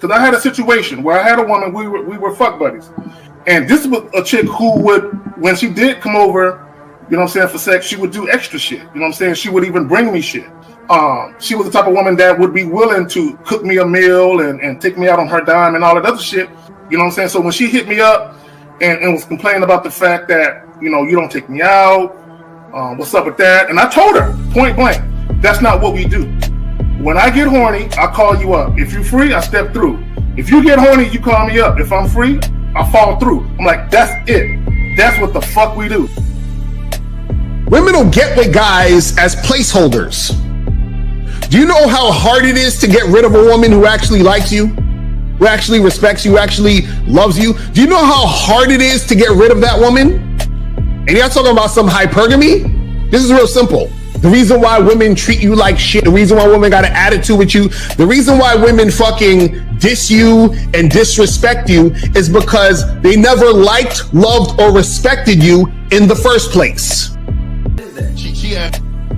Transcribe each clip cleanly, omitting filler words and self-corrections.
Because I had a situation where I had a woman, we were fuck buddies. And this was a chick who would, when she did come over, you know what I'm saying, for sex, she would do extra shit. You know what I'm saying? She would even bring me shit. She was the type of woman that would be willing to cook me a meal and take me out on her dime and all that other shit. You know what I'm saying? So when she hit me up and was complaining about the fact that, you know, you don't take me out, what's up with that? And I told her, point blank, that's not what we do. When I get horny, I call you up. If you're free, I step through. If you get horny, you call me up. If I'm free, I fall through. I'm like, that's it. That's what the fuck we do. Women will get with guys as placeholders. Do you know how hard it is to get rid of a woman who actually likes you, who actually respects you, who actually loves you? Do you know how hard it is to get rid of that woman? And you're not talking about some hypergamy? This is real simple. The reason why women treat you like shit, the reason why women got an attitude with you, the reason why women fucking diss you and disrespect you is because they never liked, loved, or respected you in the first place.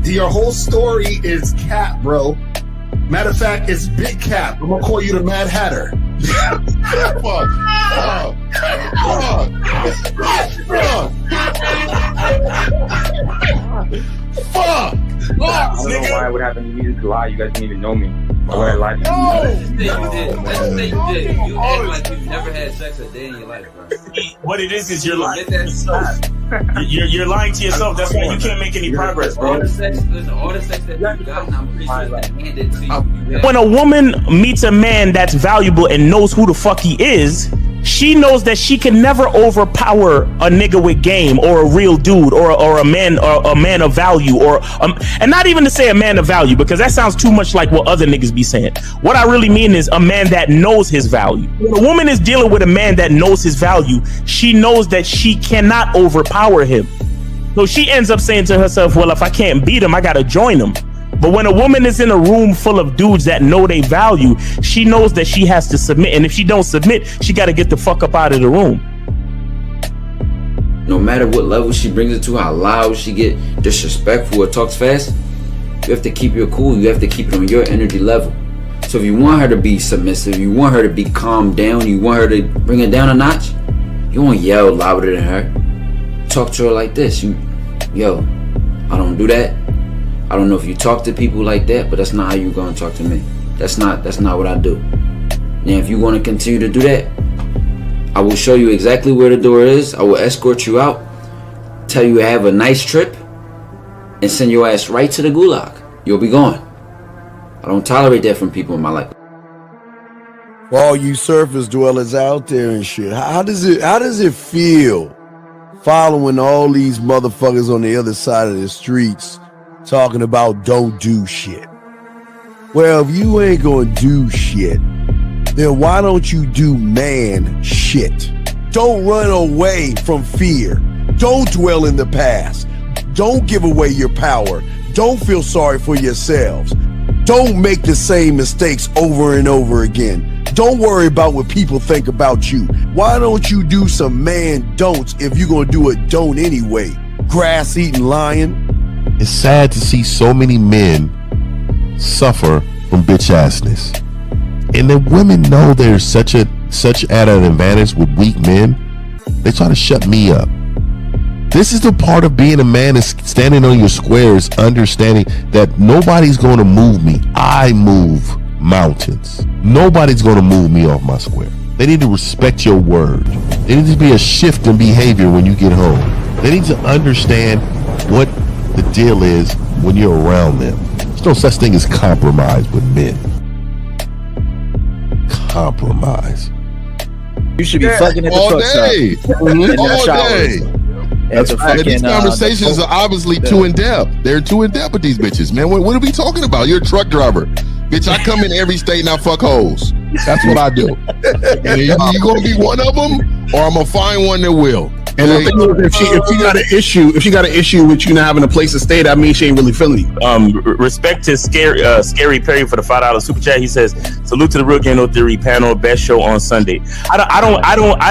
Your whole story is cap, bro. Matter of fact, it's big cap. I'm gonna call you the Mad Hatter. Fuck! I don't know why it would happen to me to lie. You guys didn't even know me. Why would I lie to you? Let's just say you did. You act like you've never had sex a day in your life, bro. What it is you're lying to yourself. You're lying to yourself. That's why you can't make any progress, bro. All the sex that you've gotten, I'm pretty sure it's been handed to you. When a woman meets a man that's valuable and knows who the fuck he is, she knows that she can never overpower a nigga with game or a real dude or a man of value and not even to say a man of value, because that sounds too much like what other niggas be saying. What I really mean is a man that knows his value. When a woman is dealing with a man that knows his value, she knows that she cannot overpower him. So she ends up saying to herself, well, if I can't beat him, I gotta join him. But when a woman is in a room full of dudes that know they value, she knows that she has to submit. And if she don't submit, she got to get the fuck up out of the room. No matter what level she brings it to, how loud she get, disrespectful or talks fast, you have to keep your cool. You have to keep it on your energy level. So if you want her to be submissive, you want her to be calmed down, you want her to bring it down a notch, you won't yell louder than her. Talk to her like this. Yo, I don't do that. I don't know if you talk to people like that, but that's not how you're gonna talk to me. That's not what I do. And if you want to continue to do that, I will show you exactly where the door is. I will escort you out, tell you have a nice trip, and send your ass right to the gulag. You'll be gone. I don't tolerate that from people in my life. For all you surface dwellers out there and shit, how does it feel following all these motherfuckers on the other side of the streets talking about don't do shit? Well, if you ain't gonna do shit, then why don't you do man shit? Don't run away from fear. Don't dwell in the past. Don't give away your power. Don't feel sorry for yourselves. Don't make the same mistakes over and over again. Don't worry about what people think about you. Why don't you do some man don'ts if you're gonna do a don't anyway? Grass eating lion. It's sad to see so many men suffer from bitch assness, and then women know there's such at an advantage with weak men. They try to shut me up. This is the part of being a man, is standing on your squares, understanding that nobody's going to move me. I move mountains. Nobody's going to move me off my square. They need to respect your word. There needs to be a shift in behavior when you get home. They need to understand what the deal is when you're around them. There's no such thing as compromise with men. Compromise. You should be fucking at the all truck day. stop. All day. These conversations are obviously too in depth. They're too in depth with these bitches, man. What are we talking about? You're a truck driver, bitch. I come in every state and I fuck hoes. That's what I do. And you gonna be one of them, or I'm gonna find one that will. And the thing is, if she got an issue with you not having a place to stay, that means she ain't really feeling you. Respect to Scary Perry for the $5 super chat. He says, "Salute to the Real Game No Theory panel, best show on Sunday." I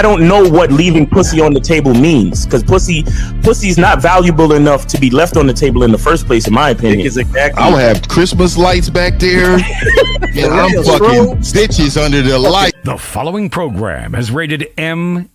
don't know what leaving pussy on the table means, because pussy's not valuable enough to be left on the table in the first place, in my opinion. Exactly. I'll have Christmas lights back there, and I'm fucking bitches under the light. The following program is rated MAN.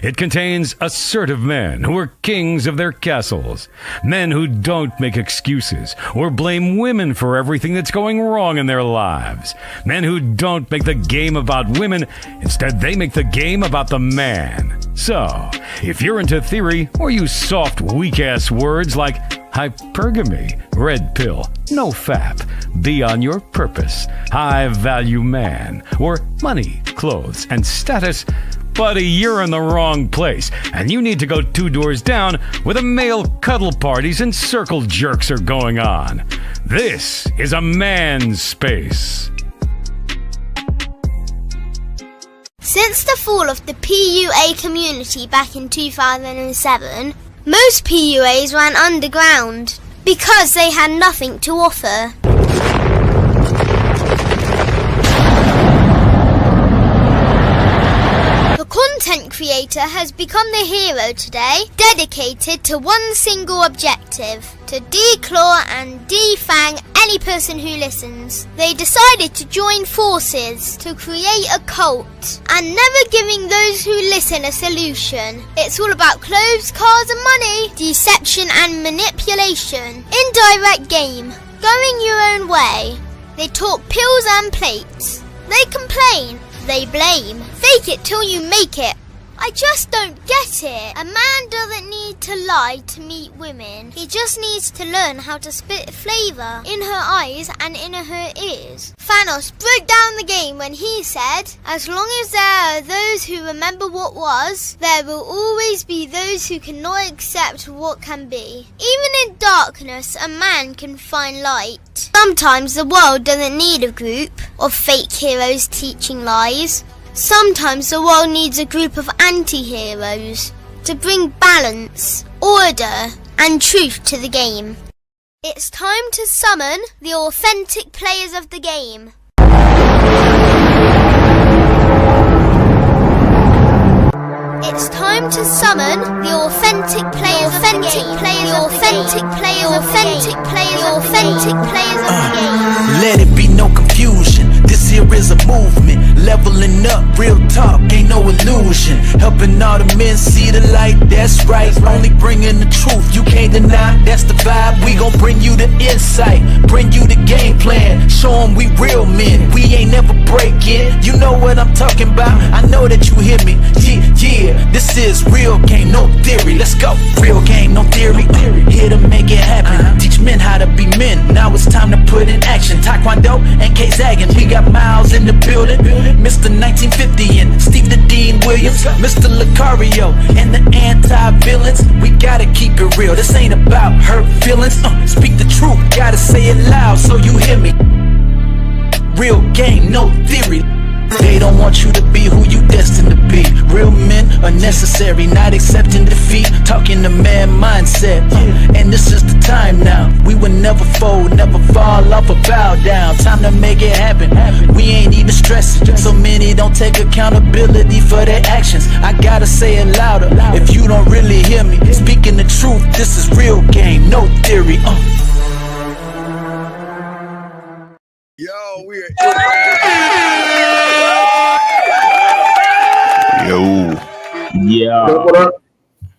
It contains assertive men who are kings of their castles, men who don't make excuses or blame women for everything that's going wrong in their lives, men who don't make the game about women, instead they make the game about the man. So, if you're into theory or use soft, weak-ass words like hypergamy, red pill, no fap, be on your purpose, high value man, or money, clothes, and status, buddy, you're in the wrong place, and you need to go 2 doors down where the male cuddle parties and circle jerks are going on. This is a man's space. Since the fall of the PUA community back in 2007, most PUAs ran underground because they had nothing to offer. The content creator has become the hero today, dedicated to one single objective: to declaw and defang any person who listens. They decided to join forces to create a cult, and never giving those who listen a solution. It's all about clothes, cars and money, deception and manipulation, indirect game, going your own way. They talk pills and plates. They complain. They blame. Fake it till you make it. I just don't get it. A man doesn't need to lie to meet women. He just needs to learn how to spit flavour in her eyes and in her ears. Thanos broke down the game when he said, "As long as there are those who remember what was, there will always be those who cannot accept what can be." Even in darkness, a man can find light. Sometimes the world doesn't need a group of fake heroes teaching lies. Sometimes the world needs a group of anti-heroes to bring balance, order, and truth to the game. It's time to summon the authentic players of the game. It's time to summon the authentic players of the game. The authentic players of the game. Let it be no confusion. This here is a movement, leveling up, real talk, ain't no illusion. Helping all the men see the light, that's right. Only bringing the truth, you can't deny, that's the vibe. We gon' bring you the insight, bring you the game plan. Show them we real men, we ain't never breaking. You know what I'm talking about, I know that you hear me. Yeah, this is real game, no theory. Let's go, real game, no theory. Here to make it happen, teach men how to be men. Now it's time to put in action. Taekwondo and K-Zagging, we got Miles in the building, Mr. 1950 and Steve the Dean Williams, Mr. Lucario and the anti-villains. We gotta keep it real, this ain't about hurt feelings. Speak the truth, gotta say it loud so you hear me. Real game, no theory. They don't want you to be who you destined to be. Real men are necessary, not accepting defeat. Talking the man mindset, and this is the time now. We will never fold, never fall off or bow down. Time to make it happen. We ain't even stressing. So many don't take accountability for their actions. I gotta say it louder if you don't really hear me. Speaking the truth, this is real game, no theory. Yo, we are. Yo. What up?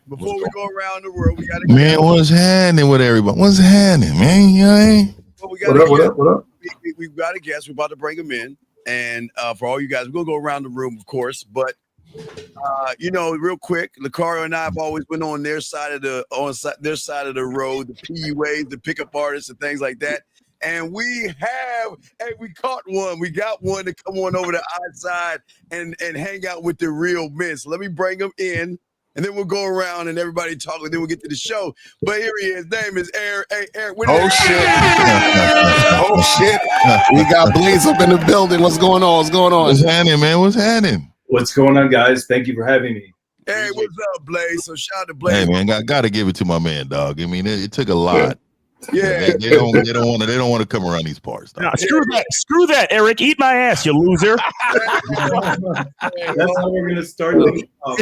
Before we go around the world, we gotta. Man, what's happening with everybody? What's happening, man? You know, What up? We've got a guest. We're about to bring him in, and for all you guys, we're gonna go around the room, of course. But real quick, Lucario and I have always been on their side of the road, the PUAs, the pickup artists, and things like that. And we caught one. We got one to come on over the outside and hang out with the real men. So let me bring him in, and then we'll go around and everybody talk, and then we'll get to the show. But here he is. Name is Aaron. Hey, Aaron. Oh, shit. Oh, shit. We got Blaze up in the building. What's going on? What's happening, man? What's happening? What's going on, guys? Thank you for having me. Hey, what's up, Blaze? So shout out to Blaze. Hey man, got to give it to my man, dog. I mean, it took a lot. Yeah, they don't want to come around these parts. No, screw that, Eric. Eat my ass, you loser. That's how we're gonna start. Whoa. Oh,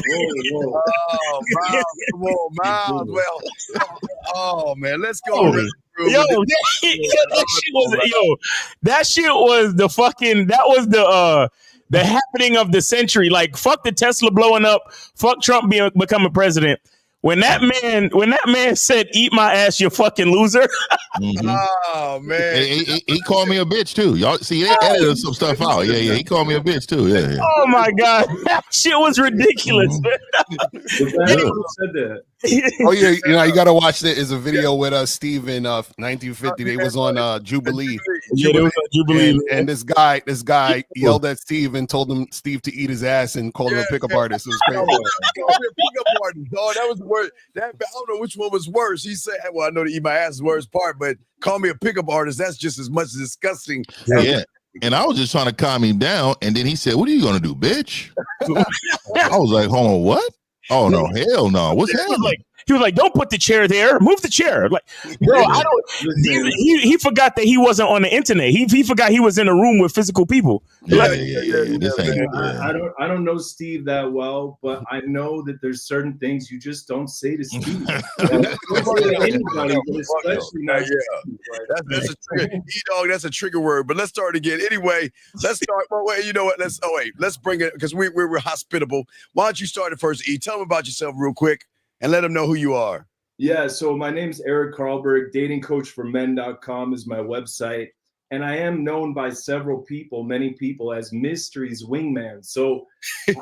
Miles, come on, Miles. Well, oh man, let's go. That shit was the happening of the century. Like, fuck the Tesla blowing up, fuck Trump becoming president. When that man said, "Eat my ass, you fucking loser." Oh man, he called me a bitch too. Y'all see, they edited some stuff out. Yeah, he called me a bitch too. Yeah. Oh my god, that shit was ridiculous. Said that. Oh yeah, you got to watch that. Is a video with Steve in 1950. They was on Jubilee. Yeah, they was on Jubilee. And this guy yelled at Steve and told him Steve to eat his ass and called him a pickup artist. It was crazy. Called me a pickup artist, dog. That was the worst. I don't know which one was worse. He said, "Well, I know to eat my ass is the worst part, but call me a pickup artist. That's just as much disgusting." Yeah. And I was just trying to calm him down, and then he said, "What are you gonna do, bitch?" I was like, "Hold on, what? Oh no, hell no! What's happening?" He was like, "Don't put the chair there. Move the chair." Like, bro, I don't. He forgot that he wasn't on the internet. He forgot he was in a room with physical people. Yeah. I don't know Steve that well, but I know that there's certain things you just don't say to Steve. Anybody, but especially not That's a trigger. E-dog, that's a trigger word. But let's start again. Anyway, let's start. Well, wait, you know what? Let's bring it because we're hospitable. Why don't you start it first, E? Tell them about yourself real quick. And let them know who you are. Yeah, so my name's Eric Carlberg. Datingcoachformen.com is my website. And I am known by many people, as Mystery's Wingman. So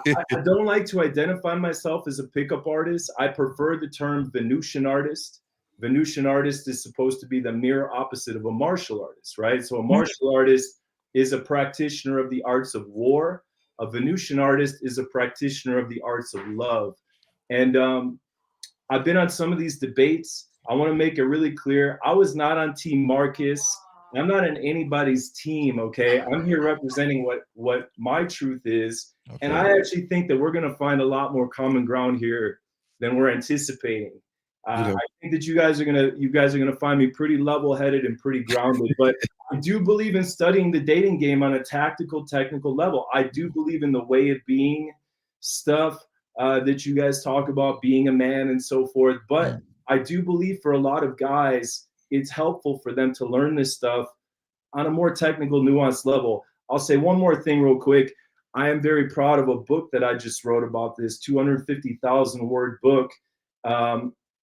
I don't like to identify myself as a pickup artist. I prefer the term Venusian artist. Venusian artist is supposed to be the mirror opposite of a martial artist, right? So a martial artist is a practitioner of the arts of war. A Venusian artist is a practitioner of the arts of love. And I've been on some of these debates. I want to make it really clear. I was not on Team Marcus. I'm not in anybody's team, okay? I'm here representing what my truth is. Okay. And I actually think that we're going to find a lot more common ground here than we're anticipating. I think that you guys are gonna find me pretty level-headed and pretty grounded. But I do believe in studying the dating game on a tactical, technical level. I do believe in the way of being stuff that you guys talk about, being a man and so forth. But I do believe for a lot of guys, it's helpful for them to learn this stuff on a more technical, nuanced level. I'll say one more thing real quick. I am very proud of a book that I just wrote about this 250,000 word book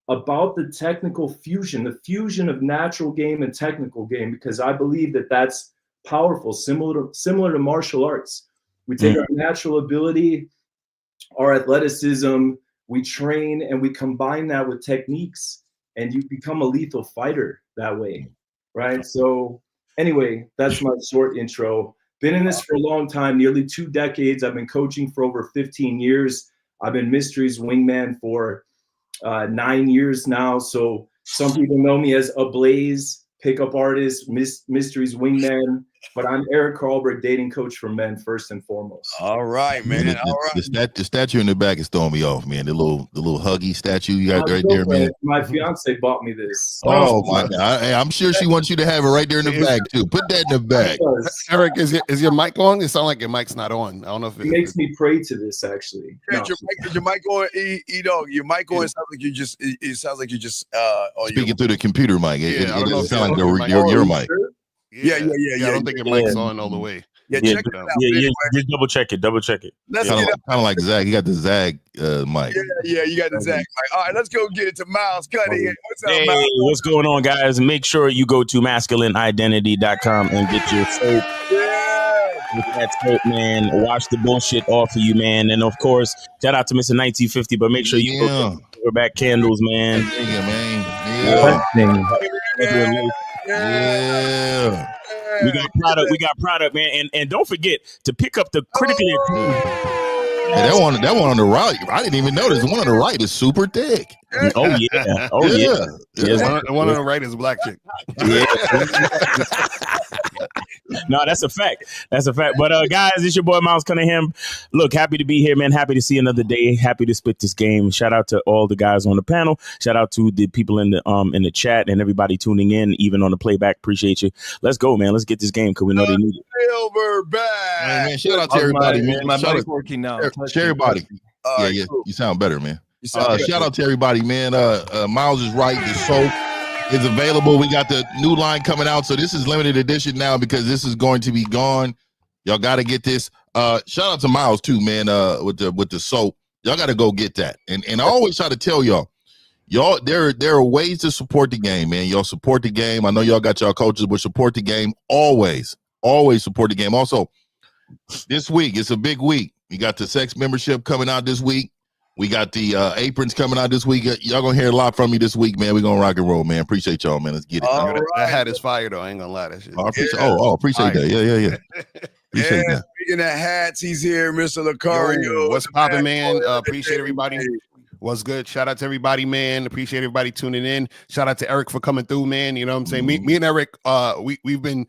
about the technical fusion, the fusion of natural game and technical game, because I believe that that's powerful, similar to martial arts. We take our natural ability, our athleticism, we train and we combine that with techniques, and you become a lethal fighter that way, right? So anyway, that's my short intro. Been in this for a long time, nearly 2 decades. I've been coaching for over 15 years. I've been Mystery's Wingman for 9 years now. So some people know me as Ablaze, pickup artist, Mystery's Wingman. But I'm Eric Carlberg, dating coach for men, first and foremost. All right, man. The statue in the back is throwing me off, man. The little huggy statue you got right there, man. My fiance bought me this. Oh my God! I'm sure she wants you to have it right there in the back too. Put that in the back. Eric, is your mic on? It sounds like your mic's not on. I don't know if it makes me pray to this. Actually, yeah, your mic on? E-Dog, your mic on? It sounds like you just. It sounds like you just speaking through the computer mic. It doesn't sound like your mic. Yeah. I don't think your mic's on all the way. Check it out. Just double check it. Kind of like Zach. You got the Zag mic. Yeah, you got the Zag mic. All right, let's go get it to Miles Cuddy. What's up, Miles? What's going on, guys? Make sure you go to masculineidentity.com and get your soap. With that soap, man. Wash the bullshit off of you, man. And of course, shout out to Mr. 1950, but make sure you go to We're Back Candles, man. Yeah. We got product, man. And don't forget to pick up the critically acclaimed. that one on the right. I didn't even notice. The one on the right is super thick. Oh yeah. Oh yeah. The one on the right is a black chick. Yeah. No, that's a fact. That's a fact. But guys, it's your boy Miles Cunningham. Look, happy to be here, man. Happy to see another day. Happy to spit this game. Shout out to all the guys on the panel. Shout out to the people in the chat and everybody tuning in, even on the playback. Appreciate you. Let's go, man. Let's get this game because we know they need it. Silverback. Man, shout out to everybody, man. My Shout mic's out working now. to everybody. Yeah. Cool. You sound better, man. sound Shout out to everybody, man. Miles is right. The soap is available. We got the new line coming out, so this is limited edition now because this is going to be gone. Y'all got to get this. Shout out to Miles too, man. With the soap, y'all got to go get that. And I always try to tell y'all, there are ways to support the game, man. Y'all support the game. I know y'all got y'all coaches, but support the game always support the game. Also, this week it's a big week. We got the sex membership coming out this week. We got the aprons coming out this week. Y'all gonna hear a lot from me this week, man. We're gonna rock and roll, man. Appreciate y'all, man. Let's get it. That hat is fire, though. I ain't gonna lie. That shit. Appreciate that. Yeah. Appreciate that. Speaking of hats, he's here, Mr. Lucario. What's poppin', man? Appreciate everybody. What's good? Shout out to everybody, man. Appreciate everybody tuning in. Shout out to Eric for coming through, man. You know what I'm saying? Me and Eric, we've been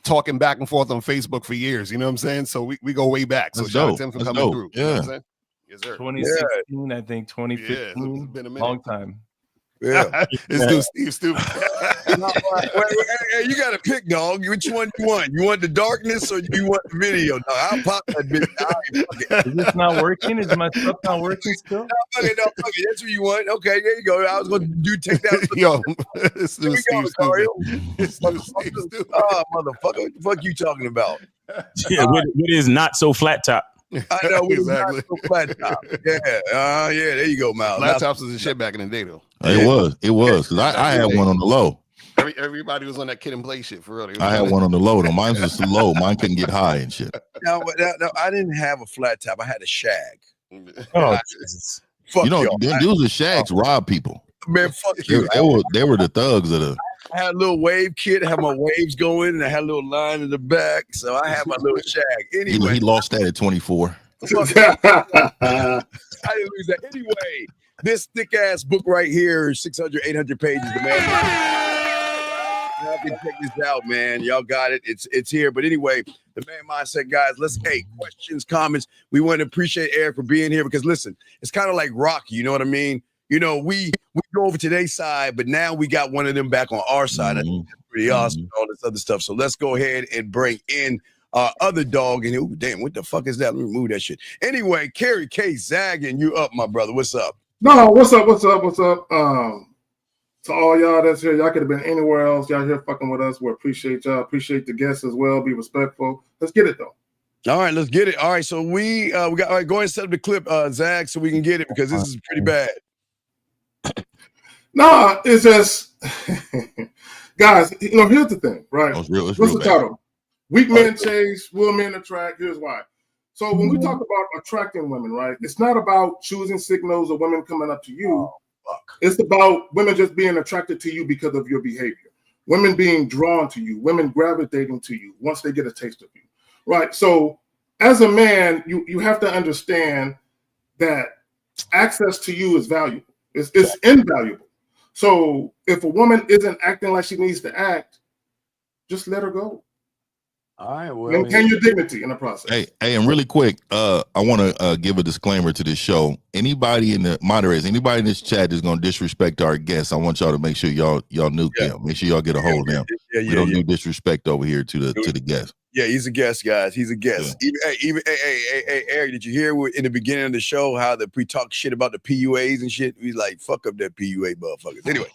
talking back and forth on Facebook for years. You know what I'm saying? So we go way back. So That's shout dope. out to him for That's coming dope. through. Yeah. You know what I'm saying? Yes, sir. 2016, I think 2015. Yeah, it's been a minute. Long time. Yeah. It's Steve stupid. Hey, you got to pick, dog. Which one you want? You want the darkness or you want the video? No, I'll pop that bitch. Is this not working? Is my stuff not working still? No, fuck it. That's what you want. Okay, there you go. I was going to take that. Yo, it's Here we go, Lucario. stupid. Oh, motherfucker. What the fuck you talking about? Yeah, with his not so flat top. I know. Exactly. So flat top. Yeah. Yeah, there you go, Miles. Laptops was the shit back in the day, though. It was because I had one on the low. Everybody was on that kid and play shit for real. I had one on the low though. Mine was low. Mine couldn't get high and shit. No, I didn't have a flat top. I had a shag. Oh, Jesus. Fuck You know, y'all. them dudes with shags rob people. Man, fuck you. They were the thugs of the. I had a little wave kit, I had my waves going, and I had a little line in the back. So I had my little shag. Anyway, He lost that at 24. I didn't lose that. Anyway, this thick ass book right here, 600, 800 pages. The man. Y'all can check this out, man. Y'all got it. It's here. But anyway, the man mindset, guys. Let's questions, comments. We want to appreciate Eric for being here because listen, it's kind of like Rocky. You know what I mean? You know, we go over to their side, but now we got one of them back on our side. That's pretty awesome. All this other stuff. So let's go ahead and bring in other dog. And ooh, damn, what the fuck is that? Let me move that shit. Anyway, Kerry K. Zagging, you up, my brother? What's up? No, what's up? To all y'all that's here, y'all could have been anywhere else. Y'all here fucking with us. We appreciate y'all. Appreciate the guests as well. Be respectful. Let's get it though. All right, let's get it. All right, so we got. All right, go ahead and set up the clip, Zag, so we can get it because this is pretty bad. No, it's just guys. You know, here's the thing, right? It's real What's the bad. title? Weak men chase, real men attract. Here's why. So when we talk about attracting women, right? It's not about choosing signals or women coming up to you. It's about women just being attracted to you because of your behavior. Women being drawn to you. Women gravitating to you once they get a taste of you, right? So as a man, you have to understand that access to you is valuable. It's invaluable. So if a woman isn't acting like she needs to act, just let her go. All right, well, maintain your dignity in the process. Hey, and really quick, I want to give a disclaimer to this show. Anybody in the moderators, anybody in this chat is going to disrespect our guests. I want y'all to make sure y'all nuke them. Make sure y'all get a hold of them. We don't do disrespect over here to the guests. Yeah, he's a guest, guys. He's a guest. Even Eric, did you hear in the beginning of the show how we talk shit about the PUAs and shit? We like fuck up that PUA motherfuckers. Anyway,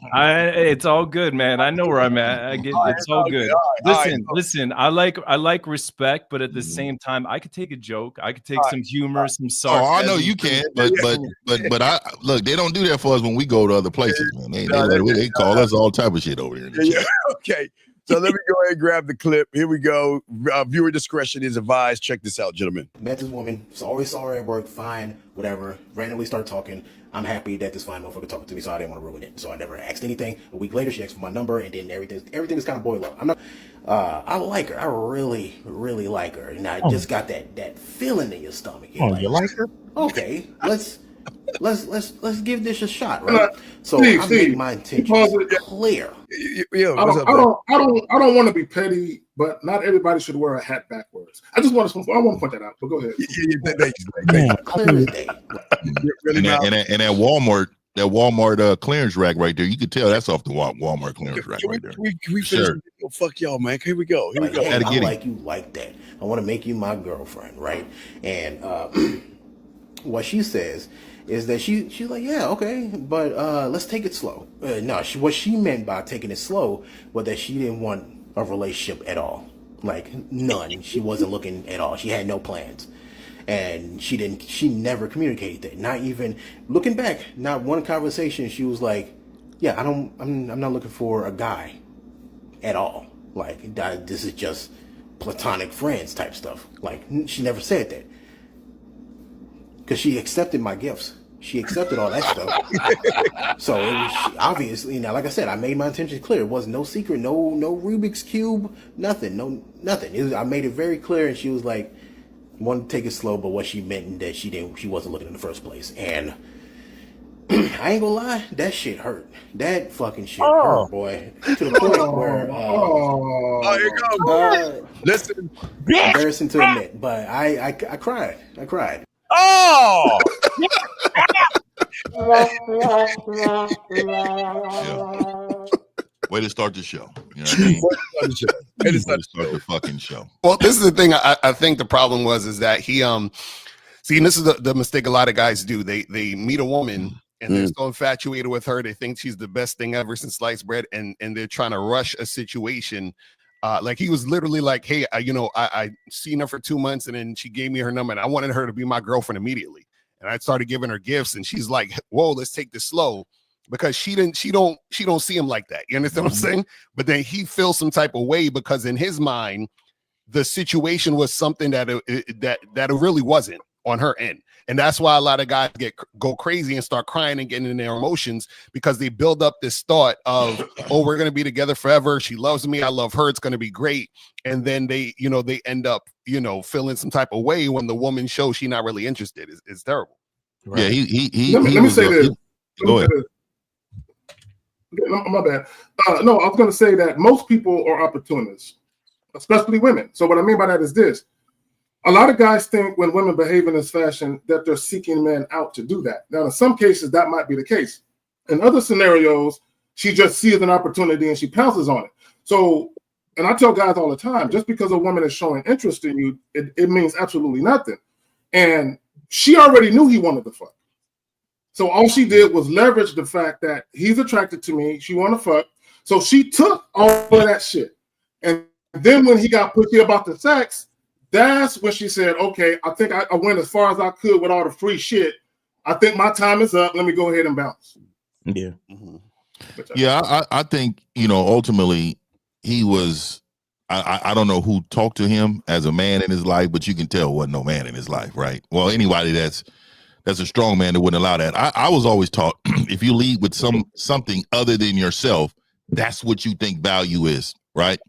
it's all good, man. I know where I'm at. I get it's all good. Listen. I like respect, but at the same time, I could take a joke. I could take some humor, some sarcasm. Oh, I know you can, but I look. They don't do that for us when we go to other places, man. They call us all type of shit over here. In the chat. Okay. So let me go ahead and grab the clip. Here we go. Viewer discretion is advised. Check this out, gentlemen. Met this woman, so always saw her at work, fine, whatever. Randomly start talking. I'm happy that this fine motherfucker talking to me, so I didn't want to ruin it. So I never asked anything. A week later, she asked for my number, and then everything is kind of boiled up. I'm not. I like her. I really, really like her, and I just got that feeling in your stomach. You like her? Okay, let's give this a shot, right? So I made my intentions clear. I don't want to be petty, but not everybody should wear a hat backwards. I want to point that out. But go ahead. And that Walmart clearance rack right there, you could tell that's off the Walmart clearance rack right there. Can we finish? Fuck y'all, man. Here we go. I like you like that. I want to make you my girlfriend, right? And what she says is that she's like, yeah, okay, but let's take it slow. What she meant by taking it slow was that she didn't want a relationship at all, like none. She wasn't looking at all. She had no plans, and she never communicated that. Not even looking back, not one conversation. She was like, yeah, I'm not looking for a guy at all. Like this is just platonic friends type stuff. Like she never said that. Because she accepted my gifts. She accepted all that stuff. So it was obviously, now, like I said, I made my intentions clear. It was no secret, no Rubik's Cube, nothing. I made it very clear, and she was like, wanted to take it slow, but what she meant that she wasn't looking in the first place. And I ain't gonna lie, that shit hurt. That fucking shit hurt, boy. To the point where here it comes. Listen, embarrassing to admit, but I cried. I cried. Oh! Way to start the show. You know what I mean? Way to start the fucking show. Well, this is the thing. I think the problem is that he see, and this is the mistake a lot of guys do. They meet a woman and they're so infatuated with her. They think she's the best thing ever since sliced bread, and they're trying to rush a situation. Like he was literally like, hey, I seen her for 2 months, and then she gave me her number, and I wanted her to be my girlfriend immediately. And I started giving her gifts, and she's like, whoa, let's take this slow, because she don't see him like that. You understand what I'm saying? But then he feels some type of way because in his mind, the situation was something that it really wasn't on her end. And that's why a lot of guys go crazy and start crying and getting in their emotions, because they build up this thought of, oh, we're going to be together forever. She loves me. I love her. It's going to be great. And then they end up, feeling some type of way when the woman shows she's not really interested. It's terrible. Right. Yeah. Let me say this. Go ahead. My bad. No, I was going to say that most people are opportunists, especially women. So what I mean by that is this. A lot of guys think when women behave in this fashion that they're seeking men out to do that. Now, in some cases, that might be the case. In other scenarios, she just sees an opportunity and she pounces on it. So, and I tell guys all the time, just because a woman is showing interest in you, it means absolutely nothing. And she already knew he wanted to fuck. So all she did was leverage the fact that he's attracted to me. She want to fuck. So she took all of that shit. And then when he got pushy about the sex, that's when she said, okay, I think I went as far as I could with all the free shit. I think my time is up. Let me go ahead and bounce. Yeah. Yeah, I think, ultimately he was, I don't know who talked to him as a man in his life, but you can tell it wasn't no man in his life, right? Well, anybody that's a strong man that wouldn't allow that. I was always taught, if you lead with something other than yourself, that's what you think value is, right?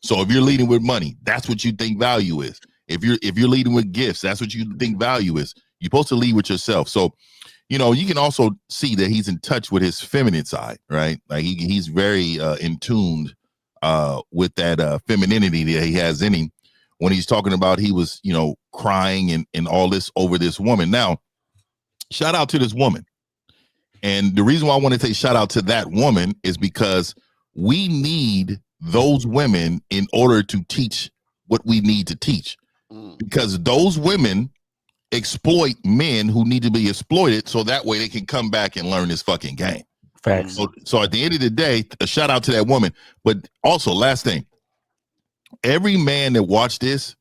So if you're leading with money, that's what you think value is. If you're leading with gifts, that's what you think value is. You're supposed to lead with yourself. So, you can also see that he's in touch with his feminine side, right? Like he's very in tuned with that femininity that he has in him when he's talking about he was, crying and all this over this woman. Now, shout out to this woman. And the reason why I want to say shout out to that woman is because we need those women in order to teach what we need to teach, because those women exploit men who need to be exploited, so that way they can come back and learn this fucking game. Facts. So at the end of the day, a shout out to that woman. But also, last thing, every man that watched this,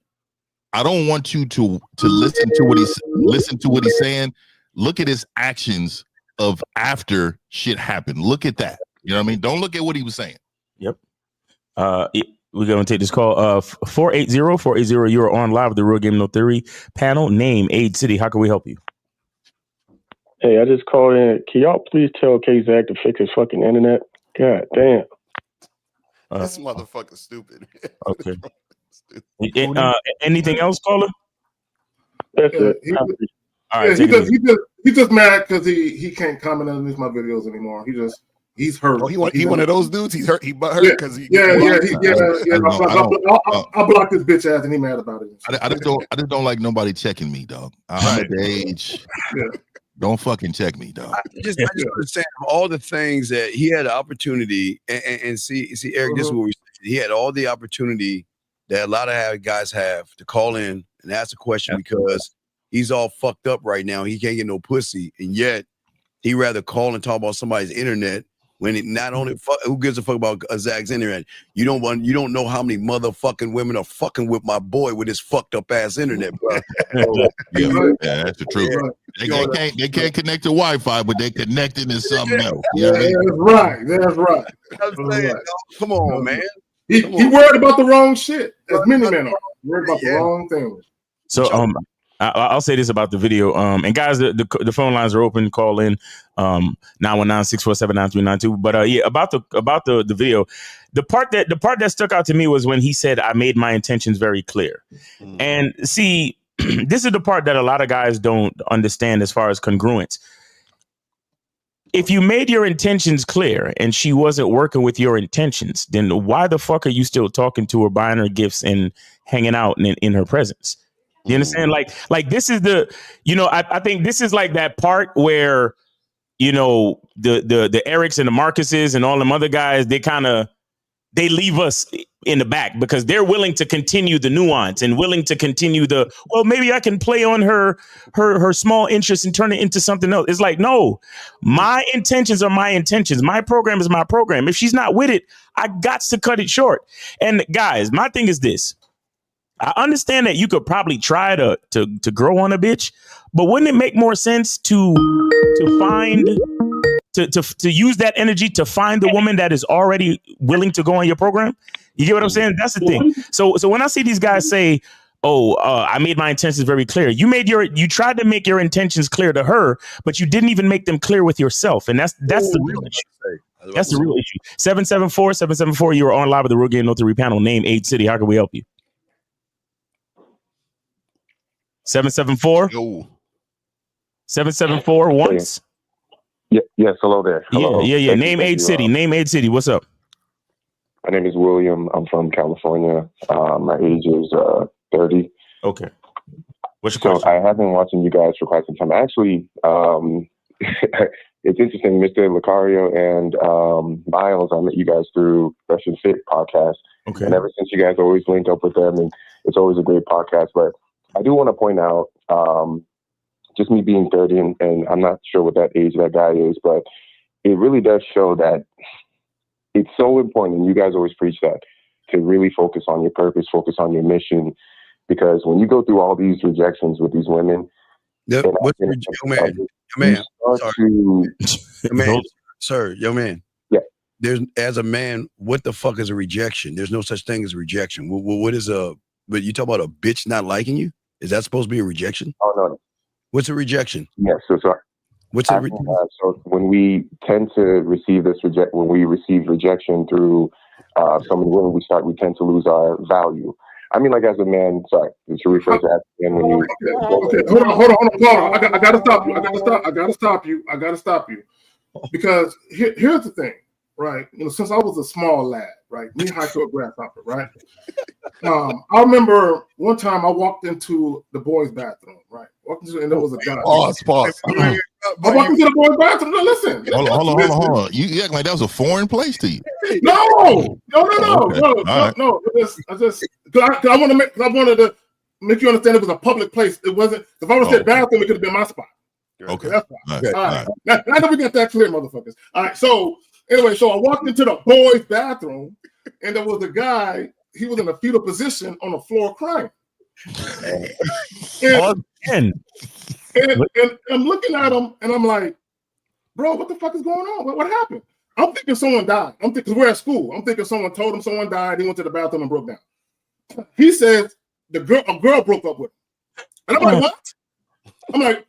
I don't want you to listen to what he's saying. Look at his actions of after shit happened. Look at that. You know what I mean? Don't look at what he was saying. Yep. We're going to take this call. 480-480. You are on live with the Real Game No Theory panel. Name, age, city. How can we help you? Hey, I just called in. Can y'all please tell K-Zach to fix his fucking internet? God damn. This motherfucker's stupid. Okay. Anything else, caller? That's it. All right. He's just mad because he can't comment underneath my videos anymore. He's hurt. Oh, he one of those dudes. He's hurt. He butt hurt because I blocked this bitch ass and he mad about it. I just don't like nobody checking me, dog. I'm at the age. Don't fucking check me, dog. I just understand all the things that he had the opportunity and see Eric. This is what we said. He had all the opportunity that a lot of guys have to call in and ask a question because he's all fucked up right now. He can't get no pussy, and yet he rather call and talk about somebody's internet. When it not only who gives a fuck about Zach's internet? You don't know how many motherfucking women are fucking with my boy with his fucked up ass internet, bro. Yeah, that's the truth. They can't connect to Wi-Fi, but they connected to something else. That's right. I'm saying, come on, man. He worried about the wrong shit. As many men are worried about the wrong things. So I'll say this about the video. And guys, the phone lines are open. Call in 919-647-9392. But about the video, the part that stuck out to me was when he said, "I made my intentions very clear." And see, this is the part that a lot of guys don't understand as far as congruence. If you made your intentions clear and she wasn't working with your intentions, then why the fuck are you still talking to her, buying her gifts and hanging out in her presence? You understand? Like this is the, I think this is like that part where, the Erics and the Marcuses and all them other guys, they leave us in the back because they're willing to continue the nuance and willing to continue maybe I can play on her small interest and turn it into something else. It's like, no, my intentions are my intentions. My program is my program. If she's not with it, I got to cut it short. And guys, my thing is this. I understand that you could probably try to grow on a bitch, but wouldn't it make more sense to use that energy to find the woman that is already willing to go on your program? You get what I'm saying? That's the thing. So when I see these guys say, I made my intentions very clear. You tried to make your intentions clear to her, but you didn't even make them clear with yourself. And that's the real issue. That's the real issue. 774. You are on live with the Real Game No Theory panel. Name, age, city. How can we help you? 774. 774 once. Yes. Hello there. Hello. Yeah. Name, age, city. Name, age, city. What's up? My name is William. I'm from California. My age is 30. Okay. What's your question? I have been watching you guys for quite some time. Actually, it's interesting. Mr. Lucario and Miles, I met you guys through Fresh and Fit podcast. Okay. And ever since, you guys always link up with them, and it's always a great podcast. But I do want to point out, just me being 30, and I'm not sure what that age that guy is, but it really does show that it's so important, and you guys always preach that, to really focus on your purpose, focus on your mission, because when you go through all these rejections with these women, sir, young man. Yeah. As a man, what the fuck is a rejection? There's no such thing as a rejection. What is but you talk about a bitch not liking you? Is that supposed to be a rejection? Oh, no. What's a rejection? Yes. So sorry. What's so when we tend to receive when we receive rejection through some of the women we tend to lose our value. I mean, like as a man, sorry, to rephrase that. And when you okay, hold on. I gotta stop you. Because here's the thing, right? Since I was a small lad, right, knee-high to a grasshopper, right? I remember one time I walked into the boys' bathroom, right? And there was a guy. Pause. I walked into the boys' bathroom. No, listen. Hold on. You act like that was a foreign place to you. No. I wanted to make you understand it was a public place. It wasn't. If I would have said bathroom, it could have been my spot. Okay. That's fine. All right. Now that we got that clear, motherfuckers. All right. So anyway, I walked into the boys' bathroom, and there was a guy. He was in a fetal position on the floor crying. And I'm looking at him, and I'm like, bro, what the fuck is going on? What happened? I'm thinking someone died. I'm thinking, because we're at school. I'm thinking someone told him someone died. He went to the bathroom and broke down. He says a girl broke up with him. And I'm like, what? I'm like,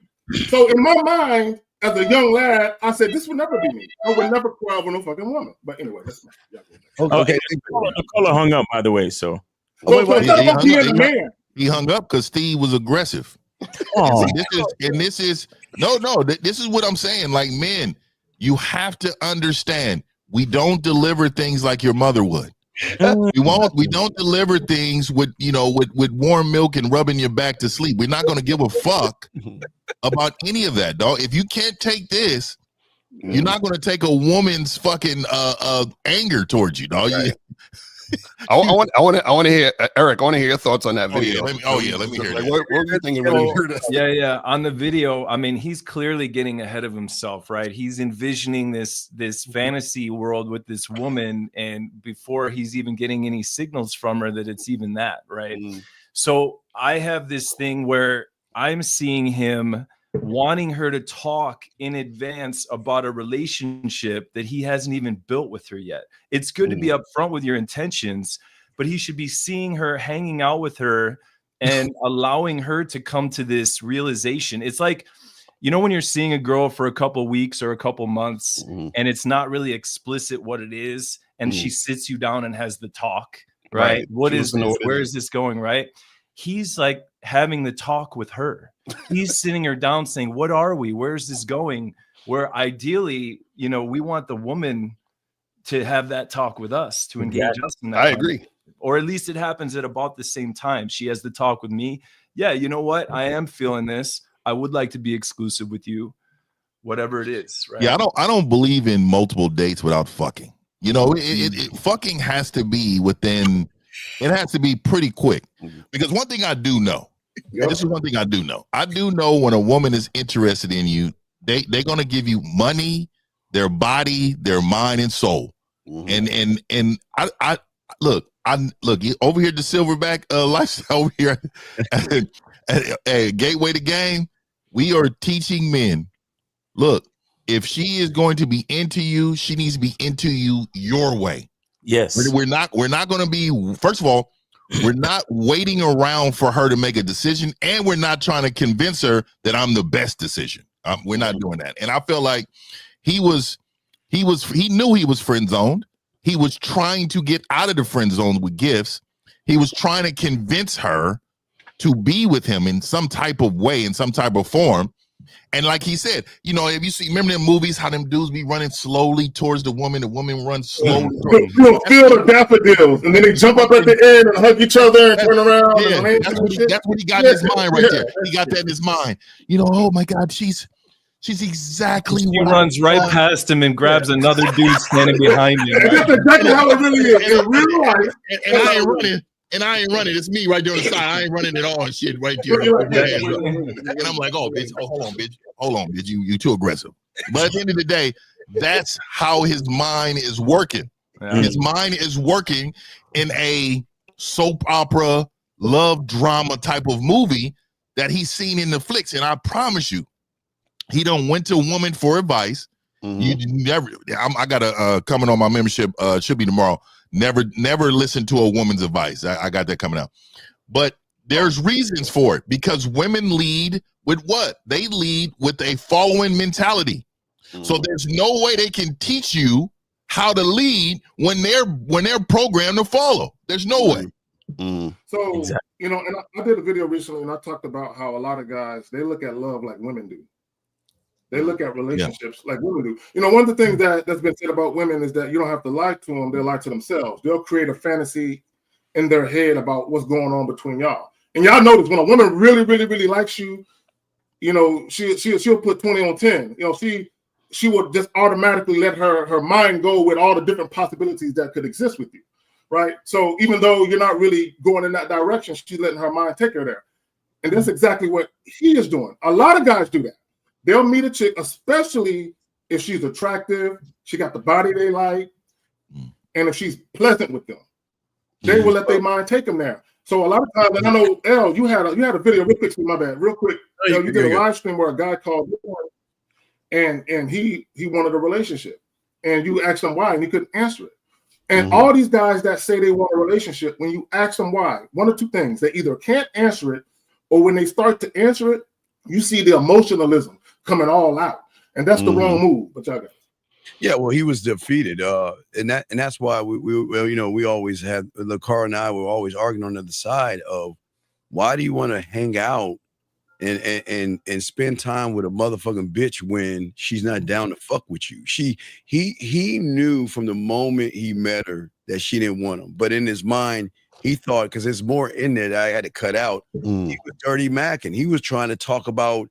so in my mind, as a young lad, I said, this would never be me. I would never cry over no fucking woman. But anyway, that's my. Okay. The caller hung up, by the way. So, He hung up because Steve was aggressive. Oh. This is what I'm saying. Like, men, you have to understand, we don't deliver things like your mother would. We don't deliver things with warm milk and rubbing your back to sleep. We're not going to give a fuck about any of that, dog. If you can't take this, you're not going to take a woman's fucking anger towards you, dog. Right. I want to hear Eric. I want to hear your thoughts on that video. Let me hear like, that. what were you thinking when you heard that? Yeah. On the video, I mean, he's clearly getting ahead of himself, right? He's envisioning this fantasy world with this woman, and before he's even getting any signals from her that it's even that, right? So I have this thing where I'm seeing him wanting her to talk in advance about a relationship that he hasn't even built with her yet. It's good to be upfront with your intentions, but he should be seeing her, hanging out with her, and allowing her to come to this realization. It's like, when you're seeing a girl for a couple weeks or a couple months, and it's not really explicit what it is, and she sits you down and has the talk, right? What is this? Where is this going, right? He's like having the talk with her. He's sitting her down saying, what are we? Where's this going? Where ideally, we want the woman to have that talk with us, to engage us in that. I agree. Or at least it happens at about the same time. She has the talk with me. Yeah, you know what? I am feeling this. I would like to be exclusive with you, whatever it is. Right? Yeah, I don't believe in multiple dates without fucking. Fucking has to be within. It has to be pretty quick, because one thing I do know, and this is one thing I do know. I do know when a woman is interested in you, they're gonna give you money, their body, their mind, and soul. And I look over here at the Silverback lifestyle over here at Gateway to Game. We are teaching men. Look, if she is going to be into you, she needs to be into you your way. Yes. We're not going to be, first of all, we're not waiting around for her to make a decision, and we're not trying to convince her that I'm the best decision. We're not doing that. And I feel like he knew he was friend zoned. He was trying to get out of the friend zone with gifts. He was trying to convince her to be with him in some type of way, in some type of form. And like he said, if you remember them movies, how them dudes be running slowly towards the woman runs slowly. You'll feel the daffodils, and then they jump up at the end and hug each other and turn around. Yeah, that's what he got in his mind right there. He got that in his mind. Oh my God, she's exactly he what runs right past him and grabs another dude standing behind him. Right? That's exactly how it really is in real life. And I ain't running. And I ain't running. It's me right there on the side. I ain't running at all and shit right there. And I'm like, oh, bitch, hold on, bitch. You too aggressive. But at the end of the day, that's how his mind is working. Yeah. His mind is working in a soap opera, love drama type of movie that he's seen in the flicks. And I promise you, he done went to a woman for advice. You never. I got a coming on my membership. Should be tomorrow. Never listen to a woman's advice. I got that coming out. But there's reasons for it, because women lead with what? They lead with a following mentality. So there's no way they can teach you how to lead when they're programmed to follow. There's no way. So, and I did a video recently and I talked about how a lot of guys, they look at love like women do. They look at relationships like women do. One of the things that's been said about women is that you don't have to lie to them. They'll lie to themselves. They'll create a fantasy in their head about what's going on between y'all. And y'all notice when a woman really, really, really likes you, she'll put 20 on 10. She will just automatically let her mind go with all the different possibilities that could exist with you, right? So even though you're not really going in that direction, she's letting her mind take her there. And that's exactly what he is doing. A lot of guys do that. They'll meet a chick, especially if she's attractive, she got the body they like, and if she's pleasant with them, they will let their mind take them there. So a lot of times, and I know, El, you had a video, real quick, my bad, real quick. You did a live stream where a guy called and he wanted a relationship. and you ask them why, and he couldn't answer it. And all these guys that say they want a relationship, when you ask them why, one or two things, they either can't answer it, or when they start to answer it, you see the emotionalism coming all out, and that's the wrong move. But y'all got. Yeah, well, he was defeated, and that's why we always had LaCar and I were always arguing on the other side of why do you want to hang out and spend time with a motherfucking bitch when she's not down to fuck with you. He knew from the moment he met her that she didn't want him, but in his mind he thought, because there's more in there that I had to cut out. He was dirty macking. He was trying to talk about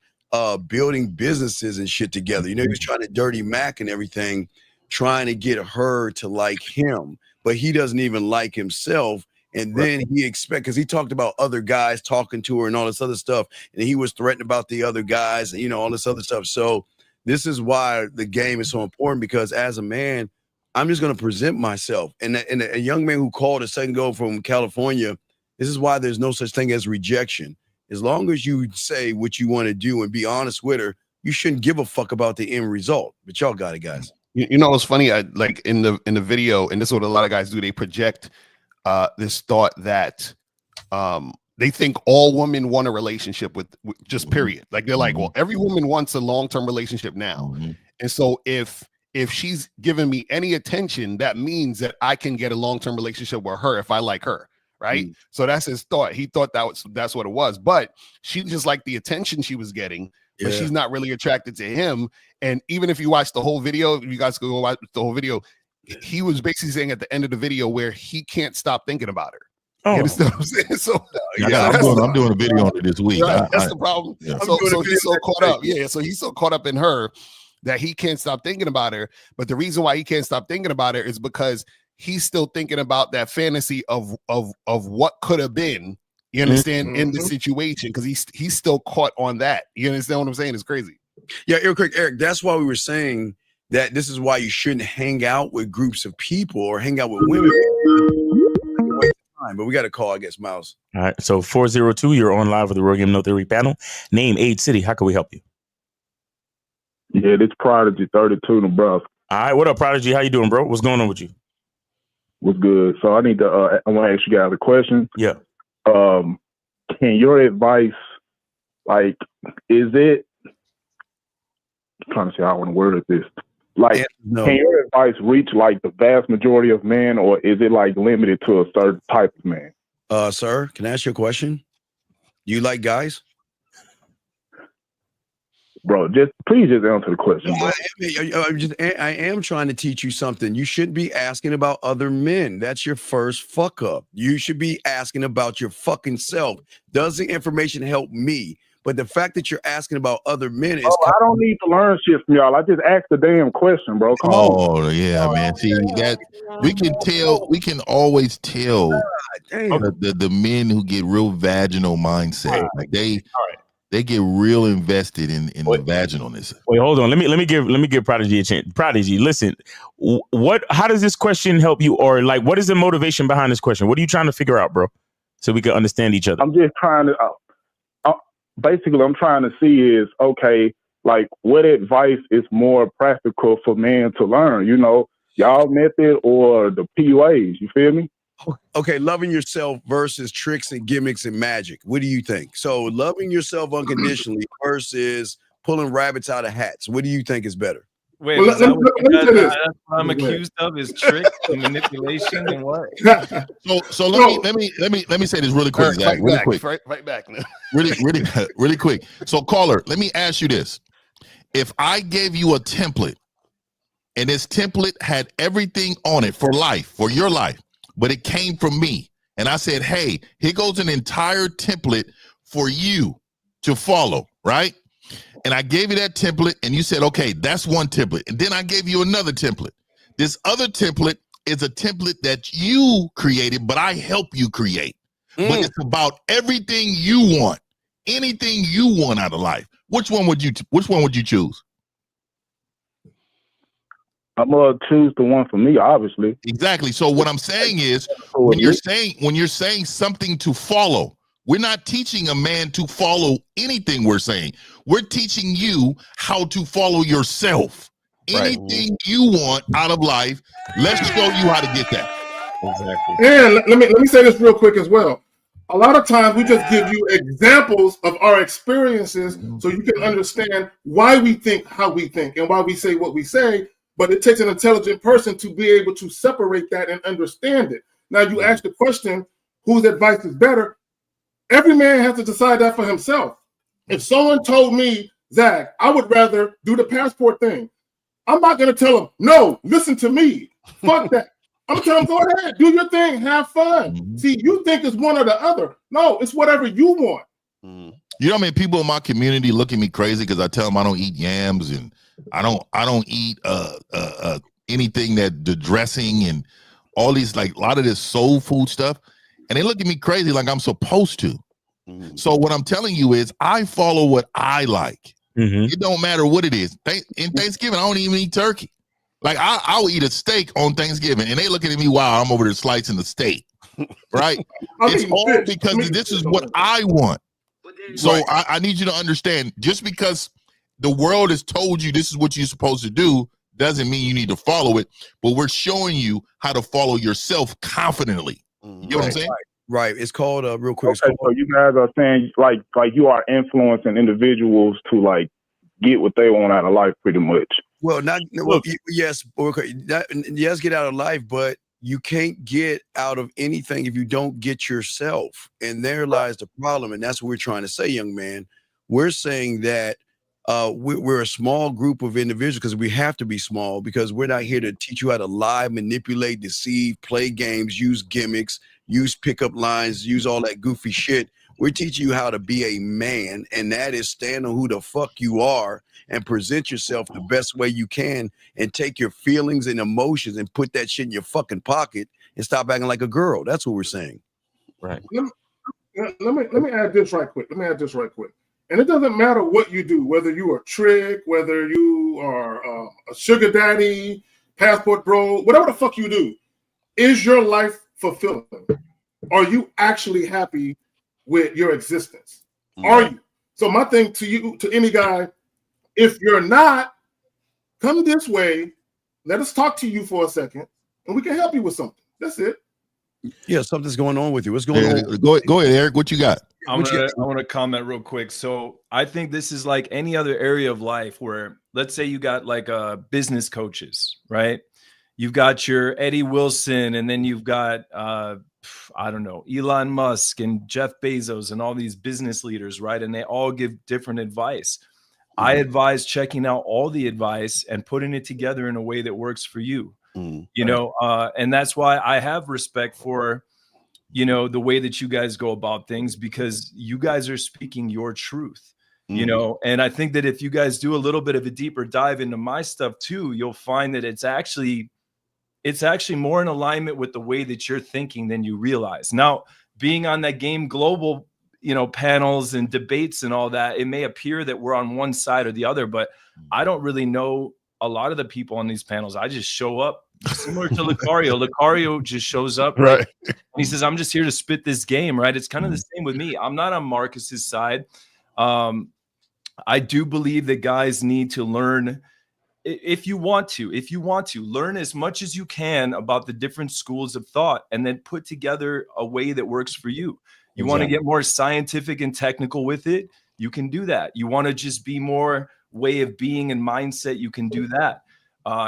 building businesses and shit together. He was trying to dirty mac and everything, trying to get her to like him, but he doesn't even like himself. And then he because he talked about other guys talking to her and all this other stuff, and he was threatened about the other guys, and all this other stuff. So this is why the game is so important, because as a man, I'm just going to present myself. And a young man who called a second ago from California, this is why there's no such thing as rejection. As long as you say what you want to do and be honest with her, you shouldn't give a fuck about the end result. But y'all got it, guys. You know what's funny? I like in the video, and this is what a lot of guys do. They project this thought that they think all women want a relationship with just period. Like they're like, well, every woman wants a long-term relationship now. And so if she's giving me any attention, that means that I can get a long-term relationship with her if I like her. Right. So that's his thought. He thought that's what it was. But she just liked the attention she was getting, but she's not really attracted to him. And even if you watch the whole video, you guys go watch the whole video. He was basically saying at the end of the video where he can't stop thinking about her. You understand what I'm saying? So I'm doing a video on it this week. Right, that's the problem. Yeah. So he's so caught up. Yeah. So he's so caught up in her that he can't stop thinking about her. But the reason why he can't stop thinking about her is because he's still thinking about that fantasy of what could have been. You understand in the situation, because he's still caught on that. You understand what I'm saying? It's crazy. Yeah, Eric. That's why we were saying that this is why you shouldn't hang out with groups of people or hang out with women. But we got a call, I guess, Miles. All right. So 402, you're on live with the Real Game No Theory panel. Name, age, city. How can we help you? Yeah, this Prodigy 32, Nebraska. All right. What up, Prodigy? How you doing, bro? What's going on with you? What's good? So I need to. I want to ask you guys a question. Yeah. Can your advice, like, is it? I'm trying to see how I want to word this. Like, can your advice reach like the vast majority of men, or is it like limited to a certain type of man? Sir, can I ask you a question? Do you like guys? Bro, please answer the question. I am trying to teach you something. You shouldn't be asking about other men. That's your first fuck up. You should be asking about your fucking self. Does the information help me? But the fact that you're asking about other men is... I don't need to learn shit from y'all. I just asked the damn question, bro. Come on. Oh, yeah, man. See, that we can always tell the men who get real vaginal mindset. Like they get real invested in the vaginalness. Wait, hold on. Let me give Prodigy a chance. Prodigy, listen. How does this question help you, or like what is the motivation behind this question? What are you trying to figure out, bro? So we can understand each other. I'm just trying to basically I'm trying to see is, okay, like what advice is more practical for men to learn, y'all method or the PUAs, you feel me? Okay, loving yourself versus tricks and gimmicks and magic. What do you think? So loving yourself unconditionally versus pulling rabbits out of hats. What do you think is better? Wait, that's what I'm accused of is tricks and manipulation and what? So let me say this really quick, Zach. Really quick. Right back. Really quick. So caller, let me ask you this. If I gave you a template and this template had everything on it for life, for your life, but it came from me, and I said, hey, here goes an entire template for you to follow, right? And I gave you that template, and you said, okay, that's one template. And then I gave you another template. This other template is a template that you created, but I help you create. But it's about everything you want, anything you want out of life. Which one would you choose? I'm gonna choose the one for me, obviously. Exactly. So what I'm saying is, when you're saying something to follow, we're not teaching a man to follow anything we're saying. We're teaching you how to follow yourself. anything you want out of life. Let's show you how to get that. Exactly. And let me say this real quick as well. A lot of times we just give you examples of our experiences so you can understand why we think how we think and why we say what we say. But it takes an intelligent person to be able to separate that and understand it. Now, you ask the question, whose advice is better? Every man has to decide that for himself. If someone told me, Zach, I would rather do the passport thing, I'm not going to tell them, no, listen to me. Fuck that. I'm going to tell them, go ahead, do your thing, have fun. See, you think it's one or the other. No, it's whatever you want. You know, I mean, people in my community look at me crazy because I tell them I don't eat yams and I don't eat anything that the dressing and all these, like a lot of this soul food stuff, and they look at me crazy like I'm supposed to. So what I'm telling you is I follow what I like. It don't matter what it is. In Thanksgiving, I don't even eat turkey. Like I'll eat a steak on Thanksgiving, and they looking at me, wow, I'm over there slicing the steak, right? It's all because this is what I want. So I need you to understand, just because the world has told you this is what you're supposed to do doesn't mean you need to follow it, but we're showing you how to follow yourself confidently. You know what I'm saying? Right. It's called real quick. Okay, so you guys are saying like you are influencing individuals to like get what they want out of life, pretty much. Well, yes, yes, get out of life, but you can't get out of anything if you don't get yourself. And there lies the problem. And that's what we're trying to say, young man. We're saying that we're a small group of individuals because we have to be small, because we're not here to teach you how to lie, manipulate, deceive, play games, use gimmicks, use pickup lines, use all that goofy shit. We're teaching you how to be a man, and that is stand on who the fuck you are and present yourself the best way you can, and take your feelings and emotions and put that shit in your fucking pocket and stop acting like a girl. That's what we're saying. Right. Let me add this right quick. And it doesn't matter what you do, whether you are a trick, whether you are a sugar daddy, passport bro, whatever the fuck you do. Is your life fulfilling? Are you actually happy with your existence? Are you? So my thing to you, to any guy, if you're not, come this way. Let us talk to you for a second, and we can help you with something. That's it. Yeah, something's going on with you. What's going on? Go ahead, Eric. What you got? I want to comment real quick. So I think this is like any other area of life where, let's say you got like business coaches, right? You've got your Eddie Wilson, and then you've got I don't know, Elon Musk and Jeff Bezos and all these business leaders, right? And they all give different advice. I advise checking out all the advice and putting it together in a way that works for you. You know, and that's why I have respect for, you know, the way that you guys go about things, because you guys are speaking your truth, you know, and I think that if you guys do a little bit of a deeper dive into my stuff too, you'll find that it's actually more in alignment with the way that you're thinking than you realize. Now, being on that Game Global, you know, panels and debates and all that, it may appear that we're on one side or the other, but I don't really know a lot of the people on these panels. I just show up similar to Lucario. Lucario just shows up, right? And he says, I'm just here to spit this game, right? It's kind of the same with me. I'm not on Marcus's side. I do believe that guys need to learn, if you want to learn as much as you can about the different schools of thought, and then put together a way that works for you. You want to get more scientific and technical with it, you can do that. You want to just be more way of being and mindset, you can do that.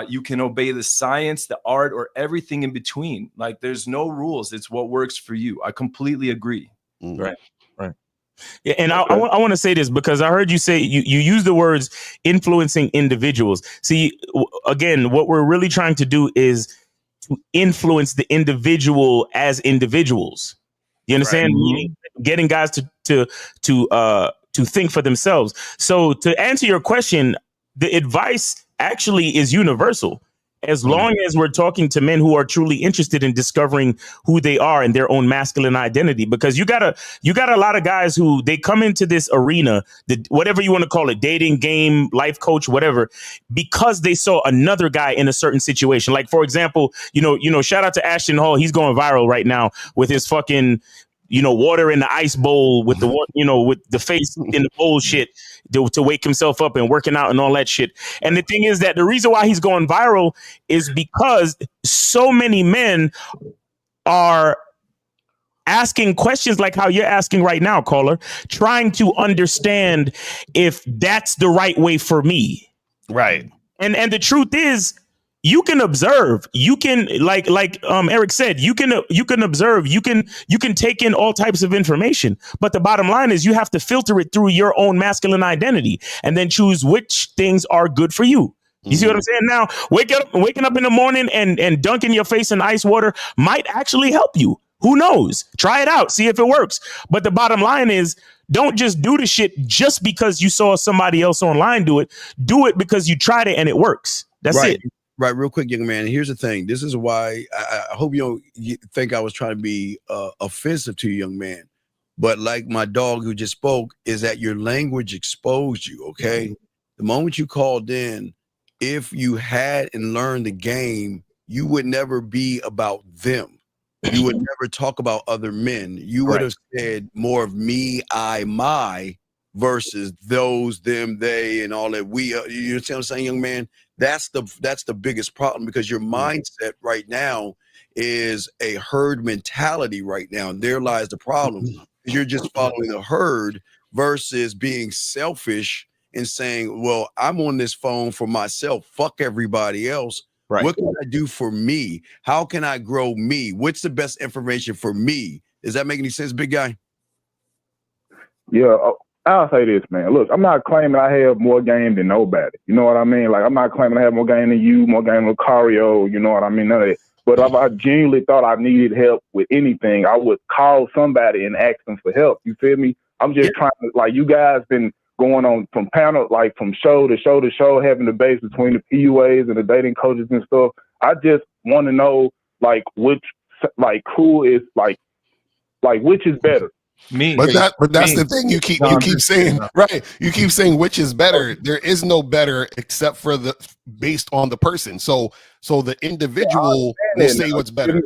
You can obey the science, the art, or everything in between. Like, there's no rules. It's what works for you. I completely agree. Right. Yeah, and I want to say this, because I heard you say you use the words influencing individuals. See, again, what we're really trying to do is to influence the individual as individuals. You understand? Meaning getting guys to think for themselves. So to answer your question, the advice actually is universal. As long as we're talking to men who are truly interested in discovering who they are and their own masculine identity, because you got a lot of guys who they come into this arena, whatever you want to call it, dating game, life coach, whatever, because they saw another guy in a certain situation. Like, for example, you know, shout out to Ashton Hall. He's going viral right now with his fucking water in the ice bowl with the with the face in the bowl shit to wake himself up and working out and all that shit. And the thing is that the reason why he's going viral is because so many men are asking questions like how you're asking right now, caller, trying to understand if that's the right way for me. Right. And the truth is, you can observe. You can like Eric said, you can observe. You can take in all types of information. But the bottom line is you have to filter it through your own masculine identity and then choose which things are good for you. You see what I'm saying? Now, waking up in the morning and dunking your face in ice water might actually help you. Who knows? Try it out. See if it works. But the bottom line is, don't just do the shit just because you saw somebody else online do it. Do it because you tried it and it works. That's it. Right. Real quick, young man. Here's the thing. This is why I hope you don't think I was trying to be offensive to you, young man. But like my dog who just spoke, is that your language exposed you. Okay. The moment you called in, if you had and learned the game, you would never be about them. You would never talk about other men. You would have said more of me, I, my versus those, them, they, and all that we. You know what I'm saying, young man? That's the biggest problem, because your mindset right now is a herd mentality right now, and there lies the problem. You're just following the herd versus being selfish and saying, "Well, I'm on this phone for myself. Fuck everybody else." Right. What can I do for me? How can I grow me? What's the best information for me? Does that make any sense, big guy? Yeah, I'll say this, man. Look, I'm not claiming I have more game than nobody. You know what I mean? Like, I'm not claiming I have more game than you, more game than Cario. You know what I mean? None of that. But if I genuinely thought I needed help with anything, I would call somebody and ask them for help. You feel me? I'm just trying to, like, you guys been going on from panel, like from show to show to show, having debates between the PUAs and the dating coaches and stuff. I just want to know, like, which, like, who is like which is better. Me. But that's the thing. You keep saying, right. You keep saying which is better. There is no better except for based on the person. So the individual will say what's better.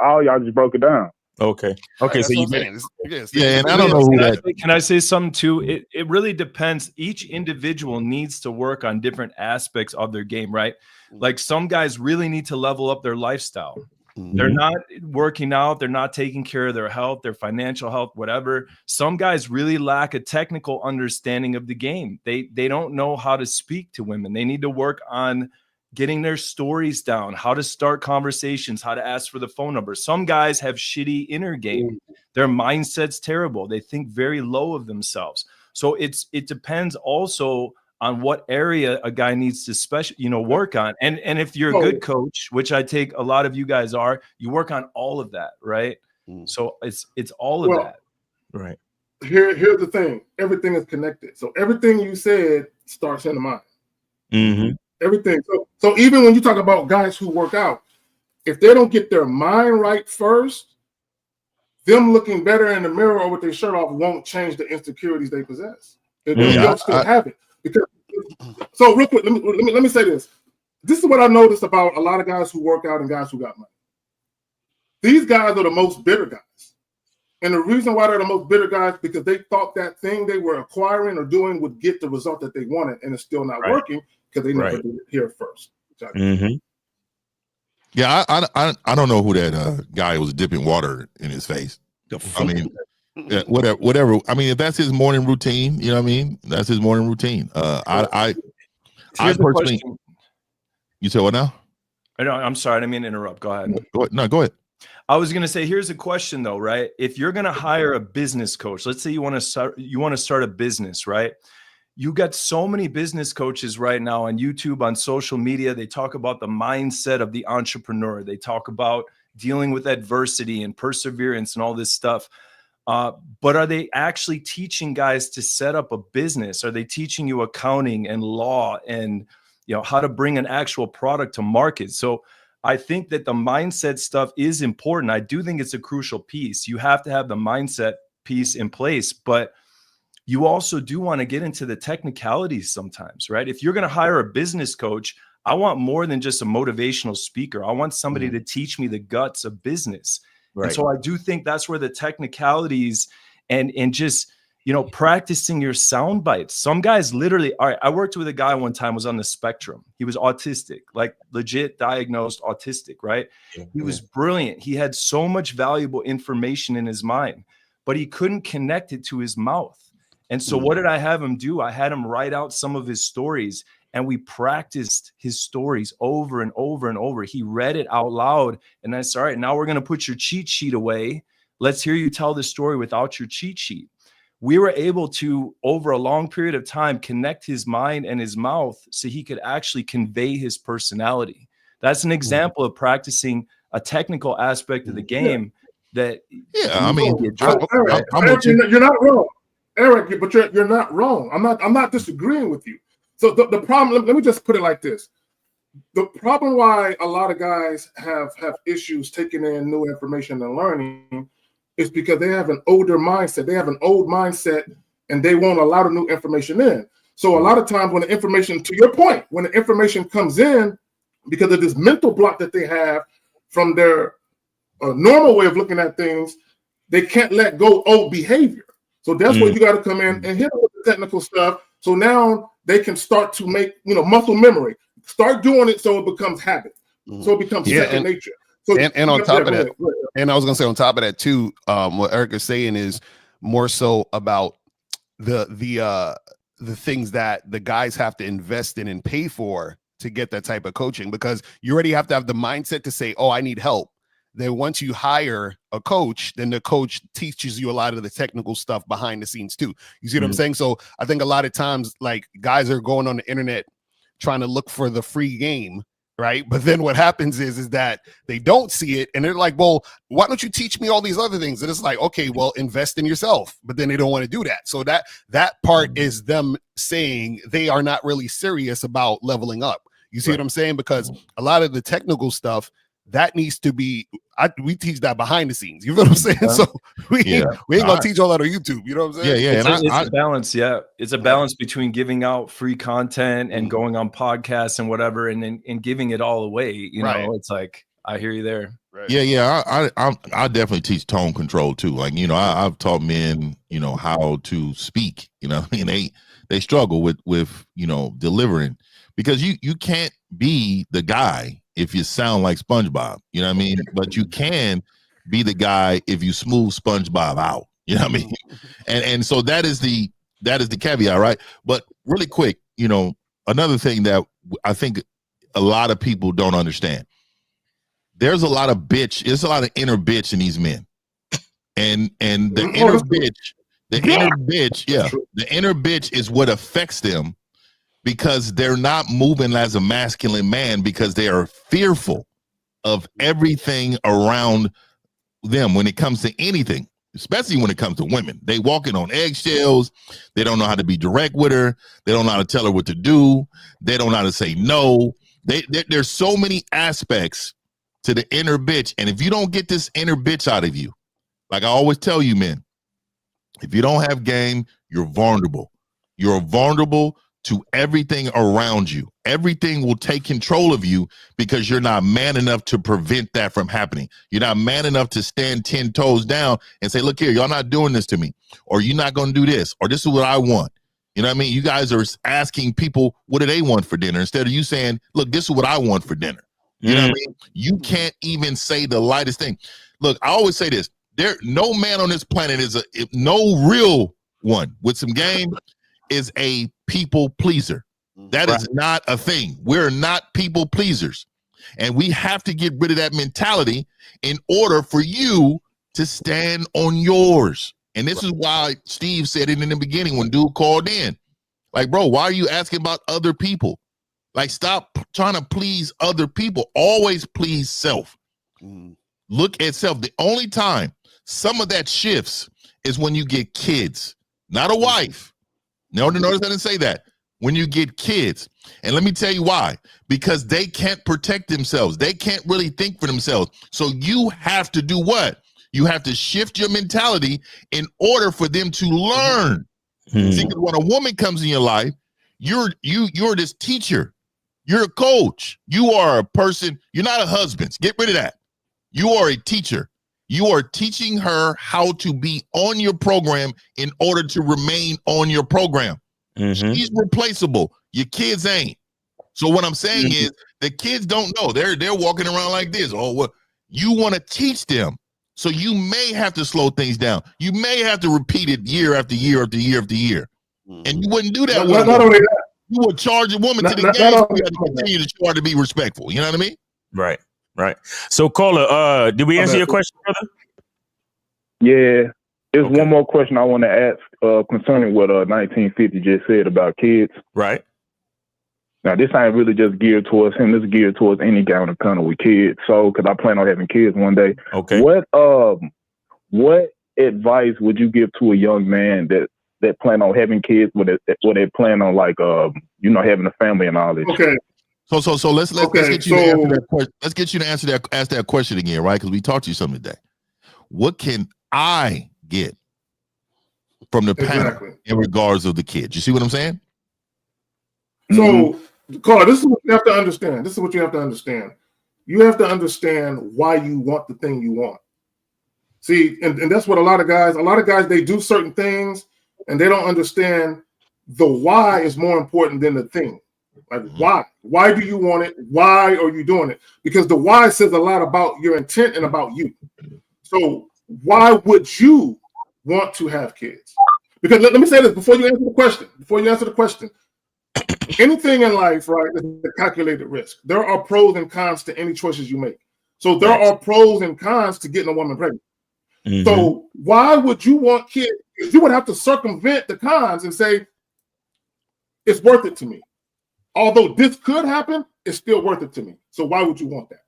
All y'all just broke it down. Okay. So you and I don't know who that. Can I say something too? It really depends. Each individual needs to work on different aspects of their game, right? Like, some guys really need to level up their lifestyle. They're not working out. They're not taking care of their health, their financial health, whatever. Some guys really lack a technical understanding of the game. They don't know how to speak to women. They need to work on getting their stories down, how to start conversations, how to ask for the phone number. Some guys have shitty inner game. Their mindset's terrible. They think very low of themselves. So it depends also on what area a guy needs to work on. And if you're a good coach, which I take a lot of you guys are, you work on all of that, right? So it's all of that. Right. Here's the thing. Everything is connected. So everything you said starts in the mind. Mm-hmm. Everything. So even when you talk about guys who work out, if they don't get their mind right first, them looking better in the mirror or with their shirt off won't change the insecurities they possess. They'll still have it. Because, so real quick, let me say this. This is what I noticed about a lot of guys who work out and guys who got money. These guys are the most bitter guys. And the reason why they're the most bitter guys, because they thought that thing they were acquiring or doing would get the result that they wanted, and it's still not working because they never did it here first. Yeah, I don't know who that guy was dipping water in his face. I mean, yeah, whatever. I mean, if that's his morning routine, you know what I mean? That's his morning routine. I personally. You said what now? No, I'm sorry, I didn't mean to interrupt. Go ahead. Go ahead. I was going to say, here's a question though, right? If you're going to hire a business coach, let's say you want to start a business, right? You got so many business coaches right now on YouTube, on social media. They talk about the mindset of the entrepreneur. They talk about dealing with adversity and perseverance and all this stuff. But are they actually teaching guys to set up a business? Are they teaching you accounting and law and, how to bring an actual product to market? So I think that the mindset stuff is important. I do think it's a crucial piece. You have to have the mindset piece in place, but you also do want to get into the technicalities sometimes, right? If you're going to hire a business coach, I want more than just a motivational speaker. I want somebody to teach me the guts of business. And so I do think that's where the technicalities and just, you know, practicing your sound bites. Some guys literally, all right, I worked with a guy one time, was on the spectrum. He was autistic, like legit diagnosed autistic, right? He was brilliant. He had so much valuable information in his mind, but he couldn't connect it to his mouth. And so what did I have him do? I had him write out some of his stories, and we practiced his stories over and over and over. He read it out loud, and I said, all right, now we're going to put your cheat sheet away. Let's hear you tell the story without your cheat sheet. We were able to, over a long period of time, connect his mind and his mouth so he could actually convey his personality. That's an example of practicing a technical aspect of the game that. I mean, Eric, you're not wrong, Eric, but you're not wrong. I'm not disagreeing with you. So the problem, let me just put it like this. The problem why a lot of guys have issues taking in new information and learning is because they have an older mindset. They have an old mindset, and they won't allow the new information in. So a lot of times when the information, to your point, when the information comes in, because of this mental block that they have from their normal way of looking at things, they can't let go old behavior. So that's where you got to come in and hit them with the technical stuff. So now they can start to make, muscle memory. Start doing it so it becomes habit. So it becomes second nature. So, and on top of that, and I was gonna say on top of that too, what Eric is saying is more so about the things that the guys have to invest in and pay for to get that type of coaching, because you already have to have the mindset to say, oh, I need help. Then once you hire a coach, then the coach teaches you a lot of the technical stuff behind the scenes too. You see what I'm saying? So I think a lot of times, like, guys are going on the internet trying to look for the free game, right? But then what happens is that they don't see it, and they're like, well, why don't you teach me all these other things? And it's like, okay, well, invest in yourself. But then they don't want to do that. So that part is them saying they are not really serious about leveling up. You see what I'm saying? Because a lot of the technical stuff that needs to be, we teach that behind the scenes. You know what I'm saying? So we ain't gonna teach all that on YouTube. You know what I'm saying? It's a balance. Yeah, it's a balance between giving out free content and going on podcasts and whatever, and giving it all away. You know, it's like, I hear you there. Right. I definitely teach tone control too. Like, I've taught men, how to speak. And they struggle with delivering, because you can't be the guy if you sound like SpongeBob, you know what I mean? But you can be the guy if you smooth SpongeBob out, you know what I mean? And so that is the caveat, right? But really quick, another thing that I think a lot of people don't understand. There's a lot of inner bitch in these men. And the inner bitch is what affects them, because they're not moving as a masculine man, because they are fearful of everything around them when it comes to anything, especially when it comes to women. They walking on eggshells. They don't know how to be direct with her. They don't know how to tell her what to do. They don't know how to say no. There's so many aspects to the inner bitch. And if you don't get this inner bitch out of you, like I always tell you, men, if you don't have game, you're vulnerable. You're vulnerable to everything around you. Everything will take control of you because you're not man enough to prevent that from happening. You're not man enough to stand 10 toes down and say, look here, y'all not doing this to me, or you're not going to do this, or this is what I want. You know what I mean? You guys are asking people, what do they want for dinner? Instead of you saying, look, this is what I want for dinner. You know what I mean? You can't even say the lightest thing. Look, I always say this. No man on this planet no real one with some game is a people pleaser. That is not a thing. We're not people pleasers. And we have to get rid of that mentality in order for you to stand on yours. And this is why Steve said it in the beginning when dude called in. Like, bro, why are you asking about other people? Like, stop trying to please other people. Always please self. Look at self. The only time some of that shifts is when you get kids, not a wife. Notice I didn't say that. When you get kids. And let me tell you why. Because they can't protect themselves. They can't really think for themselves. So you have to do what? You have to shift your mentality in order for them to learn. See, when a woman comes in your life, you're this teacher. You're a coach. You are a person. You're not a husband. Get rid of that. You are a teacher. You are teaching her how to be on your program in order to remain on your program. She's replaceable. Your kids ain't. So what I'm saying is the kids don't know. They're walking around like this. Oh, well, you want to teach them. So you may have to slow things down. You may have to repeat it year after year after year after year. And you wouldn't do that. Not only that. You would charge a woman to the game. You have to continue to show her to be respectful. You know what I mean? Right. So, caller, did we answer your question, brother? Yeah. There's one more question I want to ask concerning what 1950 just said about kids. Right. Now, this ain't really just geared towards him. This is geared towards any guy on the panel with kids. So, because I plan on having kids one day. Okay. What advice would you give to a young man that plan on having kids, or they plan on having a family and all this? Okay. So let's get you to answer that question. Let's get you to ask that question again, right? Because we talked to you something today. What can I get from the panel in regards of the kids? You see what I'm saying? So, Carl, this is what you have to understand. You have to understand why you want the thing you want. See, and that's what a lot of guys, they do certain things and they don't understand the why is more important than the thing. Like, why? Why do you want it? Why are you doing it? Because the why says a lot about your intent and about you. So why would you want to have kids? Because let me say this before you answer the question. Anything in life, right, is a calculated risk. There are pros and cons to any choices you make. So there are pros and cons to getting a woman pregnant. So why would you want kids? You would have to circumvent the cons and say, it's worth it to me. Although this could happen, it's still worth it to me. So why would you want that?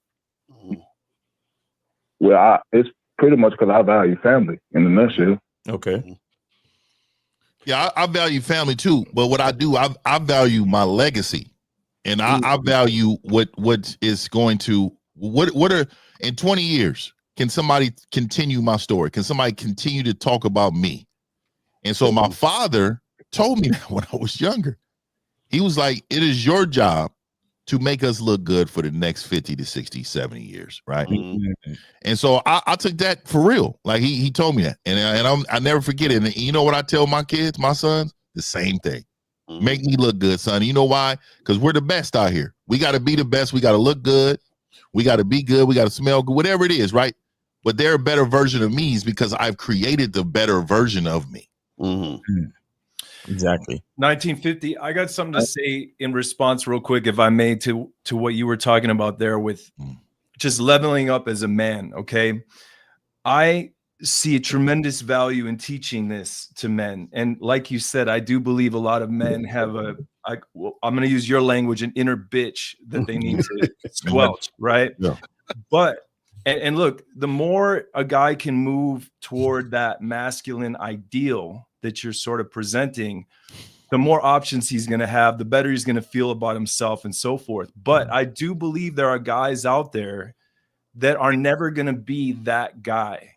Well, it's pretty much because I value family in a nutshell. Okay. Yeah, I value family too, but what I do, I value my legacy, and I value what is going to what are in 20 years. Can somebody continue my story? Can somebody continue to talk about me? And so my father told me that when I was younger. He was like, "It is your job to make us look good for the next 50 to 60, 70 years, right?" And so I took that for real. Like he told me that, and I never forget it. And you know what I tell my kids, my sons? The same thing. Make me look good, son. You know why? Because we're the best out here. We got to be the best. We got to look good. We got to be good. We got to smell good. Whatever it is, right? But they're a better version of me is because I've created the better version of me. Exactly. 1950. I got something to say in response, real quick, if I may, to what you were talking about there with just leveling up as a man. Okay, I see a tremendous value in teaching this to men, and like you said, I do believe a lot of men have I'm going to use your language, an inner bitch that they need to squelch, right? Yeah. But and look, the more a guy can move toward that masculine ideal that you're sort of presenting, the more options he's going to have, the better he's going to feel about himself and so forth. But I do believe there are guys out there that are never going to be that guy.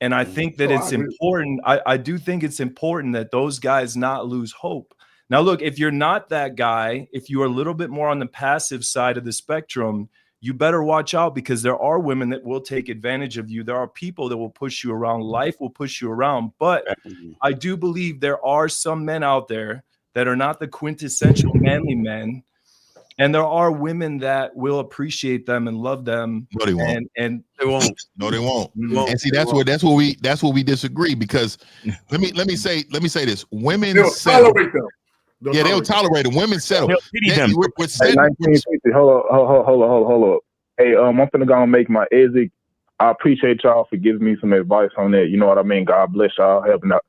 And I think that it's important. I do think it's important that those guys not lose hope. Now, look, if you're not that guy, if you are a little bit more on the passive side of the spectrum, you better watch out, because there are women that will take advantage of you. There are people that will push you around. Life will push you around. But I do believe there are some men out there that are not the quintessential manly men. And there are women that will appreciate them and love them. No, they won't. And they won't. No, they won't. And see, that's where we disagree, because let me say this. Women They'll tolerate them. They'll tolerate them. Women settle. They'll pity them. Hey, 1950, hold up. Hey, I'm finna go and make my exit. I appreciate y'all for giving me some advice on that. You know what I mean? God bless y'all. Have a nice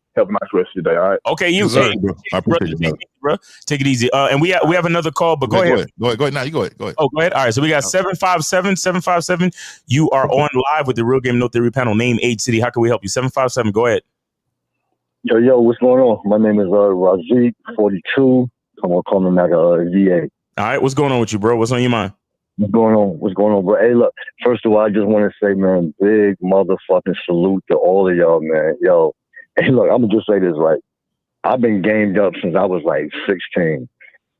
rest of your day. All right. Okay, you. Hey, bro. I appreciate it, bro. Take it easy. And we have another call, but go ahead. Go ahead. Now you go ahead. Oh, go ahead. All right. So we got 757. You are on live with the Real Game No Theory panel. Name, age, city. How can we help you? 757. Go ahead. Yo, what's going on? My name is Razik, 42. I'm gonna call him at VA. All right, what's going on with you, bro? What's on your mind? What's going on, bro? Hey, look, first of all, I just want to say, man, big motherfucking salute to all of y'all, man. Yo, hey, look, I'm gonna just say this, right? I've been gamed up since I was like 16.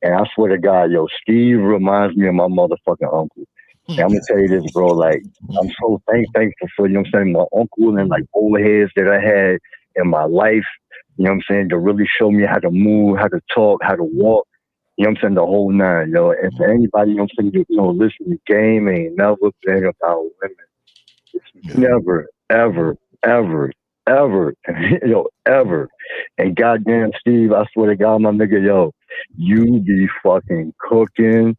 And I swear to God, yo, Steve reminds me of my motherfucking uncle. And I'm gonna tell you this, bro. Like, I'm so thankful for, you know what I'm saying, my uncle and like old heads that I had in my life, you know what I'm saying, to really show me how to move, how to talk, how to walk, you know what I'm saying, the whole nine, yo. And for anybody, you know what I'm saying, you know, listen to game ain't never been about women. It's never, ever, ever, ever, yo, ever. And goddamn, Steve, I swear to God, my nigga, yo, you be fucking cooking.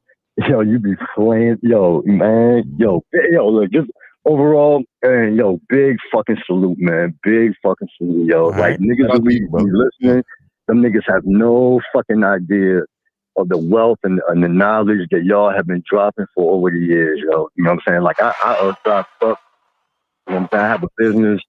Yo, you be playing, yo, man, yo, look, just overall, man, yo, big fucking salute, man, big fucking salute, yo. Like, niggas who be listening, them niggas have no fucking idea of the wealth and the knowledge that y'all have been dropping for over the years, yo. You know what I'm saying? Like, I drop stuff, you know what I'm saying? I have a business,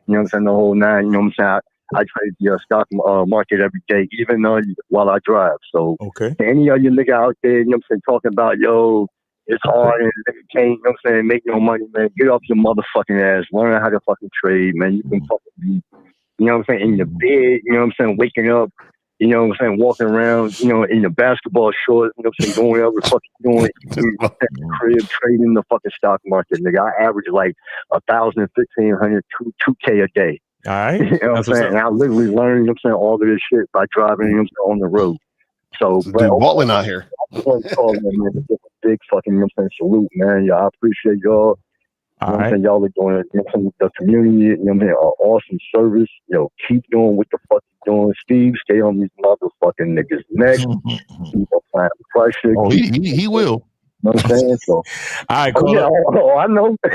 you know what I'm saying, the whole nine, you know what I'm saying? I trade the stock market every day, even while I drive. So, any of you nigga out there, you know what I'm saying, talking about, yo, it's hard and nigga can't, you know what I'm saying, make no money, man. Get off your motherfucking ass. Learn how to fucking trade, man. You can fucking be, you know what I'm saying, in your bed, you know what I'm saying, waking up, you know what I'm saying, walking around, you know, in your basketball shorts, you know what I'm saying, doing whatever the fuck you're doing, in your crib, trading the fucking stock market, nigga. I average like 1,000, 1,500, 2K a day. All right. You know what I'm saying? And I literally learned, you know what I'm saying, all of this shit by driving, you know what I'm saying, on the road. So, dude, balling out here. Man, just a big fucking, you know what I'm saying, salute, man. Yeah, I appreciate y'all. You know what I'm saying? Y'all are doing, you know what I'm saying, the community, you know what I'm saying, awesome service. Yo, keep doing what the fuck you doing. Steve, stay on these motherfucking niggas' neck. Keep applying pressure. Oh, he will. You know what I'm saying? So, all right, call yeah, I know. I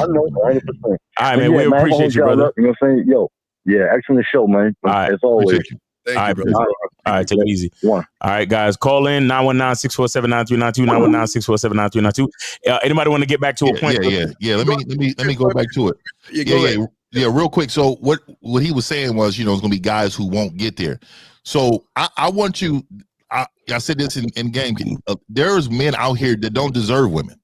know, 100%. All right, man, we appreciate you, brother. You know what I'm saying? Yo, yeah, excellent show, man. All right. As always. All right, all right, take it easy. All right, guys, call in 919-647-9392, 919-647-9392. Anybody want to get back to a point? Yeah. Let me go back to it. Yeah, real quick. So what he was saying was, you know, it's gonna be guys who won't get there. So I want you. I said this in game. There's men out here that don't deserve women.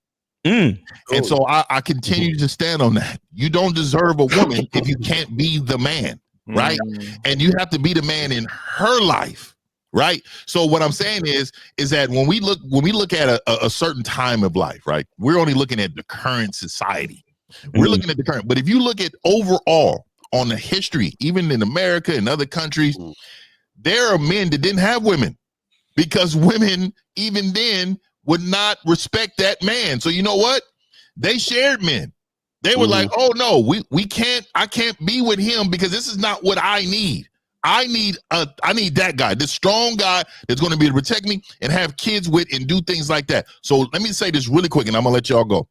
And so I continue to stand on that. You don't deserve a woman if you can't be the man, right? And you have to be the man in her life, right? So what I'm saying is that when we look at a certain time of life, right? We're only looking at the current society. We're looking at the current, but if you look at overall on the history, even in America and other countries, there are men that didn't have women because women even then would not respect that man. So you know what? They shared men. They were like, oh no, we can't, I can't be with him because this is not what I need. I need that guy, this strong guy that's going to be able to protect me and have kids with and do things like that. So let me say this really quick and I'm gonna let y'all go.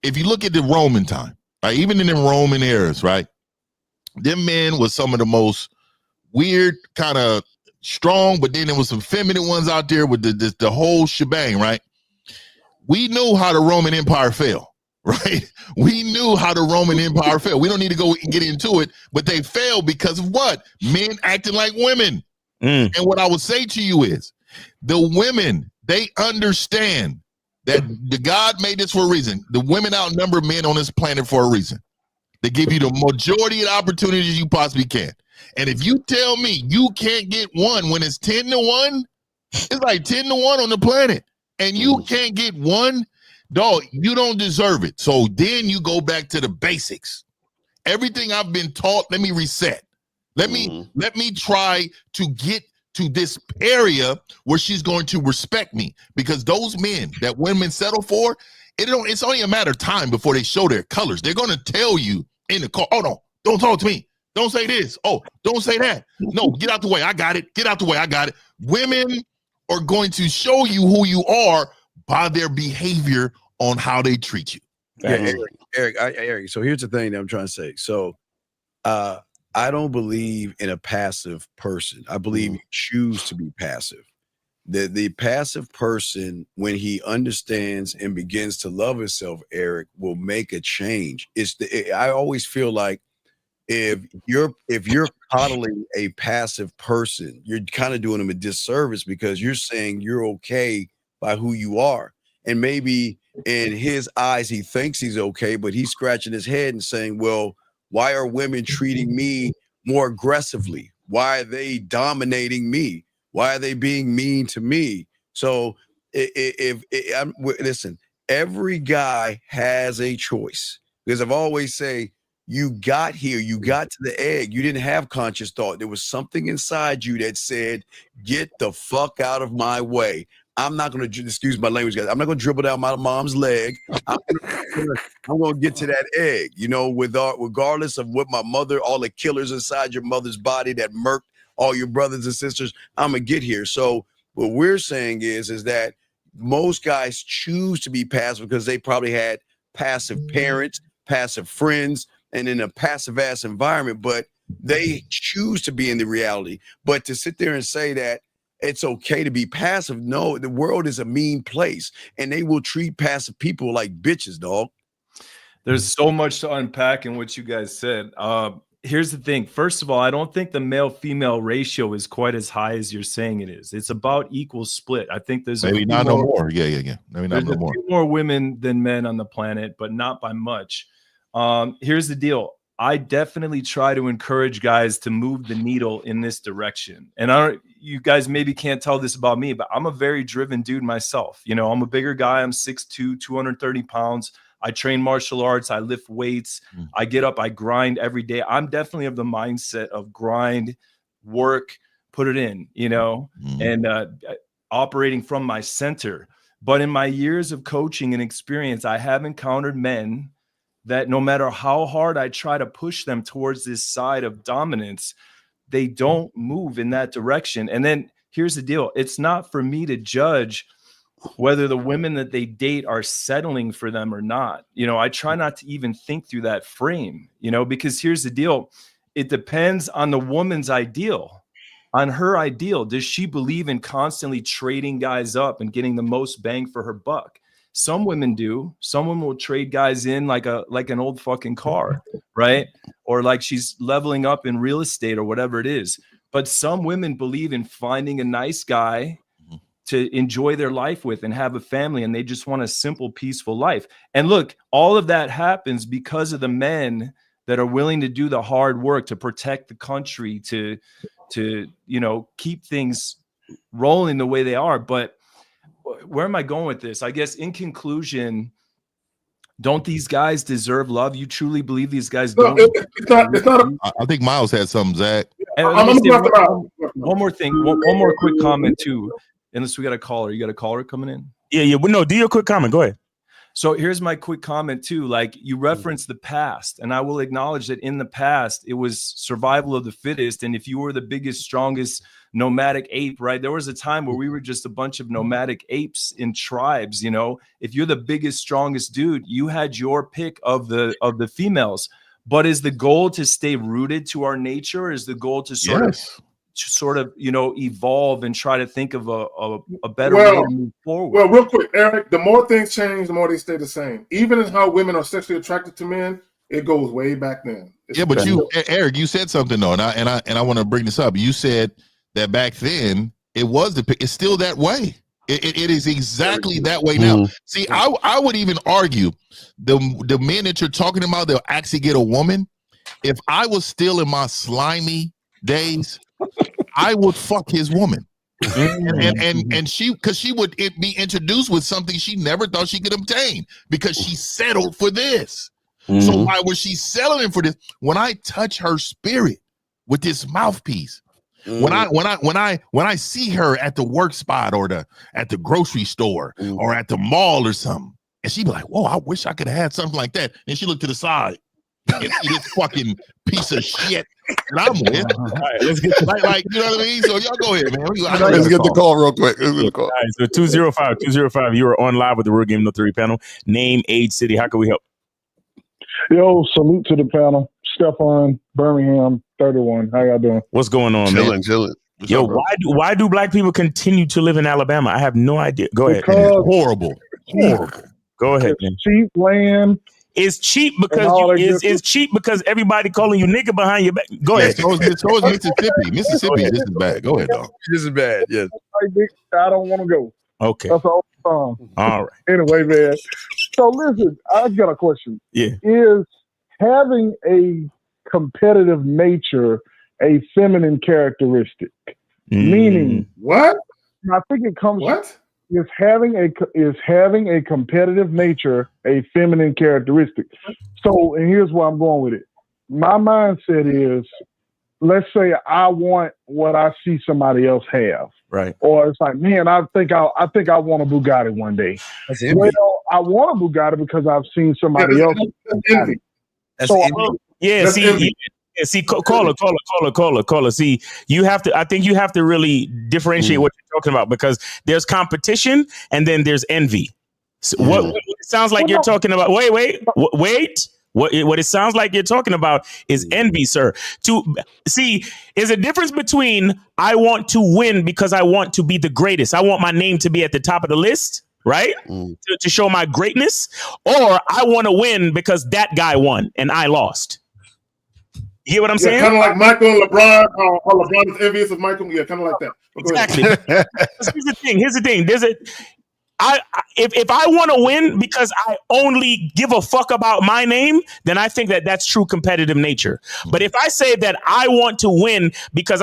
If you look at the Roman time, right, even in the Roman eras, right, them men was some of the most weird kind of strong, but then there was some feminine ones out there with the whole shebang, right? We knew how the Roman Empire fell, right? We knew how the Roman Empire fell. We don't need to go and get into it, but they fell because of what? Men acting like women. And what I would say to you is the women, they understand that the God made this for a reason. The women outnumber men on this planet for a reason. They give you the majority of the opportunities you possibly can. And if you tell me you can't get one when it's 10-1, it's like 10-1 on the planet. And you can't get one, dog, you don't deserve it. So then you go back to the basics. Everything I've been taught, let me reset. Let me try to get to this area where she's going to respect me, because those men that women settle for, it's only a matter of time before they show their colors. They're going to tell you in the car, oh no, don't talk to me. Don't say this. Oh, don't say that. No, get out the way. I got it. Get out the way. I got it. Women are going to show you who you are by their behavior on how they treat you. Yeah, Eric. So here's the thing that I'm trying to say. So I don't believe in a passive person. I believe you choose to be passive. The passive person, when he understands and begins to love himself, Eric, will make a change. I always feel like if you're coddling a passive person, you're kind of doing them a disservice, because you're saying you're okay by who you are. And maybe in his eyes, he thinks he's okay, but he's scratching his head and saying, well, why are women treating me more aggressively? Why are they dominating me? Why are they being mean to me? So listen, every guy has a choice. Because I've always say, you got here, you got to the egg. You didn't have conscious thought. There was something inside you that said, get the fuck out of my way. I'm not going to, excuse my language, guys. I'm not going to dribble down my mom's leg. I'm going to get to that egg, you know, regardless of what my mother, all the killers inside your mother's body that murked all your brothers and sisters, I'm going to get here. So what we're saying is that most guys choose to be passive because they probably had passive parents, passive friends, and in a passive ass environment, but they choose to be in the reality. But to sit there and say that it's okay to be passive, no, the world is a mean place, and they will treat passive people like bitches, dog. There's so much to unpack in what you guys said. Here's the thing. First of all, I don't think the male-female ratio is quite as high as you're saying it is. It's about equal split. I think there's maybe not no more. Yeah. Maybe not no more. Few more women than men on the planet, but not by much. Here's the deal. I definitely try to encourage guys to move the needle in this direction. And you guys maybe can't tell this about me, but I'm a very driven dude myself. You know, I'm a bigger guy. I'm 6'2", 230 pounds. I train martial arts. I lift weights. I get up. I grind every day. I'm definitely of the mindset of grind, work, put it in, you know, and operating from my center. But in my years of coaching and experience, I have encountered men that no matter how hard I try to push them towards this side of dominance, they don't move in that direction. And then here's the deal. It's not for me to judge whether the women that they date are settling for them or not. You know, I try not to even think through that frame, you know, because here's the deal. It depends on the woman's ideal, on her ideal. Does she believe in constantly trading guys up and getting the most bang for her buck? Some women do. Some women will trade guys in like an old fucking car, right? Or like she's leveling up in real estate or whatever it is. But some women believe in finding a nice guy to enjoy their life with and have a family, and they just want a simple, peaceful life. And look, all of that happens because of the men that are willing to do the hard work to protect the country, to you know, keep things rolling the way they are. But where am I going with this? I guess in conclusion, don't these guys deserve love? You truly believe these guys don't? It's not I think Miles had something, Zach. One more thing, one more quick comment too. Unless we got a caller. You got a caller coming in? Yeah. Well, no, do your quick comment. Go ahead. So here's my quick comment too. Like, you referenced the past, and I will acknowledge that in the past, it was survival of the fittest. And if you were the biggest, strongest nomadic ape, right? There was a time where we were just a bunch of nomadic apes in tribes, you know? If you're the biggest, strongest dude, you had your pick of the females. But is the goal to stay rooted to our nature? Or is the goal to sort of, you know, evolve and try to think of a better way to move forward? Well, real quick, Eric, the more things change, the more they stay the same. Even in how women are sexually attracted to men, it goes way back then. But Eric, you said something though, and I want to bring this up. You said that back then it's still that way. It is exactly that way now. See, I would even argue the men that you're talking about, they'll actually get a woman. If I was still in my slimy days, I would fuck his woman. And she would be introduced with something she never thought she could obtain because she settled for this. So why was she settling for this? When I touch her spirit with this mouthpiece, when I see her at the work spot or at the grocery store or at the mall or something, and she be like, "Whoa, I wish I could have had something like that." And she looked to the side and see this fucking piece of shit that I'm with. All right, let's get like you know what I mean? So y'all go ahead, man. Let's get the call real quick. All right, so 205, you are on live with the Real Game No 3 panel. Name, age, city. How can we help? Yo, salute to the panel. Stephon, Birmingham, 31. How y'all doing? What's going on, man? Chilling. Yo, why do black people continue to live in Alabama? I have no idea. Go ahead. Horrible. Go ahead, man. Cheap land. It's cheap because it's cheap because everybody calling you nigga behind your back. Go ahead. So is Mississippi. Mississippi, this is bad. Go ahead, dog. This is bad. Yes. I don't want to go. Okay. That's all. All right. Anyway, man. So listen, I've got a question. Yeah. Is having a competitive nature a feminine characteristic? Meaning what? I think it comes. What? is having a competitive nature a feminine characteristic? So, and here's where I'm going with it. My mindset is, let's say I want what I see somebody else have, right? Or it's like, man, I think I want a Bugatti one day. Well, I want a Bugatti because I've seen somebody else. Caller. See, you have to. I think you have to really differentiate what you're talking about, because there's competition and then there's envy. So what it sounds like you're talking about? Wait. What it sounds like you're talking about is envy, sir. To see, is a difference between I want to win because I want to be the greatest. I want my name to be at the top of the list, right? To show my greatness, or I want to win because that guy won and I lost. You hear what I'm saying? Kind of like Michael and LeBron. How LeBron is envious of Michael. Yeah, kind of like that. Exactly. Here's the thing. If I want to win because I only give a fuck about my name, then I think that that's true competitive nature. But if I say that I want to win because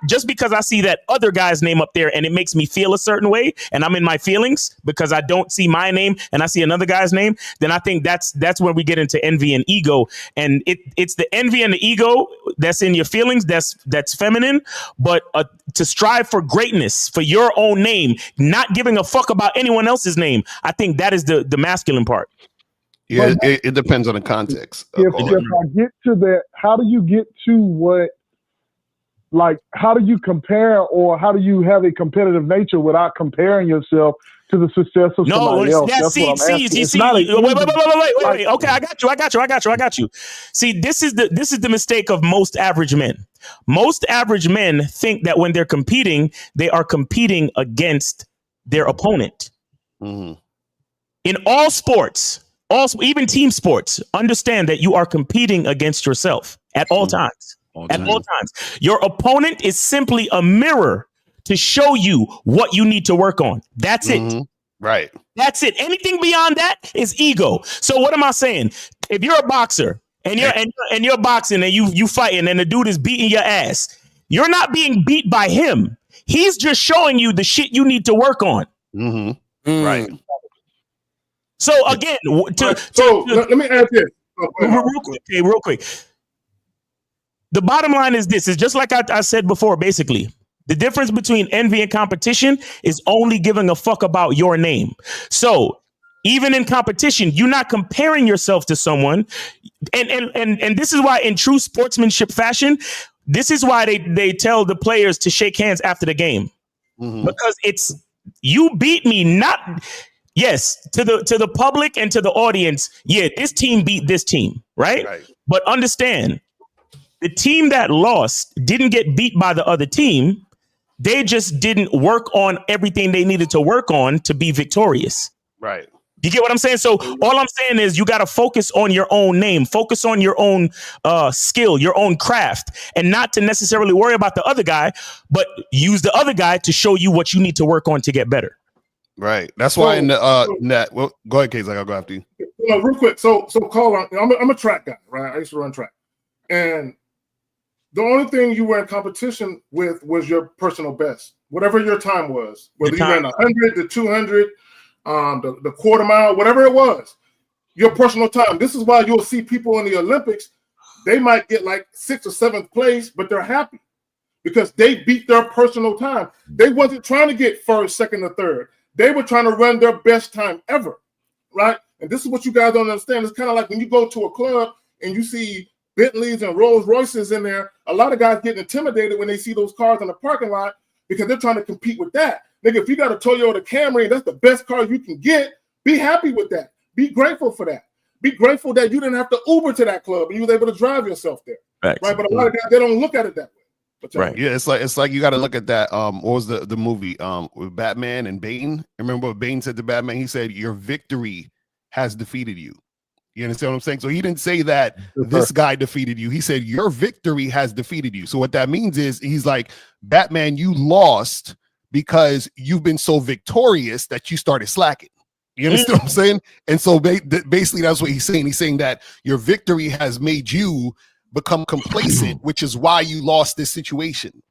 just because I see that other guy's name up there and it makes me feel a certain way and I'm in my feelings because I don't see my name and I see another guy's name, then I think that's when we get into envy and ego. And it's the envy and the ego that's in your feelings that's feminine, but to strive for greatness, for your own name, not giving a fuck about anyone else's name, I think that is the masculine part. Yeah, it depends on the context. If I get to that, how do you get to what? Like, how do you compare, or how do you have a competitive nature without comparing yourself to the success of somebody else? That's what I'm asking. Wait. Okay, I got you. See, this is the mistake of most average men. Most average men think that when they're competing, they are competing against their opponent. In all sports, even team sports, understand that you are competing against yourself at all times. At all times. Your opponent is simply a mirror to show you what you need to work on. That's it. Right. That's it. Anything beyond that is ego. So what am I saying? If you're a boxer and you're boxing and you fighting and the dude is beating your ass, you're not being beat by him. He's just showing you the shit you need to work on. Right. So again, let me add this real quick. The bottom line is this: is just like I said before. Basically, the difference between envy and competition is only giving a fuck about your name. So even in competition, you're not comparing yourself to someone, and this is why, in true sportsmanship fashion, this is why they tell the players to shake hands after the game, because it's you beat me, not. Yes, to the public and to the audience, yeah, this team beat this team, right? But understand, the team that lost didn't get beat by the other team. They just didn't work on everything they needed to work on to be victorious. Right. You get what I'm saying? So all I'm saying is you got to focus on your own name, focus on your own skill, your own craft, and not to necessarily worry about the other guy, but use the other guy to show you what you need to work on to get better. Right. That's why in the net. Well, go ahead, Case. I'll go after you. Real quick. So Carl, I'm a track guy, right? I used to run track, and the only thing you were in competition with was your personal best, whatever your time was, whether you ran 100, the 200, the quarter mile, whatever it was, your personal time. This is why you'll see people in the Olympics. They might get like 6th or 7th place, but they're happy because they beat their personal time. They wasn't trying to get first, second, or third. They were trying to run their best time ever, right? And this is what you guys don't understand. It's kind of like when you go to a club and you see Bentleys and Rolls Royces in there, a lot of guys get intimidated when they see those cars in the parking lot because they're trying to compete with that. Nigga, if you got a Toyota Camry and that's the best car you can get, be happy with that. Be grateful for that. Be grateful that you didn't have to Uber to that club and you was able to drive yourself there. Right? But a lot of guys, they don't look at it that way. Right. Yeah, it's like you got to look at that. What was the movie with Batman and Bane? Remember what Bane said to Batman? He said, "Your victory has defeated you." You understand what I'm saying? So he didn't say that this guy defeated you. He said your victory has defeated you. So what that means is he's like, Batman, you lost because you've been so victorious that you started slacking. You understand what I'm saying? And so basically that's what he's saying. He's saying that your victory has made you become complacent, which is why you lost this situation.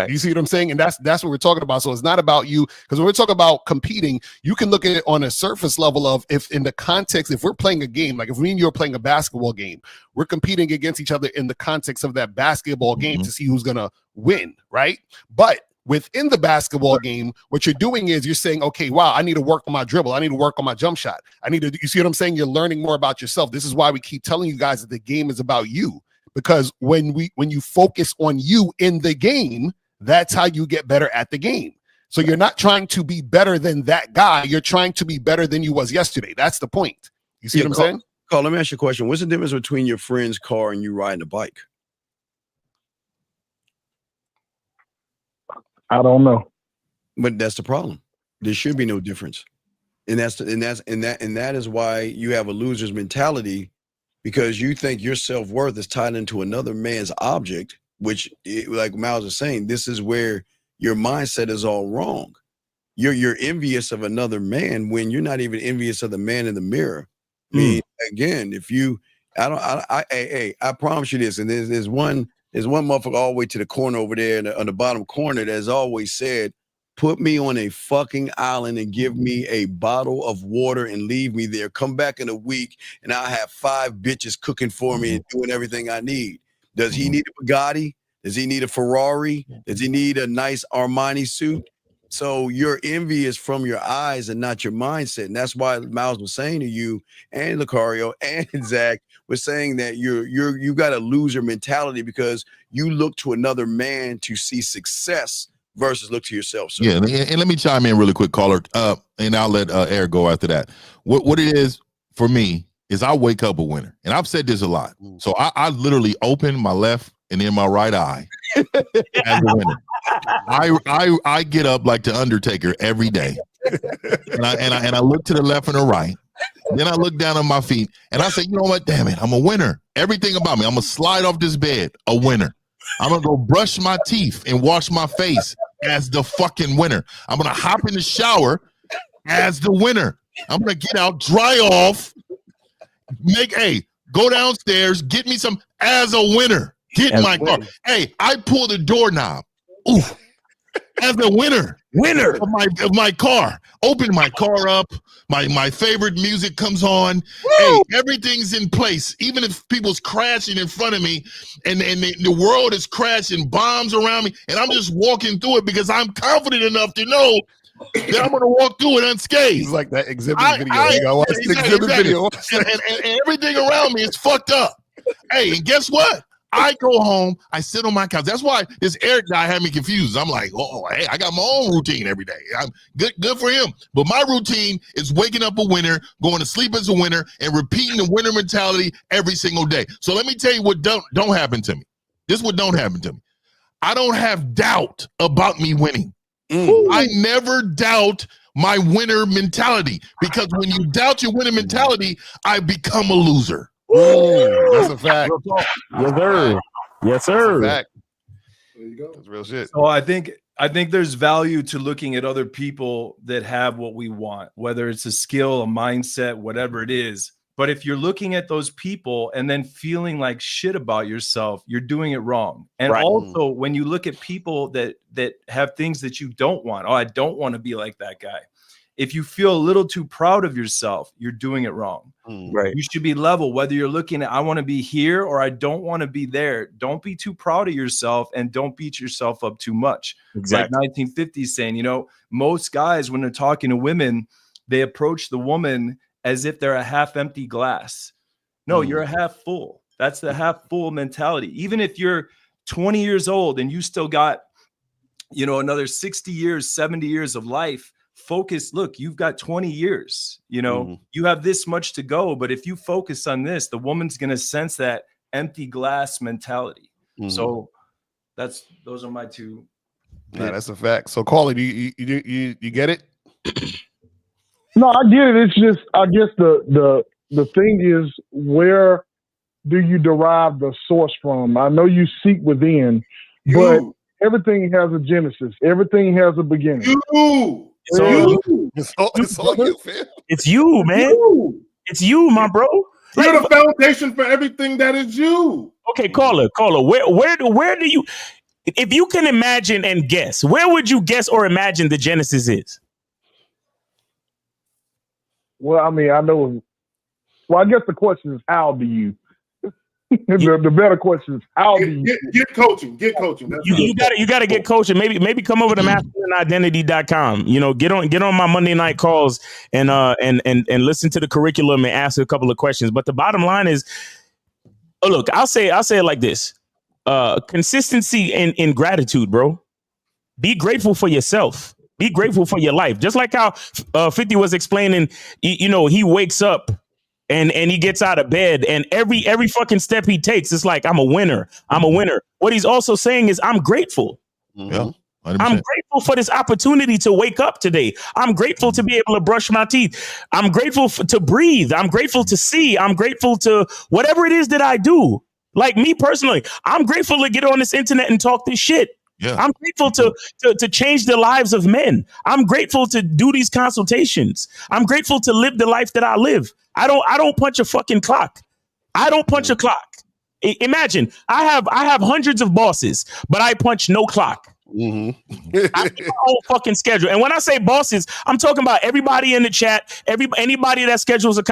You see what I'm saying? And that's what we're talking about. So it's not about you, because when we're talking about competing, you can look at it on a surface level of, if in the context, if we're playing a game, like if me and you are playing a basketball game, we're competing against each other in the context of that basketball game to see who's gonna win, right? But within the basketball game, what you're doing is you're saying, okay, wow, I need to work on my dribble. I need to work on my jump shot. You see what I'm saying? You're learning more about yourself. This is why we keep telling you guys that the game is about you, because when you focus on you in the game, that's how you get better at the game. So you're not trying to be better than that guy. You're trying to be better than you was yesterday. That's the point. You see what I'm saying? Carl, let me ask you a question. What's the difference between your friend's car and you riding a bike? I don't know. But that's the problem. There should be no difference. And that is why you have a loser's mentality, because you think your self-worth is tied into another man's object, which, like Miles is saying, this is where your mindset is all wrong. You're envious of another man when you're not even envious of the man in the mirror. I mean, again, if you, I promise you this, and there's one motherfucker all the way to the corner over there on the bottom corner that has always said, put me on a fucking island and give me a bottle of water and leave me there. Come back in a week and I'll have 5 bitches cooking for me and doing everything I need. Does he need a Bugatti? Does he need a Ferrari? Does he need a nice Armani suit? So your envy is from your eyes and not your mindset. And that's why Miles was saying to you and Lucario and Zach was saying that you got a loser mentality because you look to another man to see success versus look to yourself. So. Yeah, and let me chime in really quick, caller, and I'll let Eric go after that. What it is for me is I wake up a winner, and I've said this a lot. So I literally open my left and then my right eye as a winner. I get up like the Undertaker every day, and I look to the left and the right. Then I look down on my feet and I say, you know what? Damn it, I'm a winner. Everything about me, I'm gonna slide off this bed a winner. I'm gonna go brush my teeth and wash my face as the fucking winner. I'm gonna hop in the shower as the winner. I'm gonna get out, dry off, go downstairs, get me some as a winner. Get in my car. Hey, I pull the doorknob. Ooh, as a winner of my car. Open my car up. My favorite music comes on. Woo! Hey, everything's in place. Even if people's crashing in front of me and the world is crashing, bombs around me, and I'm just walking through it because I'm confident enough to know that I'm going to walk through it unscathed. He's like that exhibit video. You gotta watch the exhibit video. And everything around me is fucked up. Hey, and guess what? I go home, I sit on my couch. That's why this Eric guy had me confused. I'm like, hey, I got my own routine every day. I'm good for him. But my routine is waking up a winner, going to sleep as a winner, and repeating the winner mentality every single day. So let me tell you what don't happen to me. This is what don't happen to me. I don't have doubt about me winning. I never doubt my winner mentality, because when you doubt your winner mentality, I become a loser. That's a fact. Yes, sir. Yes, sir. There you go. That's real shit. So I think there's value to looking at other people that have what we want, whether it's a skill, a mindset, whatever it is. But if you're looking at those people and then feeling like shit about yourself, you're doing it wrong. And also, when you look at people that have things that you don't want, I don't want to be like that guy. If you feel a little too proud of yourself, you're doing it wrong. Right. You should be level, whether you're looking at, I want to be here or I don't want to be there. Don't be too proud of yourself and don't beat yourself up too much. Exactly. Like 1950s saying, most guys, when they're talking to women, they approach the woman as if they're a half empty glass. No, you're a half full. That's the half full mentality. Even if you're 20 years old and you still got, another 60 years, 70 years of life, focus. Look, you've got 20 years, you have this much to go. But if you focus on this, the woman's going to sense that empty glass mentality. So those are my two. Yeah, that's a fact. So Carly, do you get it? No, I get it. It's just, I guess the thing is, where do you derive the source from? I know you seek within, but everything has a genesis. Everything has a beginning. It's all you, fam. It's you, man. It's you, my bro. You're the foundation for everything that is you. Okay, caller. Where do you? if you can imagine and guess, where would you guess or imagine the genesis is? Well, I mean, I know. Well, I guess the question is, how do you? The better question is, how do you get coaching? Get coaching. You got to get coaching. Maybe come over to masculineidentity.com. You know, get on my Monday night calls and listen to the curriculum and ask a couple of questions. But the bottom line is, look, I'll say it like this: consistency in gratitude, bro. Be grateful for yourself. Be grateful for your life. Just like how 50 was explaining, you know, he wakes up and he gets out of bed, and every fucking step he takes, it's like, I'm a winner. I'm a winner. What he's also saying is, I'm grateful. Yeah, 100%. I'm grateful for this opportunity to wake up today. I'm grateful to be able to brush my teeth. I'm grateful to breathe. I'm grateful to see. I'm grateful to whatever it is that I do. Like me personally, I'm grateful to get on this internet and talk this shit. Yeah. I'm grateful to change the lives of men. I'm grateful to do these consultations. I'm grateful to live the life that I live. I don't punch a fucking clock. I don't punch a clock. Imagine I have hundreds of bosses, but I punch no clock. I make my own fucking schedule. And when I say bosses, I'm talking about everybody in the chat, anybody that schedules a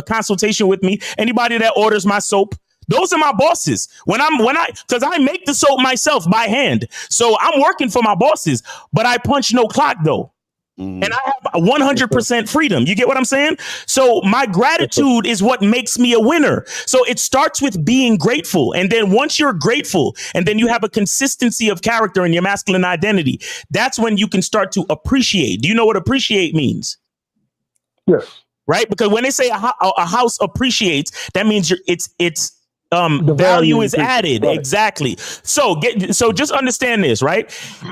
consultation with me, anybody that orders my soap. Those are my bosses. Because I make the soap myself by hand. So I'm working for my bosses, but I punch no clock though. And I have 100% freedom. You get what I'm saying? So my gratitude is what makes me a winner. So it starts with being grateful. And then once you're grateful, and then you have a consistency of character in your masculine identity, that's when you can start to appreciate. Do you know what appreciate means? Yes. Right? Because when they say a house appreciates, that means it's value is added. Right. Exactly. So just understand this, right?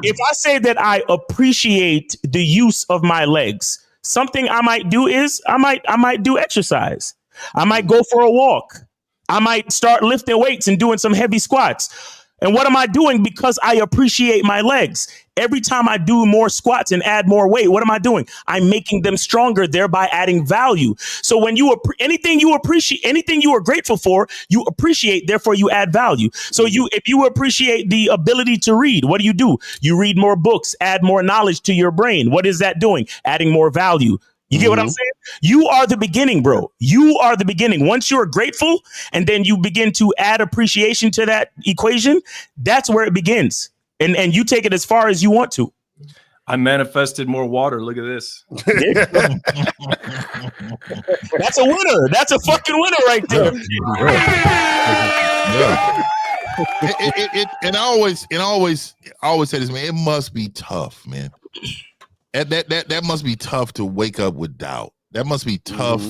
If I say that I appreciate the use of my legs, something I might do is I might do exercise. I might go for a walk. I might start lifting weights and doing some heavy squats. And what am I doing? Because I appreciate my legs. Every time I do more squats and add more weight, what am I doing? I'm making them stronger, thereby adding value. So when anything you appreciate, anything you are grateful for, you appreciate, therefore you add value. So if you appreciate the ability to read, what do? You read more books, add more knowledge to your brain. What is that doing? Adding more value. You get what I'm saying? You are the beginning, bro. You are the beginning. Once you're grateful and then you begin to add appreciation to that equation, that's where it begins. And you take it as far as you want to. I manifested more water. Look at this. That's a winner. That's a fucking winner right there. And I always say this, man, it must be tough, man. That must be tough to wake up with doubt. That must be tough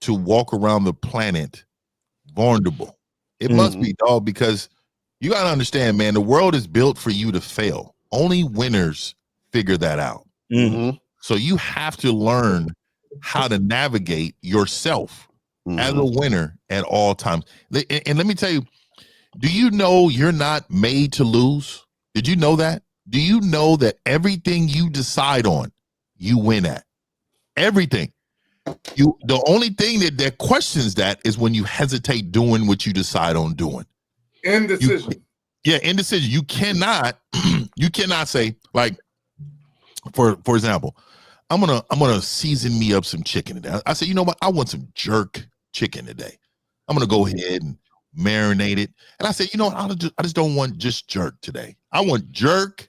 to walk around the planet vulnerable. It must be, dog, because you got to understand, man, the world is built for you to fail. Only winners figure that out. So you have to learn how to navigate yourself as a winner at all times. And let me tell you, do you know you're not made to lose? Did you know that? Do you know that everything you decide on, you win at? Everything. The only thing that questions that is when you hesitate doing what you decide on doing. Indecision. Indecision. You cannot say, like, for example, I'm gonna season me up some chicken today. I say, you know what? I want some jerk chicken today. I'm gonna go ahead and marinate it. And I said, you know what? I just don't want just jerk today. I want jerk.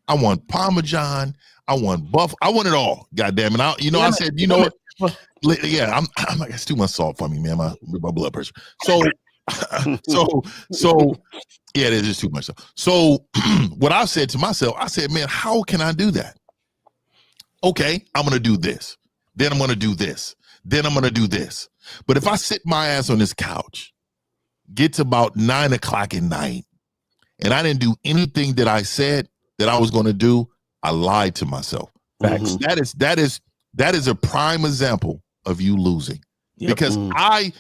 I want Parmesan. I want buff. I want it all. God damn it. I said, you know what? Yeah, I'm like, it's too much salt for me, man. My blood pressure. So yeah, there's just too much stuff. So what I said to myself, I said, man, how can I do that? Okay, I'm gonna do this. Then I'm gonna do this. Then I'm gonna do this. But if I sit my ass on this couch, get to about 9 o'clock at night, and I didn't do anything that I said that I was going to do, I lied to myself. Facts. That is a prime example of you losing. Because I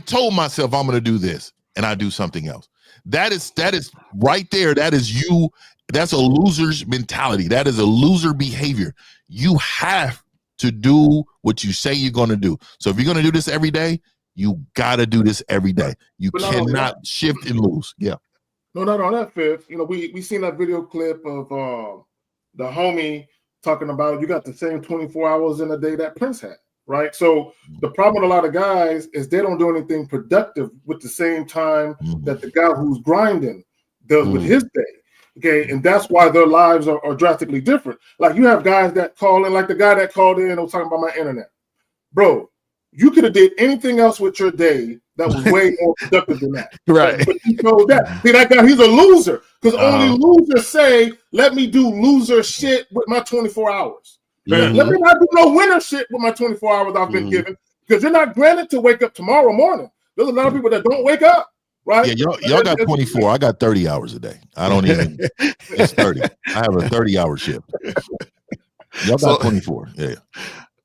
told myself I'm going to do this, and I do something else. That is right there. That is you. That's a loser's mentality. That is a loser behavior. You have to do what you say you're going to do. So if you're going to do this every day, you got to do this every day. You cannot shift and lose. Yeah. No, not on that, Fifth. You know, we seen that video clip of the homie talking about you got the same 24 hours in a day that Prince had, right? So the problem with a lot of guys is they don't do anything productive with the same time that the guy who's grinding does with his day. Okay, and that's why their lives are drastically different. Like you have guys that call in, like the guy that called in and was talking about my internet. Bro, you could have did anything else with your day that was way more productive than that. Right. But you know that. See, that guy, he's a loser. Because only losers say, let me do loser shit with my 24 hours. Let me not do no winner shit with my 24 hours I've been given. Because you're not granted to wake up tomorrow morning. There's a lot of people that don't wake up. Right? Yeah, y'all got 24. I got 30 hours a day. I don't even. It's 30. I have a 30-hour shift. Y'all got 24. Yeah.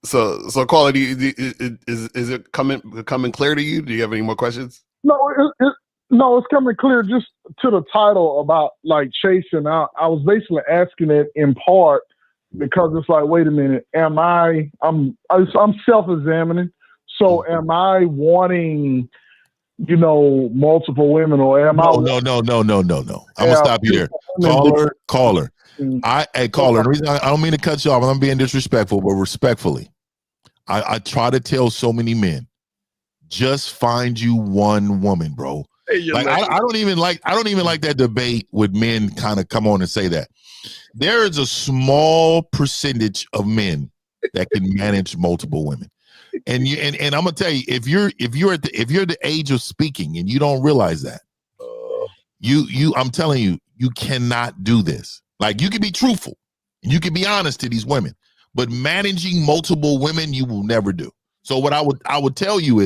So quality is it coming clear to you? Do you have any more questions? No, it's coming clear just to the title about like chasing out. I was basically asking it in part because it's like, wait a minute, I'm self-examining. So am I wanting, multiple women, or am I? No. I'm gonna stop you there. Caller. Caller. The reason I don't mean to cut you off. I'm being disrespectful, but respectfully, I try to tell so many men, just find you one woman, bro. Like I don't even like that debate with men kind of come on and say that. There is a small percentage of men that can manage multiple women. And I'm gonna tell you, if you're at the age of speaking and you don't realize that, I'm telling you, you cannot do this. Like you can be truthful and you can be honest to these women, but managing multiple women you will never do. So what I would tell you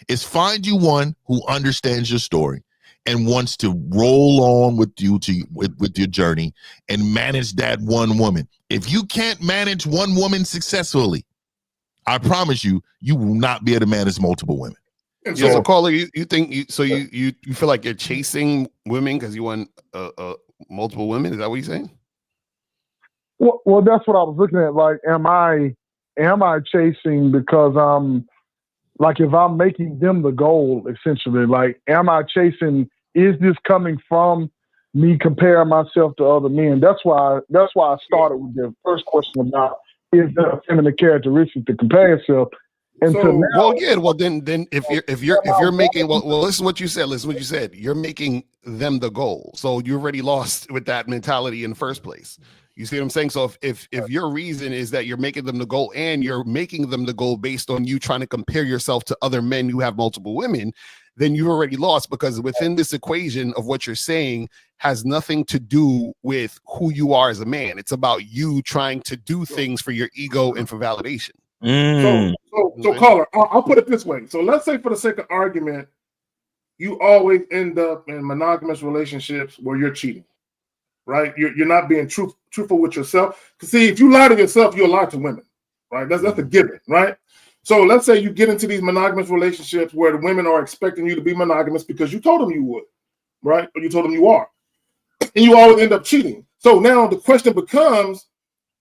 is find you one who understands your story and wants to roll on with you with your journey and manage that one woman. If you can't manage one woman successfully, I promise you, you will not be able to manage multiple women. So caller, you think you feel like you're chasing women because you want multiple women? Is that what you're saying? Well, that's what I was looking at. Like, am I chasing because I'm like, if I'm making them the goal, essentially, like, am I chasing? Is this coming from me comparing myself to other men? That's why I started with the first question about is there a feminine characteristic to compare yourself. And so, then if you're making listen to what you said. Listen to what you said. You're making them the goal, so you already lost with that mentality in the first place. You see what I'm saying? So if your reason is that you're making them the goal and you're making them the goal based on you trying to compare yourself to other men who have multiple women, then you've already lost, because within this equation of what you're saying has nothing to do with who you are as a man. It's about you trying to do things for your ego and for validation. So caller, I'll put it this way. So let's say for the sake of argument, you always end up in monogamous relationships where you're cheating, right? You're not being truthful with yourself. Because see, if you lie to yourself, you'll lie to women, right? That's a given, right? So let's say you get into these monogamous relationships where the women are expecting you to be monogamous because you told them you would, right? Or you told them you are. And you always end up cheating. So now the question becomes,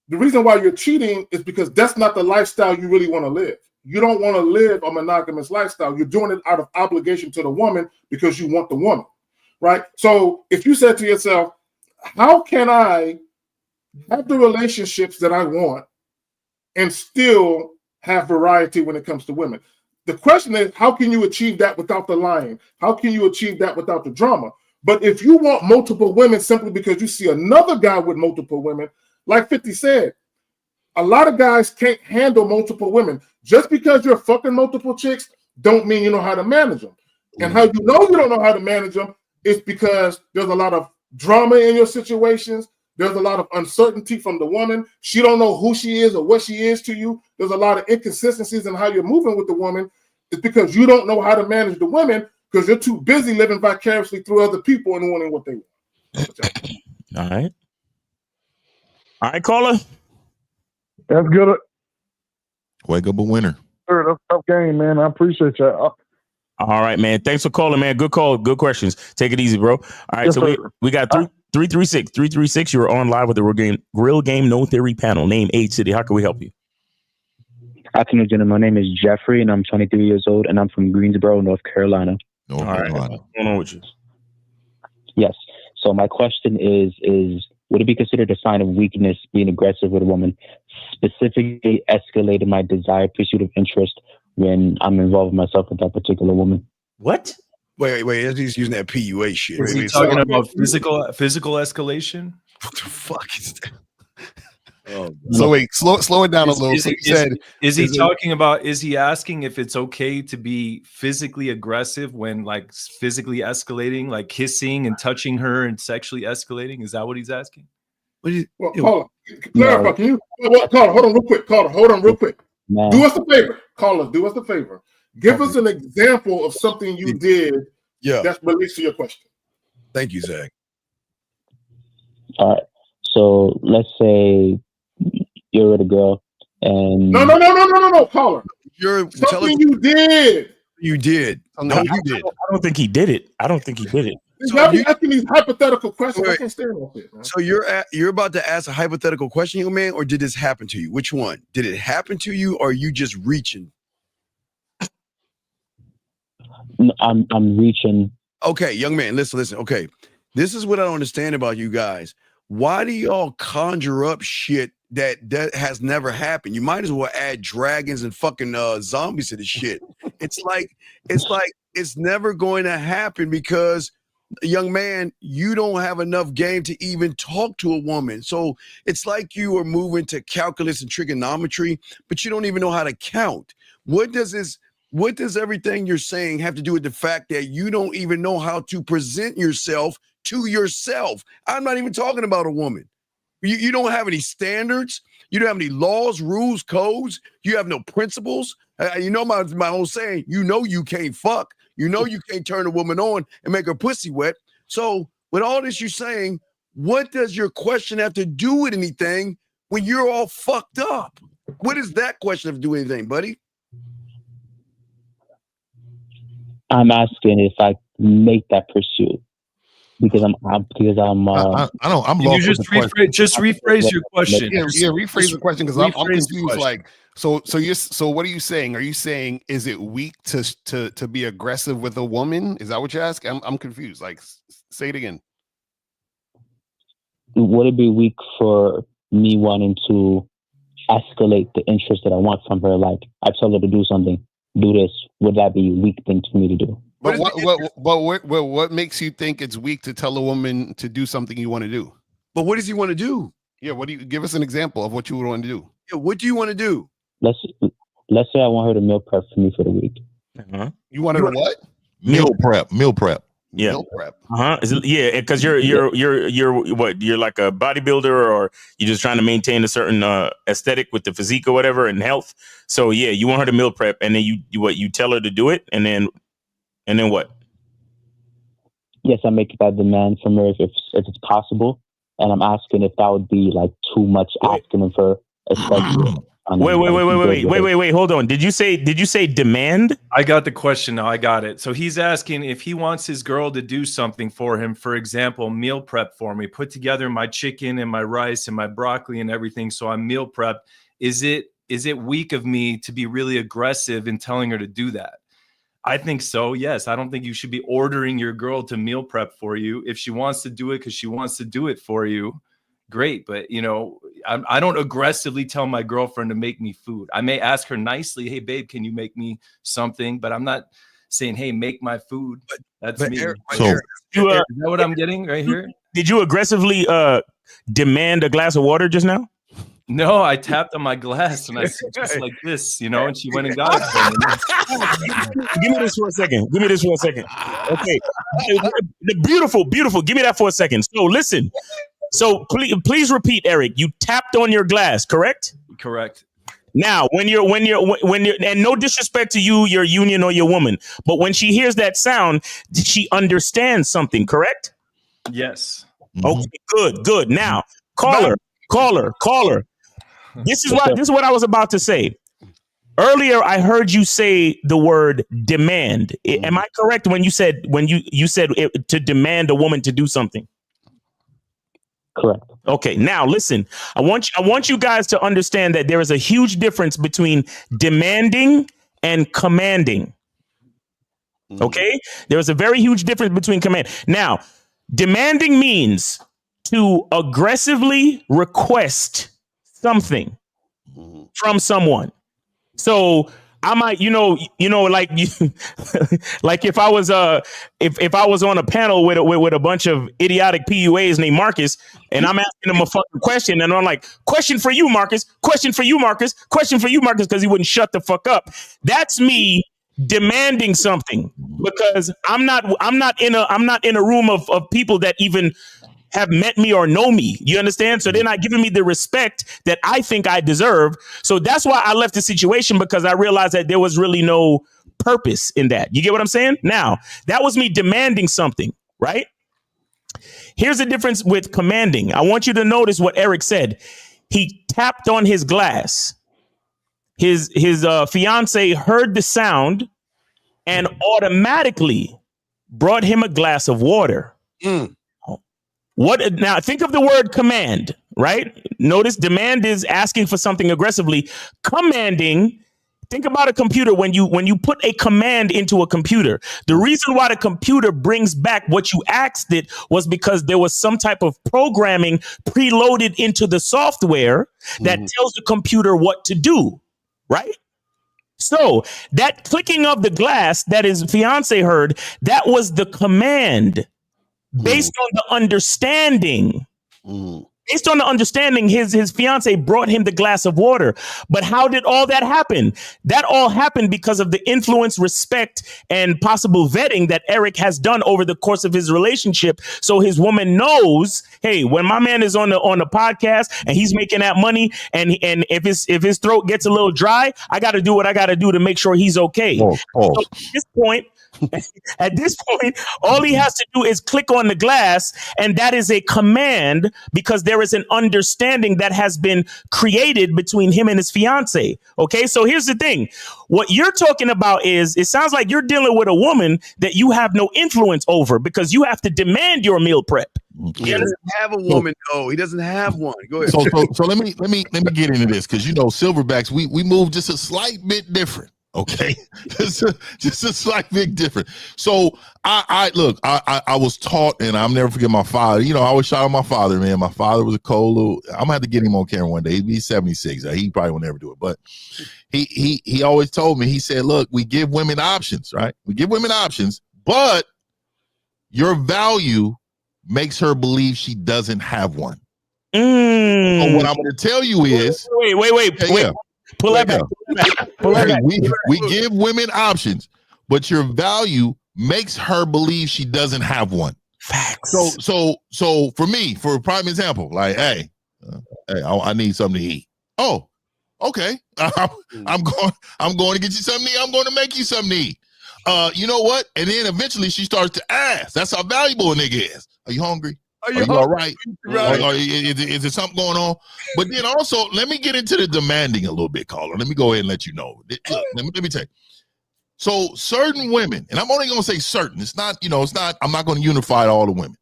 the reason why you're cheating is because that's not the lifestyle you really want to live. You don't want to live a monogamous lifestyle. You're doing it out of obligation to the woman because you want the woman, right? So if you said to yourself, how can I have the relationships that I want and still have variety when it comes to women? The question is, how can you achieve that without the lying? How can you achieve that without the drama? But if you want multiple women simply because you see another guy with multiple women, like 50 said, a lot of guys can't handle multiple women. Just because you're fucking multiple chicks don't mean you know how to manage them. And how you know you don't know how to manage them is because there's a lot of drama in your situations. There's a lot of uncertainty from the woman. She don't know who she is or what she is to you. There's a lot of inconsistencies in how you're moving with the woman. It's because you don't know how to manage the women because you're too busy living vicariously through other people and wanting what they want. All right. All right, caller. That's good. Wake up a winner. Sure, that's a tough game, man. I appreciate you. All right, man. Thanks for calling, man. Good call. Good questions. Take it easy, bro. All right, so we got 336. You are on live with the Real Game No Theory panel. Name, age, city. How can we help you? Afternoon, gentlemen. My name is Jeffrey, and I'm 23 years old, and I'm from Greensboro, North Carolina. North Carolina. What's going on with you? Yes. So my question is would it be considered a sign of weakness being aggressive with a woman, specifically escalating my desired pursuit of interest when I'm involving myself with that particular woman? What? Wait. He's using that PUA shit. Is he talking about physical escalation? What the fuck is that? Oh, so wait, slow it down a little. Is he talking about? Is he asking if it's okay to be physically aggressive when like physically escalating, like kissing and touching her and sexually escalating? Is that what he's asking? Caller, clarify. Can you caller? Hold on real quick. Caller, hold on real quick. No. Do us a favor, caller. Do us a favor. Give us an example of something you did. That's relates to your question. Thank you, Zach. All right. So let's say you're with a girl and no, caller. You're something you did. You did. No, you did. I don't think he did it. I don't think he did it. So you asking these hypothetical questions. I can't stand on it, man. So you're about to ask a hypothetical question, young man, or did this happen to you? Which one? Did it happen to you, or are you just reaching? I'm reaching. Okay, young man, listen. Okay, this is what I don't understand about you guys. Why do y'all conjure up shit that has never happened? You might as well add dragons and fucking zombies to the shit. It's like it's never going to happen because, young man, you don't have enough game to even talk to a woman. So it's like you are moving to calculus and trigonometry, but you don't even know how to count. What does everything you're saying have to do with the fact that you don't even know how to present yourself to yourself? I'm not even talking about a woman. You don't have any standards. You don't have any laws, rules, codes. You have no principles. You know my old saying, you know you can't fuck. You know you can't turn a woman on and make her pussy wet. So with all this you're saying, what does your question have to do with anything when you're all fucked up? What does that question have to do with anything, buddy? I'm asking if I make that pursuit because I'm I'm lost. You just rephrase your question. Yeah, rephrase the question because I'm confused. Like, so what are you saying? Are you saying is it weak to be aggressive with a woman? Is that what you're asking? I'm confused. Like, say it again. Would it be weak for me wanting to escalate the interest that I want from her? Like, I tell her to do something, do this. Would that be a weak thing for me to do? But what makes you think it's weak to tell a woman to do something you want to do? But what does he want to do? Yeah, what do you give us an example of what you would want to do? Yeah, what do you want to do? Let's say I want her to meal prep for me for the week. You want her to what? Meal prep. Yeah. Meal prep. Yeah, because you're what? You're like a bodybuilder, or you're just trying to maintain a certain aesthetic with the physique or whatever and health. So yeah, you want her to meal prep, and then you tell her to do it, and then what? Yes, I make that demand from her if it's possible, and I'm asking if that would be like too much asking of her, especially. Wait! Hold on. Did you say demand? I got the question now. I got it. So he's asking if he wants his girl to do something for him. For example, meal prep for me. Put together my chicken and my rice and my broccoli and everything. So I'm meal prep. Is it weak of me to be really aggressive in telling her to do that? I think so. Yes. I don't think you should be ordering your girl to meal prep for you. If she wants to do it because she wants to do it for you, great. But, I don't aggressively tell my girlfriend to make me food. I may ask her nicely, hey, babe, can you make me something? But I'm not saying, hey, make my food. That's me. So, is that what I'm getting right here? Did you aggressively demand a glass of water just now? No, I tapped on my glass and I said just like this, and she went and got it for me. Give me this for a second. Okay. The beautiful. Give me that for a second. So listen. So please repeat, Eric. You tapped on your glass, correct? Correct. Now, when you're, and no disrespect to you, your union or your woman, but when she hears that sound, she understands something, correct? Yes. Okay, good. Now, caller. This is what I was about to say. Earlier, I heard you say the word demand. Am I correct when you said to demand a woman to do something? Correct. Okay. Now, listen. I want you guys to understand that there is a huge difference between demanding and commanding. Okay, there is a very huge difference between command. Now, Demanding means to aggressively request something from someone. So I might, like you, like if I was if I was on a panel with a bunch of idiotic PUAs named Marcus, and I'm asking him a fucking question, and I'm like, question for you, Marcus, question for you, Marcus, question for you, Marcus, because he wouldn't shut the fuck up. That's me demanding something, because I'm not in a room of people that even have met me or know me. You understand? So they're not giving me the respect that I think I deserve. So that's why I left the situation, because I realized that there was really no purpose in that. You get what I'm saying? Now, that was me demanding something, right? Here's the difference with commanding. I want you to notice what Eric said. He tapped on his glass. His fiance heard the sound and automatically brought him a glass of water. What now? Think of the word command, right? Notice demand is asking for something aggressively. Commanding, think about a computer. When you put a command into a computer, the reason why the computer brings back what you asked it was because there was some type of programming preloaded into the software that tells the computer what to do, right? So that clicking of the glass that his fiance heard, that was the command. Based on the understanding, his fiance brought him the glass of water. But how did all that happen? That all happened because of the influence, respect, and possible vetting that Eric has done over the course of his relationship. So his woman knows, hey, when my man is on the podcast and he's making that money, and if his throat gets a little dry, I got to do what I got to do to make sure he's okay. So at this point, all he has to do is click on the glass, and that is a command, because there is an understanding that has been created between him and his fiance. Okay, so here's the thing. What you're talking about is, it sounds like you're dealing with a woman that you have no influence over, because you have to demand your meal prep. He doesn't have a woman, though. He doesn't have one. Go ahead. So let me get into this, because silverbacks, we move just a slight bit different. Okay, just a slight bit different. So I was taught, and I'll never forget my father. I always shout out my father, man. My father was a cold little. I'm gonna have to get him on camera one day. He's 76. He probably will never do it, but he always told me. He said, "Look, we give women options, right? We give women options, but your value makes her believe she doesn't have one." So what I'm going to tell you is, wait. Pull that back. We give women options, but your value makes her believe she doesn't have one. Facts. So for me, for a prime example, like, hey, I need something to eat. Oh, okay. I'm going to get you something to eat. I'm going to make you something to eat. You know what? And then eventually she starts to ask. That's how valuable a nigga is. Are you hungry? Are you all right? Is there something going on? But then also, let me get into the demanding a little bit, caller. Let me go ahead and let you know. Look, let me tell you. So certain women, and I'm only going to say certain. It's not, I'm not going to unify all the women.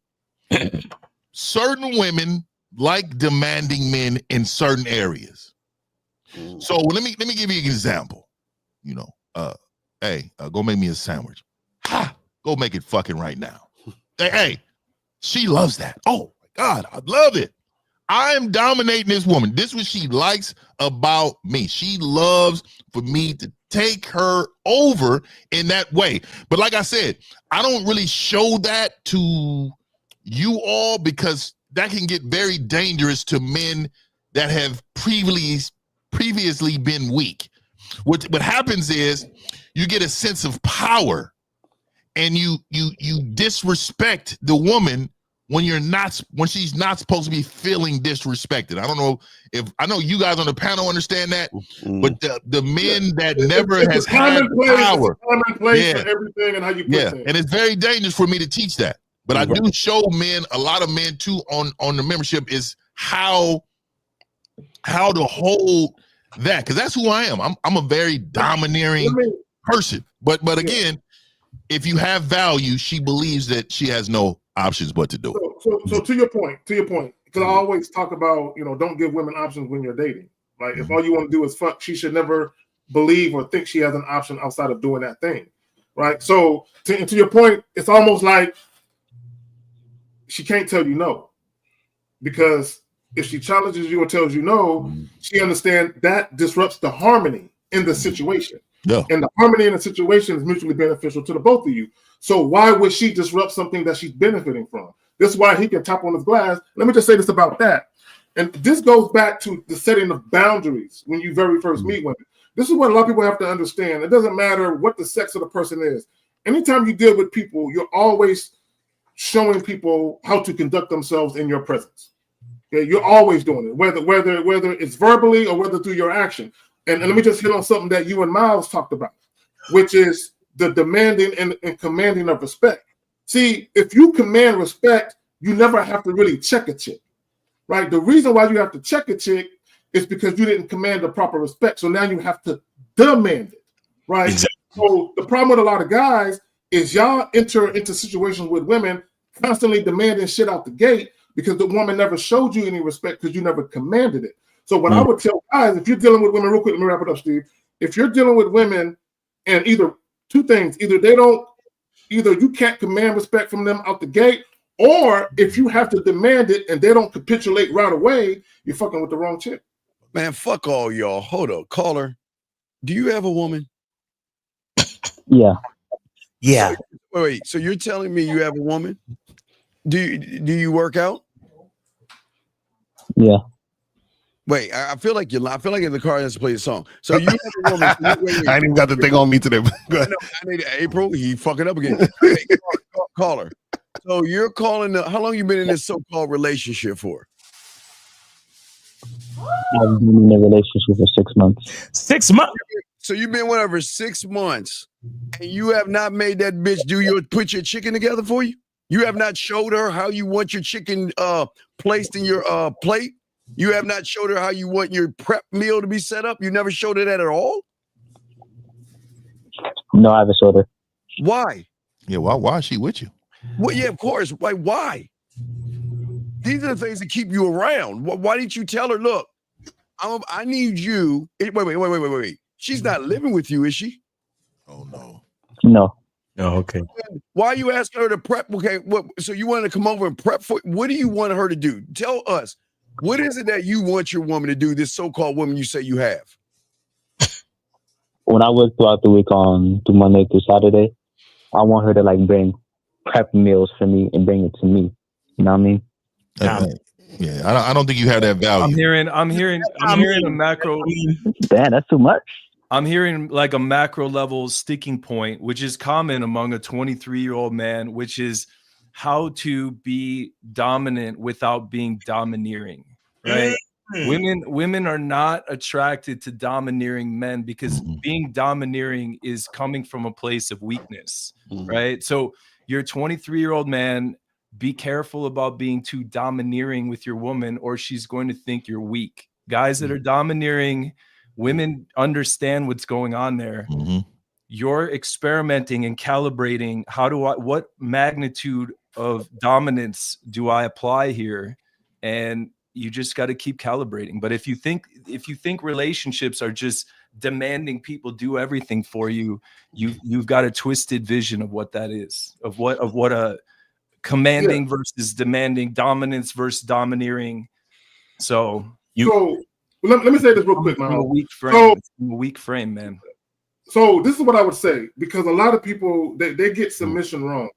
Certain women like demanding men in certain areas. So let me give you an example. Hey, go make me a sandwich. Go make it fucking right now. Hey. She loves that. Oh my God, I love it. I'm dominating this woman. This is what she likes about me. She loves for me to take her over in that way. But like I said, I don't really show that to you all, because that can get very dangerous to men that have previously been weak. What happens is you get a sense of power, and you disrespect the woman when she's not supposed to be feeling disrespected. I know you guys on the panel understand that, but the men that never has had power, for everything and how you put things. And it's very dangerous for me to teach that. But I do show men, a lot of men too, on the membership, is how to hold that, because that's who I am. I'm a very domineering person. But again, if you have value, she believes that she has no options but to do it. So to your point, because I always talk about, don't give women options when you're dating. Like, if all you want to do is fuck, she should never believe or think she has an option outside of doing that thing, right? So to your point, it's almost like she can't tell you no, because if she challenges you or tells you no, she understands that disrupts the harmony in the situation. Yeah. And the harmony in the situation is mutually beneficial to the both of you. So why would she disrupt something that she's benefiting from? This is why he can tap on his glass. Let me just say this about that. And this goes back to the setting of boundaries when you very first meet women. This is what a lot of people have to understand. It doesn't matter what the sex of the person is. Anytime you deal with people, you're always showing people how to conduct themselves in your presence. Okay? You're always doing it, whether it's verbally or whether through your action. And let me just hit on something that you and Miles talked about, which is the demanding and commanding of respect. See, if you command respect, you never have to really check a chick, right? The reason why you have to check a chick is because you didn't command the proper respect. So now you have to demand it, right? Exactly. So the problem with a lot of guys is y'all enter into situations with women constantly demanding shit out the gate because the woman never showed you any respect because you never commanded it. So what I would tell guys, if you're dealing with women, real quick, let me wrap it up, Steve. If you're dealing with women and either two things, either you can't command respect from them out the gate, or if you have to demand it and they don't capitulate right away, you're fucking with the wrong chick. Man, fuck all y'all. Hold up. Caller, do you have a woman? Yeah. Yeah. So, wait, so you're telling me you have a woman? Do you work out? Yeah. Wait, I feel like I feel like in the car has to play the song. So you have a woman. Wait. I ain't even got the thing on me today. Go ahead. I need April. He fucking up again. Hey, caller. So you're calling. How long you been in this so-called relationship for? I've been in a relationship for 6 months. 6 months. So you've been with her for 6 months, and you have not made that bitch put your chicken together for you? You have not showed her how you want your chicken placed in your plate? You have not showed her how you want your prep meal to be set up? You never showed her that at all? No, I haven't showed her. Why? Yeah, why is she with you? Well, yeah, of course. Like, why? These are the things that keep you around. Why didn't you tell her, look, I need you. Wait. She's not living with you, is she? Oh, no. No. Oh, okay. Why are you asking her to prep? Okay, so you want to come over and prep for? What do you want her to do? Tell us. What is it that you want your woman to do, this so-called woman you say you have? When I work throughout the week through Monday through Saturday, I want her to like bring prep meals for me and bring it to me. You know what I mean? Yeah, I don't think you have that value. I'm hearing a macro. Damn, that's too much. I'm hearing like a macro level sticking point, which is common among a 23-year-old man, which is how to be dominant without being domineering, right? Women are not attracted to domineering men because being domineering is coming from a place of weakness, right? So you're a 23-year-old man, be careful about being too domineering with your woman or she's going to think you're weak. Guys that are domineering, women understand what's going on there. You're experimenting and calibrating. What magnitude of dominance do I apply here? And you just got to keep calibrating. But if you think relationships are just demanding people do everything for you, you've got a twisted vision of what that is, of what a commanding versus demanding, dominance versus domineering. So let me say this real quick, man. A weak frame, man. So this is what I would say, because a lot of people they get submission wrong.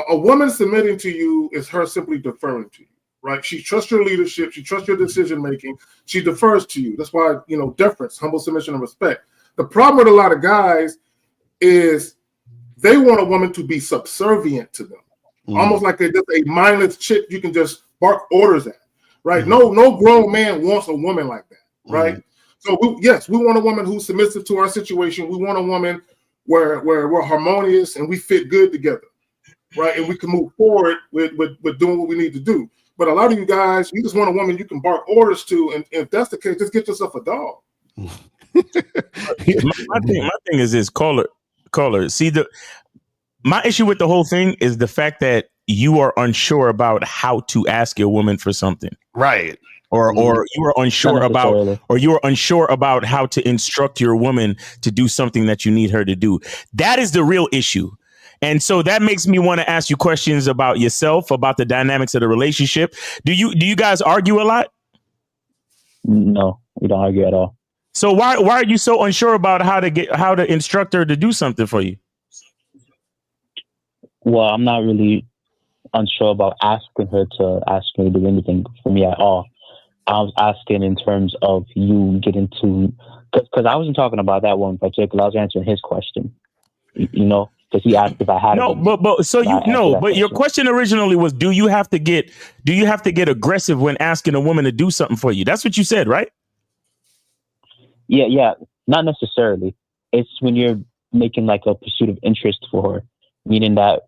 A woman submitting to you is her simply deferring to you, right? She trusts your leadership, she trusts your decision making, she defers to you. That's why, deference, humble submission, and respect. The problem with a lot of guys is they want a woman to be subservient to them, almost like they're just a mindless chick you can just bark orders at, right? No grown man wants a woman like that, right? So we want a woman who's submissive to our situation. We want a woman where we're harmonious and we fit good together, right? And we can move forward with doing what we need to do. But a lot of you guys, you just want a woman you can bark orders to, and if that's the case, just get yourself a dog. my thing is this, caller. See, my issue with the whole thing is the fact that you are unsure about how to ask your woman for something, right? Or you are unsure about how to instruct your woman to do something that you need her to do. That is the real issue. And so that makes me want to ask you questions about yourself, about the dynamics of the relationship. Do you guys argue a lot? No, we don't argue at all. So why are you so unsure about how to instruct her to do something for you? Well, I'm not really unsure about asking her to do anything for me at all. I was asking in terms of you getting to, because I wasn't talking about that one in particular. I was answering his question, you know, because he asked if I had. No, but your question originally was, do you have to get aggressive when asking a woman to do something for you? That's what you said, right? Yeah, not necessarily. It's when you're making like a pursuit of interest for her, meaning that,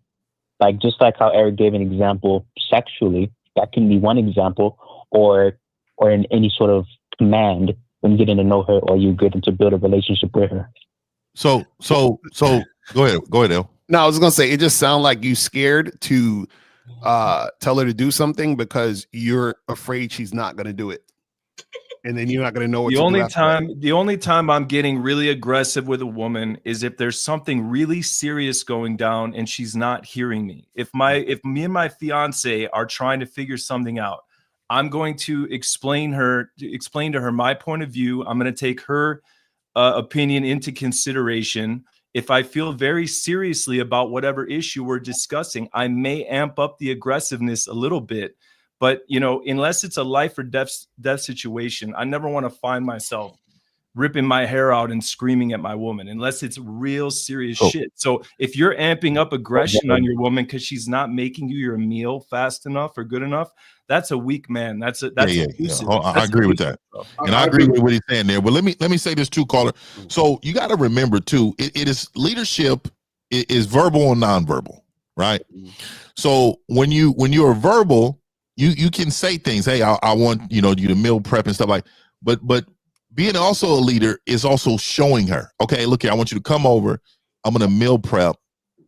like, just like how Eric gave an example sexually, that can be one example, or in any sort of command when getting to know her, or you getting to build a relationship with her. So go ahead, El. No, I was gonna say, it just sounds like you scared to tell her to do something because you're afraid she's not gonna do it, and then you're not gonna know what The to only do after time, the only time I'm getting really aggressive with a woman is if there's something really serious going down and she's not hearing me. If me and my fiance are trying to figure something out, I'm going to explain to her my point of view. I'm going to take her opinion into consideration. If I feel very seriously about whatever issue we're discussing, I may amp up the aggressiveness a little bit. But, you know, unless it's a life or death situation, I never want to find myself ripping my hair out and screaming at my woman unless it's real serious shit. So if you're amping up aggression on your woman because she's not making you your meal fast enough or good enough, that's a weak man. That's abusive. I agree with that, and I agree with what he's saying there. But let me say this too, caller. So you got to remember too, it is leadership is verbal and nonverbal, right? So when you're verbal, you can say things. Hey, I want you to meal prep and stuff like. But being also a leader is also showing her, okay, look here, I want you to come over. I'm gonna meal prep,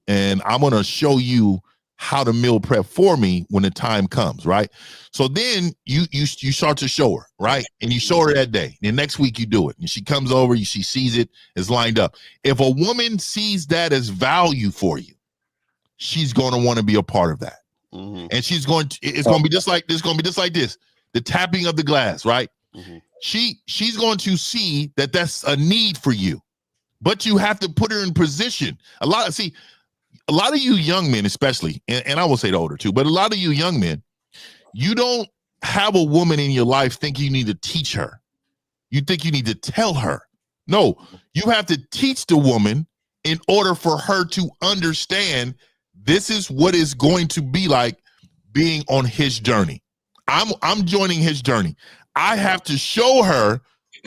and I'm gonna show you how to meal prep for me when the time comes, right? So then you start to show her, right? And you show her that day. The next week you do it, and she comes over, she sees it, it's lined up. If a woman sees that as value for you, she's gonna want to be a part of that. And it's going to be just like this, the tapping of the glass, right? She's going to see that that's a need for you, but you have to put her in position. A lot of you young men, especially, and I will say the older too, but a lot of you young men, you don't have a woman in your life think you need to teach her. You think you need to tell her. No, you have to teach the woman in order for her to understand this is what it's going to be like being on his journey. I'm joining his journey. I have to show her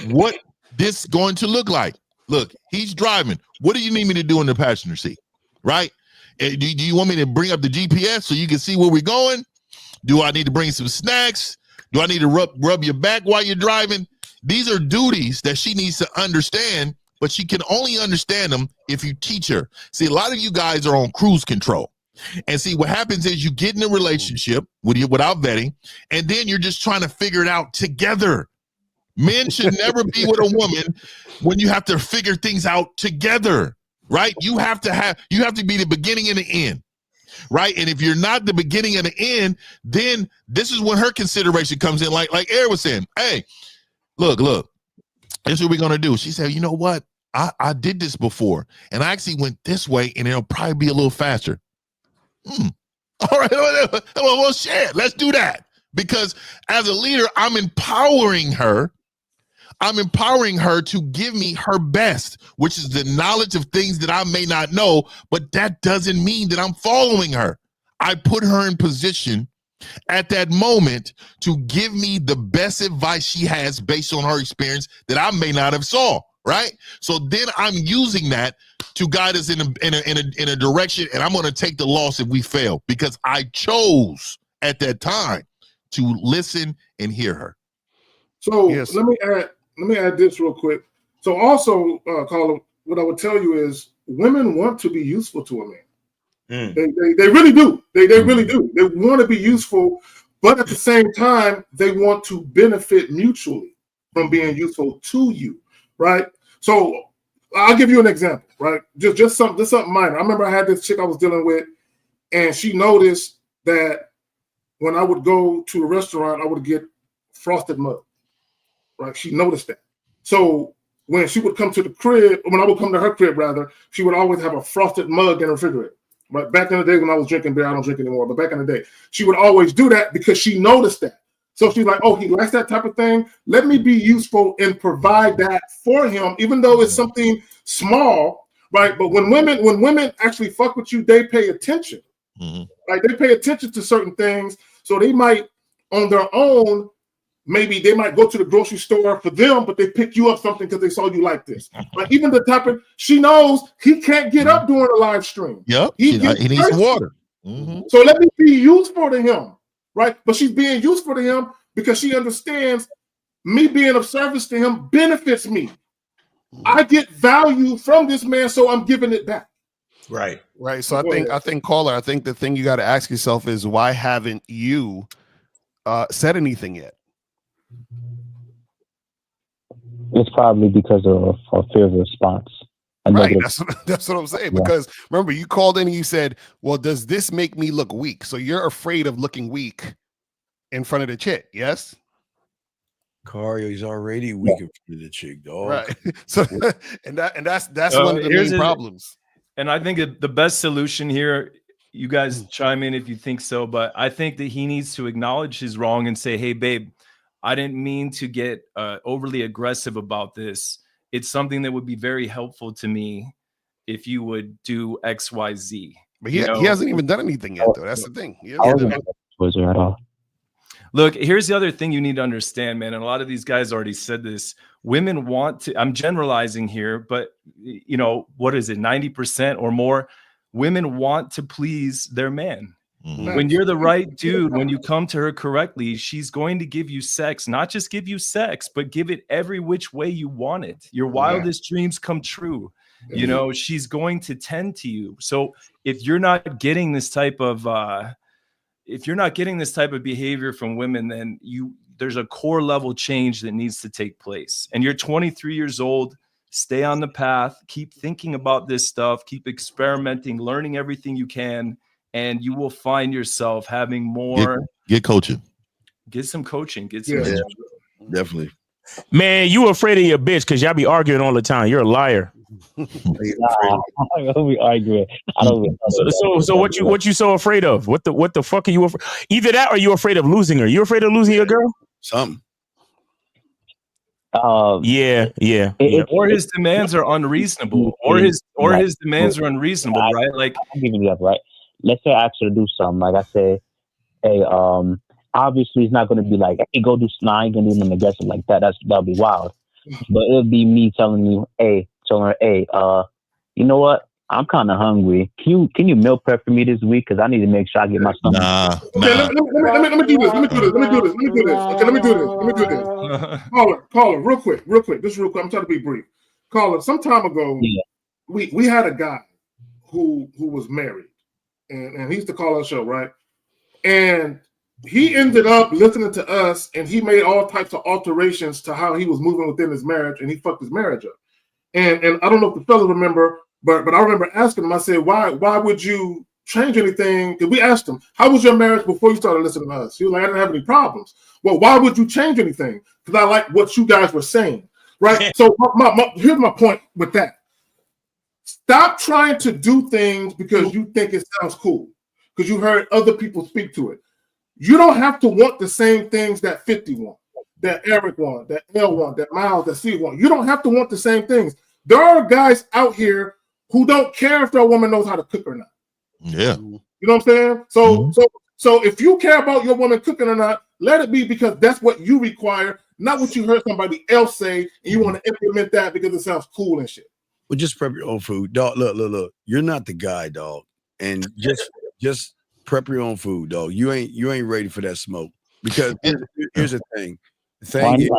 what this is going to look like. Look, he's driving. What do you need me to do in the passenger seat? Right? Do you want me to bring up the GPS so you can see where we're going? Do I need to bring some snacks? Do I need to rub your back while you're driving? These are duties that she needs to understand, but she can only understand them if you teach her. See, a lot of you guys are on cruise control. And see, what happens is you get in a relationship without vetting, and then you're just trying to figure it out together. Men should never be with a woman when you have to figure things out together, right? You have to be the beginning and the end, right? And if you're not the beginning and the end, then this is when her consideration comes in. Like Eric was saying, hey, look, this is what we're going to do. She said, you know what? I did this before, and I actually went this way, and it'll probably be a little faster. All right, well, shit, let's do that. Because as a leader, I'm empowering her. I'm empowering her to give me her best, which is the knowledge of things that I may not know, but that doesn't mean that I'm following her. I put her in position at that moment to give me the best advice she has based on her experience that I may not have saw. Right. So then I'm using that to guide us in a direction, and I'm going to take the loss if we fail, because I chose at that time to listen and hear her. So let me add this real quick. So also, Colin, what I would tell you is women want to be useful to a man. They really do. They really do. They want to be useful, but at the same time, they want to benefit mutually from being useful to you. Right. So I'll give you an example, right? Just something minor. I remember I had this chick I was dealing with, and she noticed that when I would go to a restaurant, I would get frosted mug, right? She noticed that. So when she would come to the crib, when I would come to her crib, rather, she would always have a frosted mug in the refrigerator. Right? Back in the day when I was drinking beer, I don't drink anymore, but back in the day, she would always do that because she noticed that. So she's like, oh, he likes that type of thing. Let me be useful and provide that for him, even though it's something small, right? But when women actually fuck with you, they pay attention. Right? They pay attention to certain things. So they might, on their own, maybe they might go to the grocery store for them, but they pick you up something because they saw you like this. But even the type of, she knows he can't get up during a live stream. Yep. He needs some water. So let me be useful to him, right? But she's being useful to him because she understands me being of service to him benefits me. I get value from this man, so I'm giving it back. Right. So I think caller, I think the thing you got to ask yourself is, why haven't you said anything yet? It's probably because of a fear of response. Right. That's what I'm saying. Yeah. Because remember, you called in and you said, well, does this make me look weak? So you're afraid of looking weak in front of the chick. Yes. Cario's already weak in front of the chick, dog. Right. So and that's one of the main problems. And I think the best solution here, you guys chime in if you think so, but I think that he needs to acknowledge his wrong and say, hey, babe, I didn't mean to get overly aggressive about this. It's something that would be very helpful to me if you would do X, Y, Z. But he hasn't even done anything yet, though. That's the thing. Look, here's the other thing you need to understand, man. And a lot of these guys already said this. Women want to, I'm generalizing here, but you know, what is it? 90% or more women want to please their man. When you're the right dude, when you come to her correctly, she's going to give you sex, not just give you sex, but give it every which way you want it. Your wildest dreams come true. You know, she's going to tend to you. So if you're not getting this type of behavior from women, then there's a core level change that needs to take place. And you're 23 years old. Stay on the path. Keep thinking about this stuff. Keep experimenting, learning everything you can. And you will find yourself having more. Get coaching. Get some coaching. Get some. Yeah, definitely. Man, you afraid of your bitch because y'all be arguing all the time. You're a liar. I don't be arguing. I don't. So what you so afraid of? What the fuck are you afraid? Either that or you afraid of losing her. You afraid of losing your girl? Something. Yeah. Or his demands are unreasonable. Or his demands are unreasonable, right? Like, I'm giving you up, right? Let's say I ask her to do something. Like I say, hey, obviously it's not going to be like, hey, go do something. I ain't gonna do nothing aggressive like that. That'll be wild. But it'll be me telling her, hey, you know what? I'm kind of hungry. Can you meal prep for me this week? Because I need to make sure I get my stomach. Okay, let me do this. Okay, let me do this. Caller, real quick. Just real quick. I'm trying to be brief. Caller, some time ago, we had a guy who was married, and he used to call our show, right? And he ended up listening to us, and he made all types of alterations to how he was moving within his marriage, and he fucked his marriage up. And I don't know if the fellas remember, but I remember asking him. I said, why would you change anything? Because we asked him, how was your marriage before you started listening to us? He was like, I didn't have any problems. Well, why would you change anything? Because I like what you guys were saying, right? So here's my point with that. Stop trying to do things because you think it sounds cool, because you heard other people speak to it. You don't have to want the same things that 50 want, that Eric want, that L want, that Miles, that C want. You don't have to want the same things. There are guys out here who don't care if their woman knows how to cook or not. Yeah. You know what I'm saying? So if you care about your woman cooking or not, let it be because that's what you require, not what you heard somebody else say, and you want to implement that because it sounds cool and shit. Well, just prep your own food, dog. Look. You're not the guy, dog, and just prep your own food, dog. You ain't ready for that smoke because here's the thing. The thing is,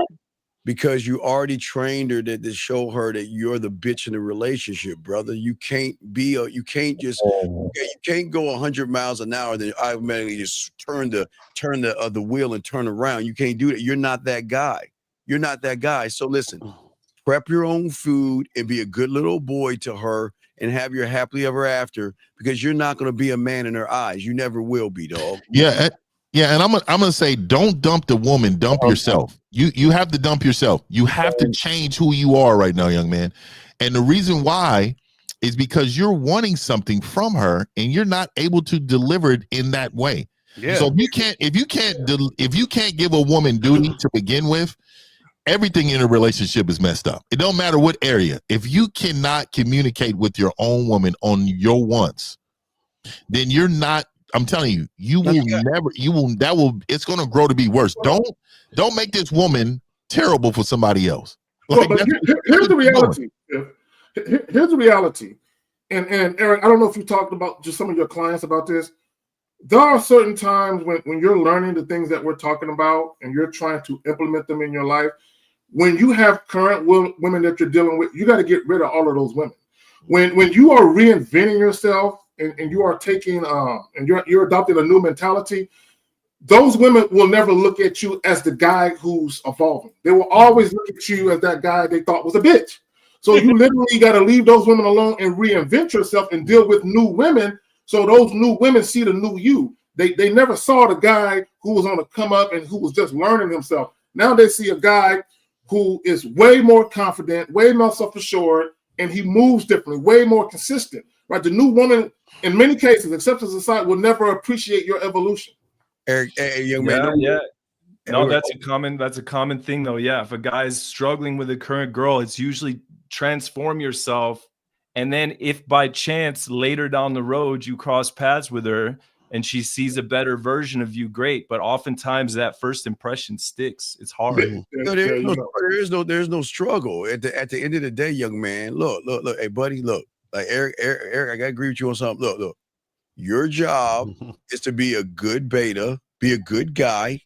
because you already trained her to show her that you're the bitch in the relationship, brother. You can't go 100 miles an hour, then automatically just turn the wheel and turn around. You can't do that. You're not that guy. So listen, prep your own food and be a good little boy to her and have your happily ever after, because you're not going to be a man in her eyes. You never will be, dog. Yeah. And I'm gonna say, don't dump the woman, dump yourself. You have to dump yourself. You have to change who you are right now, young man. And the reason why is because you're wanting something from her and you're not able to deliver it in that way. Yeah. So if you can't give a woman duty to begin with, everything in a relationship is messed up. It don't matter what area. If you cannot communicate with your own woman on your wants, then you're not. I'm telling you, it's going to grow to be worse. Don't make this woman terrible for somebody else. Like, but here's the reality. Here's the reality. And Eric, I don't know if you talked about just some of your clients about this. There are certain times when you're learning the things that we're talking about and you're trying to implement them in your life. When you have current women that you're dealing with, you got to get rid of all of those women. When you are reinventing yourself and you are taking and you're adopting a new mentality, those women will never look at you as the guy who's evolving. They will always look at you as that guy they thought was a bitch. So you literally got to leave those women alone and reinvent yourself and deal with new women. So those new women see the new you. They never saw the guy who was on the come up and who was just learning himself. Now they see a guy who is way more confident, way more self-assured, and he moves differently, way more consistent. Right? The new woman, in many cases, except as a side, will never appreciate your evolution. Eric, young man. Yeah. No, that's a common thing though. Yeah. If a guy's struggling with a current girl, it's usually transform yourself. And then if by chance later down the road you cross paths with her and she sees a better version of you, great. But oftentimes that first impression sticks. It's hard. There's no struggle. At the end of the day, young man, look, hey buddy, look. Like Eric, I gotta agree with you on something. Look. Your job is to be a good beta, be a good guy,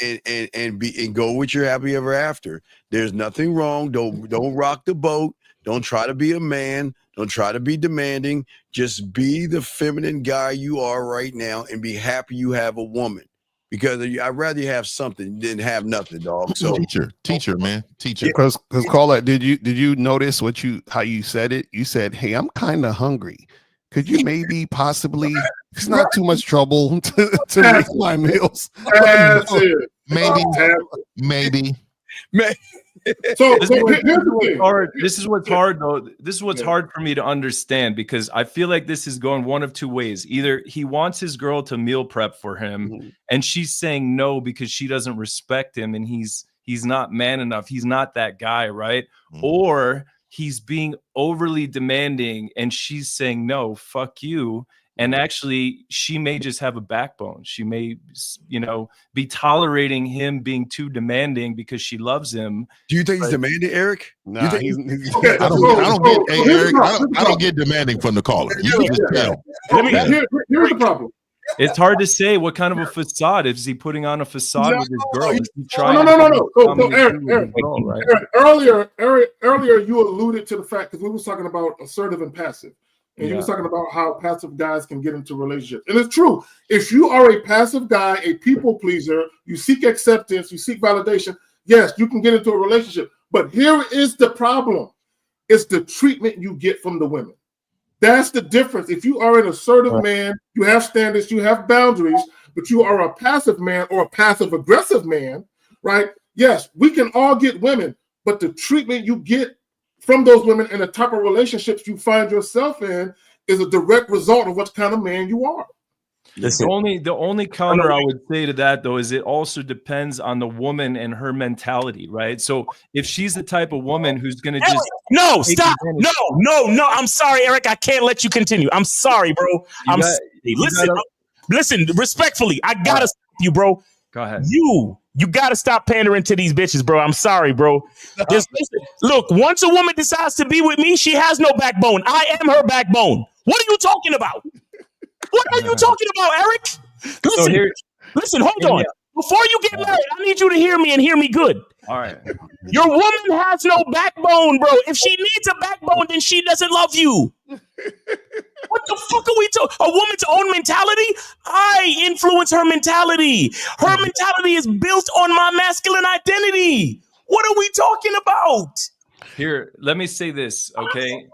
and go with your happy ever after. There's nothing wrong. Don't rock the boat. Don't try to be a man. Don't try to be demanding. Just be the feminine guy you are right now and be happy you have a woman. Because I'd rather you have something than have nothing, dog. So teacher, man. Because Carla, did you notice how you said it? You said, "Hey, I'm kind of hungry. Could you maybe possibly? It's not too much trouble to make my meals. Maybe." So this is what's hard though. This is what's hard for me to understand, because I feel like this is going one of two ways. Either he wants his girl to meal prep for him, and she's saying no because she doesn't respect him, and he's not man enough. He's not that guy, right? Or he's being overly demanding, and she's saying no, fuck you. And actually, she may just have a backbone. She may, be tolerating him being too demanding because she loves him. Do you think he's demanding, Eric? Nah, I don't get demanding from the caller. You just tell. Here's the problem. It's hard to say what kind of a facade. Is he putting on a facade with his girl? Is he trying No. So Eric, earlier you alluded to the fact, because we were talking about assertive and passive. And you were talking about how passive guys can get into relationships. And it's true. If you are a passive guy, a people pleaser, you seek acceptance, you seek validation, yes, you can get into a relationship. But here is the problem. It's the treatment you get from the women. That's the difference. If you are an assertive man, you have standards, you have boundaries, but you are a passive man or a passive aggressive man, right? Yes, we can all get women, but the treatment you get from those women and the type of relationships you find yourself in is a direct result of what kind of man you are. The only counter I would say to that, though, is it also depends on the woman and her mentality, right? So if she's the type of woman who's going to just stop. No. I'm sorry, Eric. I can't let you continue. I'm sorry, bro. Listen, respectfully, I gotta stop you, bro. Go ahead. You gotta stop pandering to these bitches, bro. I'm sorry, bro. Just listen. Look, once a woman decides to be with me, she has no backbone. I am her backbone. What are you talking about? What are you talking about, Eric? Listen, hold on. Before you get married, I need you to hear me and hear me good. All right. Your woman has no backbone, bro. If she needs a backbone, then she doesn't love you. What the fuck are we talking? A woman's own mentality? I influence her mentality. Her mentality is built on my masculine identity. What are we talking about? Here, let me say this, okay?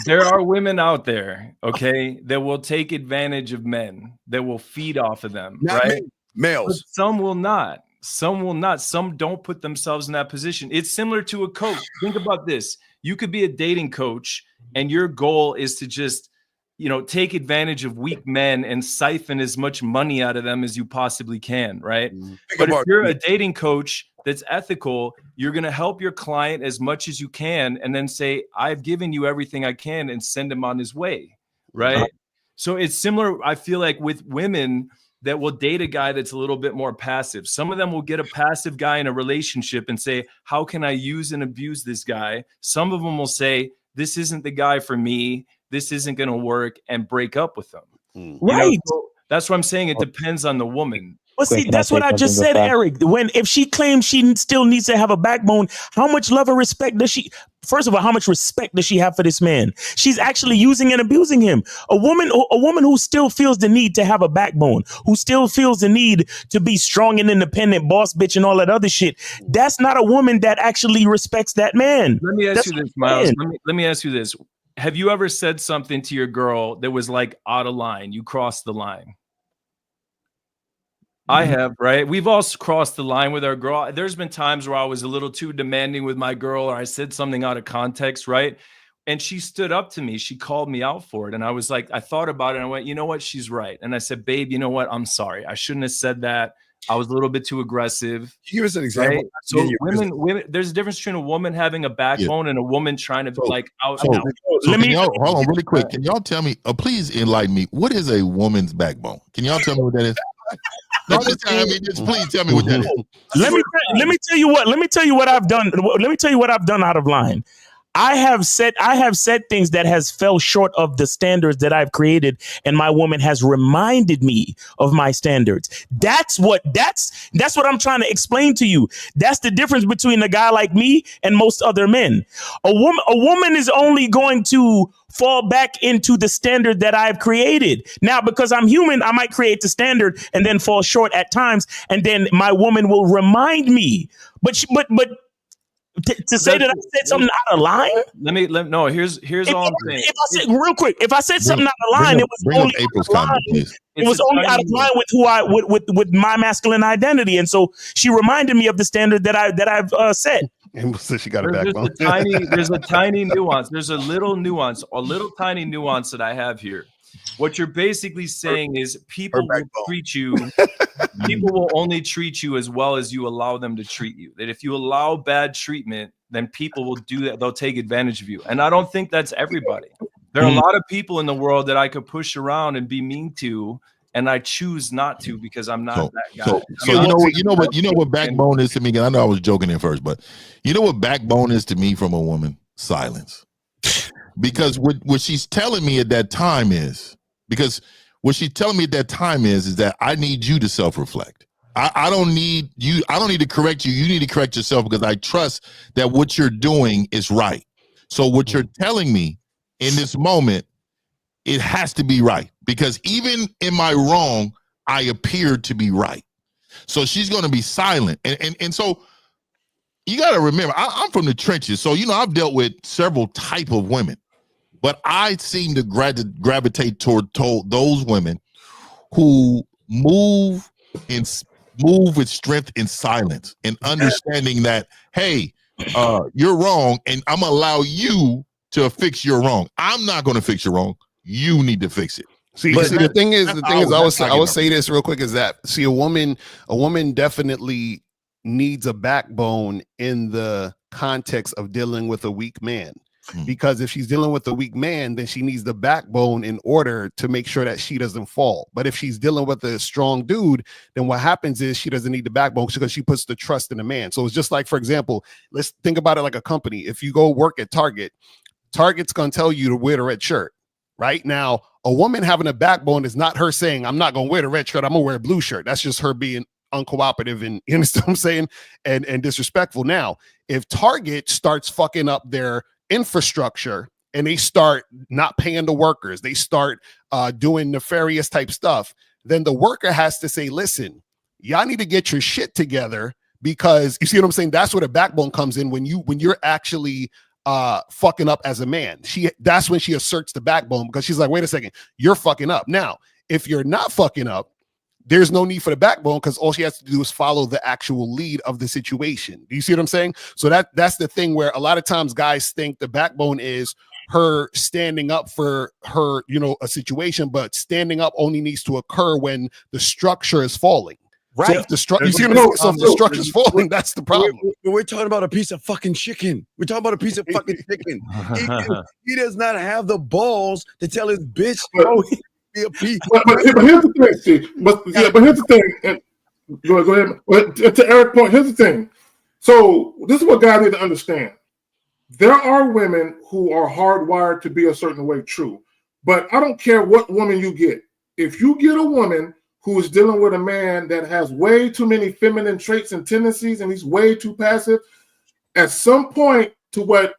There are women out there, okay, that will take advantage of men, that will feed off of them, Not right? males. But some will not. Some will not. Some don't put themselves in that position. It's similar to a coach. Think about this. You could be a dating coach, and your goal is to just, take advantage of weak men and siphon as much money out of them as you possibly can, right? But if you're a dating coach that's ethical, you're going to help your client as much as you can and then say, I've given you everything I can, and send him on his way, right? So it's similar, I feel like, with women that will date a guy that's a little bit more passive. Some of them will get a passive guy in a relationship and say, how can I use and abuse this guy? Some of them will say, this isn't the guy for me. This isn't going to work, and break up with them. Right. So that's what I'm saying. It depends on the woman. Well, see, that's what I just said, Eric. If she claims she still needs to have a backbone, how much love or respect does she? First of all, how much respect does she have for this man? She's actually using and abusing him. A woman who still feels the need to have a backbone, who still feels the need to be strong and independent, boss bitch, and all that other shit. That's not a woman that actually respects that man. Let me ask you this, Miles. Let me ask you this. Have you ever said something to your girl that was like out of line? You crossed the line. I have, right? We've all crossed the line with our girl. There's been times where I was a little too demanding with my girl, or I said something out of context, right? And she stood up to me. She called me out for it. And I was like, I thought about it and I went, you know what? She's right. And I said, babe, you know what? I'm sorry. I shouldn't have said that. I was a little bit too aggressive. Give us an example. Right? So women, there's a difference between a woman having a backbone and a woman trying to out. So can y'all, hold on really quick. Can y'all tell me, please enlighten me. What is a woman's backbone? Can y'all tell me what that is? No, just please tell me what that is. Let me tell you what. Let me tell you what I've done. Let me tell you what I've done out of line. I have said things that has fell short of the standards that I've created, and my woman has reminded me of my standards. That's what I'm trying to explain to you. That's the difference between a guy like me and most other men. A woman is only going to fall back into the standard that I've created. Now, because I'm human, I might create the standard and then fall short at times, and then my woman will remind me. But to say that I said something out of line? No, here's all I'm saying. If I said something out of line, it was only out of line. It was only out of line with with my masculine identity. And so she reminded me of the standard that I've set. And so she got a backbone. There's a tiny nuance. There's a little tiny nuance that I have here. What you're basically saying is people will only treat you as well as you allow them to treat you. That if you allow bad treatment, then people will do that. They'll take advantage of you. And I don't think that's everybody. There are a lot of people in the world that I could push around and be mean to, and I choose not to because I'm not that guy. So you know what backbone is to me. I know I was joking at first, but you know what backbone is to me from a woman? Silence. Because what she's telling me at that time is that I need you to self-reflect. I don't need you. I don't need to correct you. You need to correct yourself because I trust that what you're doing is right. So what you're telling me in this moment, it has to be right because even in my wrong, I appear to be right. So she's going to be silent. And so you got to remember, I'm from the trenches. So, I've dealt with several type of women. But I seem to gravitate toward those women who move with strength in silence and understanding that, hey, you're wrong, and I'm gonna allow you to fix your wrong. I'm not gonna fix your wrong. You need to fix it. The thing is, I would say this real quick is that a woman definitely needs a backbone in the context of dealing with a weak man. Because if she's dealing with a weak man, then she needs the backbone in order to make sure that she doesn't fall. But if she's dealing with a strong dude, then what happens is she doesn't need the backbone because she puts the trust in the man. So it's just like, for example, let's think about it like a company. If you go work at Target, Target's going to tell you to wear the red shirt. Right now, a woman having a backbone is not her saying, I'm not going to wear the red shirt. I'm going to wear a blue shirt. That's just her being uncooperative and, you understand what I'm saying? And disrespectful. Now, if Target starts fucking up their infrastructure and they start not paying the workers, they start doing nefarious type stuff, then the worker has to say, listen, y'all need to get your shit together because you see what I'm saying? That's where the backbone comes in when you're actually fucking up as a man. That's when she asserts the backbone, because she's like, wait a second, you're fucking up. Now, if you're not fucking up, there's no need for the backbone, because all she has to do is follow the actual lead of the situation. Do you see what I'm saying? So that's the thing where a lot of times guys think the backbone is her standing up for her, a situation, but standing up only needs to occur when the structure is falling. Right. So if the structure, you see what I'm saying? So if the structure's falling, that's the problem. We're talking about a piece of fucking chicken. We're talking about a piece of fucking chicken. He does not have the balls to tell his bitch, be a piece. But here's the thing, Steve. But here's the thing. And go ahead. But to Eric's point, here's the thing. So this is what guys need to understand. There are women who are hardwired to be a certain way, true. But I don't care what woman you get. If you get a woman who is dealing with a man that has way too many feminine traits and tendencies, and he's way too passive, at some point, to what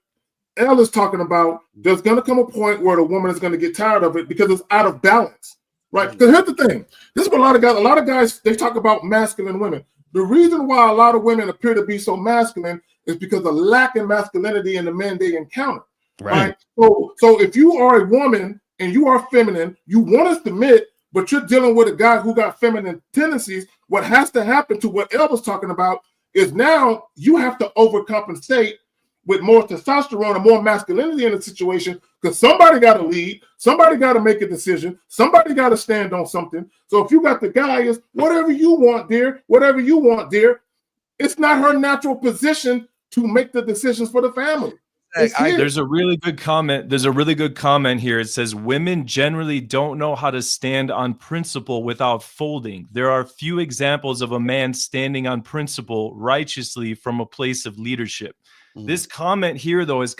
Elle is talking about, there's going to come a point where the woman is going to get tired of it because it's out of balance, right? Because here's the thing. This is what a lot of guys, they talk about masculine women. The reason why a lot of women appear to be so masculine is because of lack of masculinity in the men they encounter, right? So if you are a woman and you are feminine, you want to submit, but you're dealing with a guy who got feminine tendencies. What has to happen, to what Elle was talking about, is now you have to overcompensate with more testosterone and more masculinity in the situation, because somebody got to lead, somebody got to make a decision, somebody got to stand on something. So if you got the guy is whatever you want, dear, it's not her natural position to make the decisions for the family. There's a really good comment. There's a really good comment here. It says women generally don't know how to stand on principle without folding. There are few examples of a man standing on principle righteously from a place of leadership. This comment here, though, is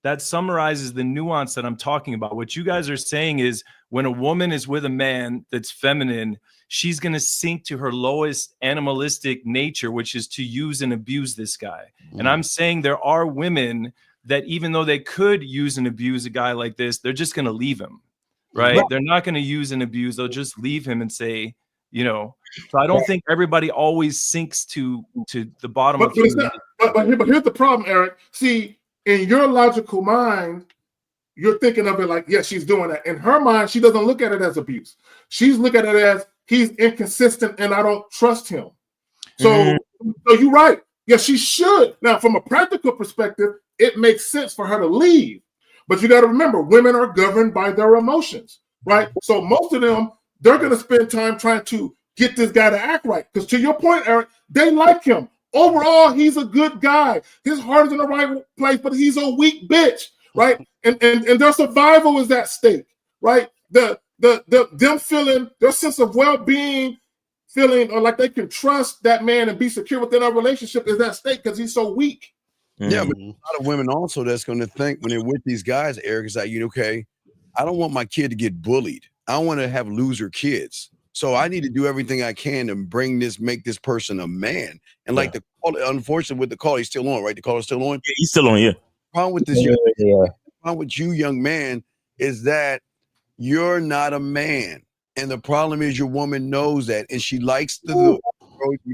that summarizes the nuance that I'm talking about. What you guys are saying is when a woman is with a man that's feminine, she's going to sink to her lowest animalistic nature, which is to use and abuse this guy. And I'm saying there are women that even though they could use and abuse a guy like this, they're just going to leave him, right? They're not going to use and abuse. They'll just leave him and say, so I don't think everybody always sinks to the bottom of humanity. But here's the problem, Eric. See, in your logical mind, you're thinking of it like, yes, she's doing that. In her mind, she doesn't look at it as abuse. She's looking at it as he's inconsistent and I don't trust him. So you're right. Yes, she should. Now, from a practical perspective, it makes sense for her to leave. But you got to remember, women are governed by their emotions, right? So most of them, they're going to spend time trying to get this guy to act right. Because to your point, Eric, they like him. Overall, he's a good guy. His heart is in the right place, but he's a weak bitch, right? And their survival is at stake, right? Them feeling their sense of well-being, feeling or like they can trust that man and be secure within our relationship is at stake because he's so weak. Yeah, but a lot of women also that's going to think when they're with these guys, Eric, is like, okay, I don't want my kid to get bullied. I don't want to have loser kids. So I need to do everything I can to make this person a man. And like the caller, unfortunately, with the call, he's still on, right? The caller's still on? Yeah, he's still on, yeah. The problem with this problem with you, young man, is that you're not a man. And the problem is your woman knows that. And she likes the role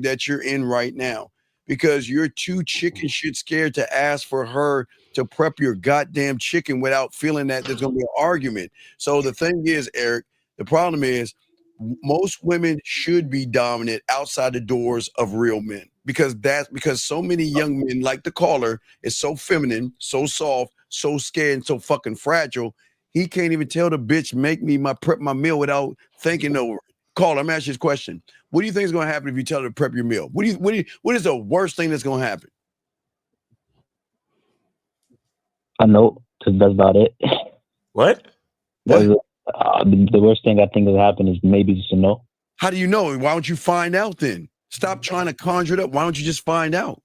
that you're in right now because you're too chicken shit scared to ask for her to prep your goddamn chicken without feeling that there's going to be an argument. So the thing is, Eric, the problem is most women should be dominant outside the doors of real men because so many young men like the caller is so feminine, so soft, so scared, and so fucking fragile. He can't even tell the bitch make me prep my meal without thinking over it. Caller, I'm asking you this question. What do you think is going to happen if you tell her to prep your meal? What is the worst thing that's going to happen? I know, because that's about it. What? The worst thing I think will happen is maybe just a no. How do you know? Why don't you find out then? Stop trying to conjure it up. Why don't you just find out?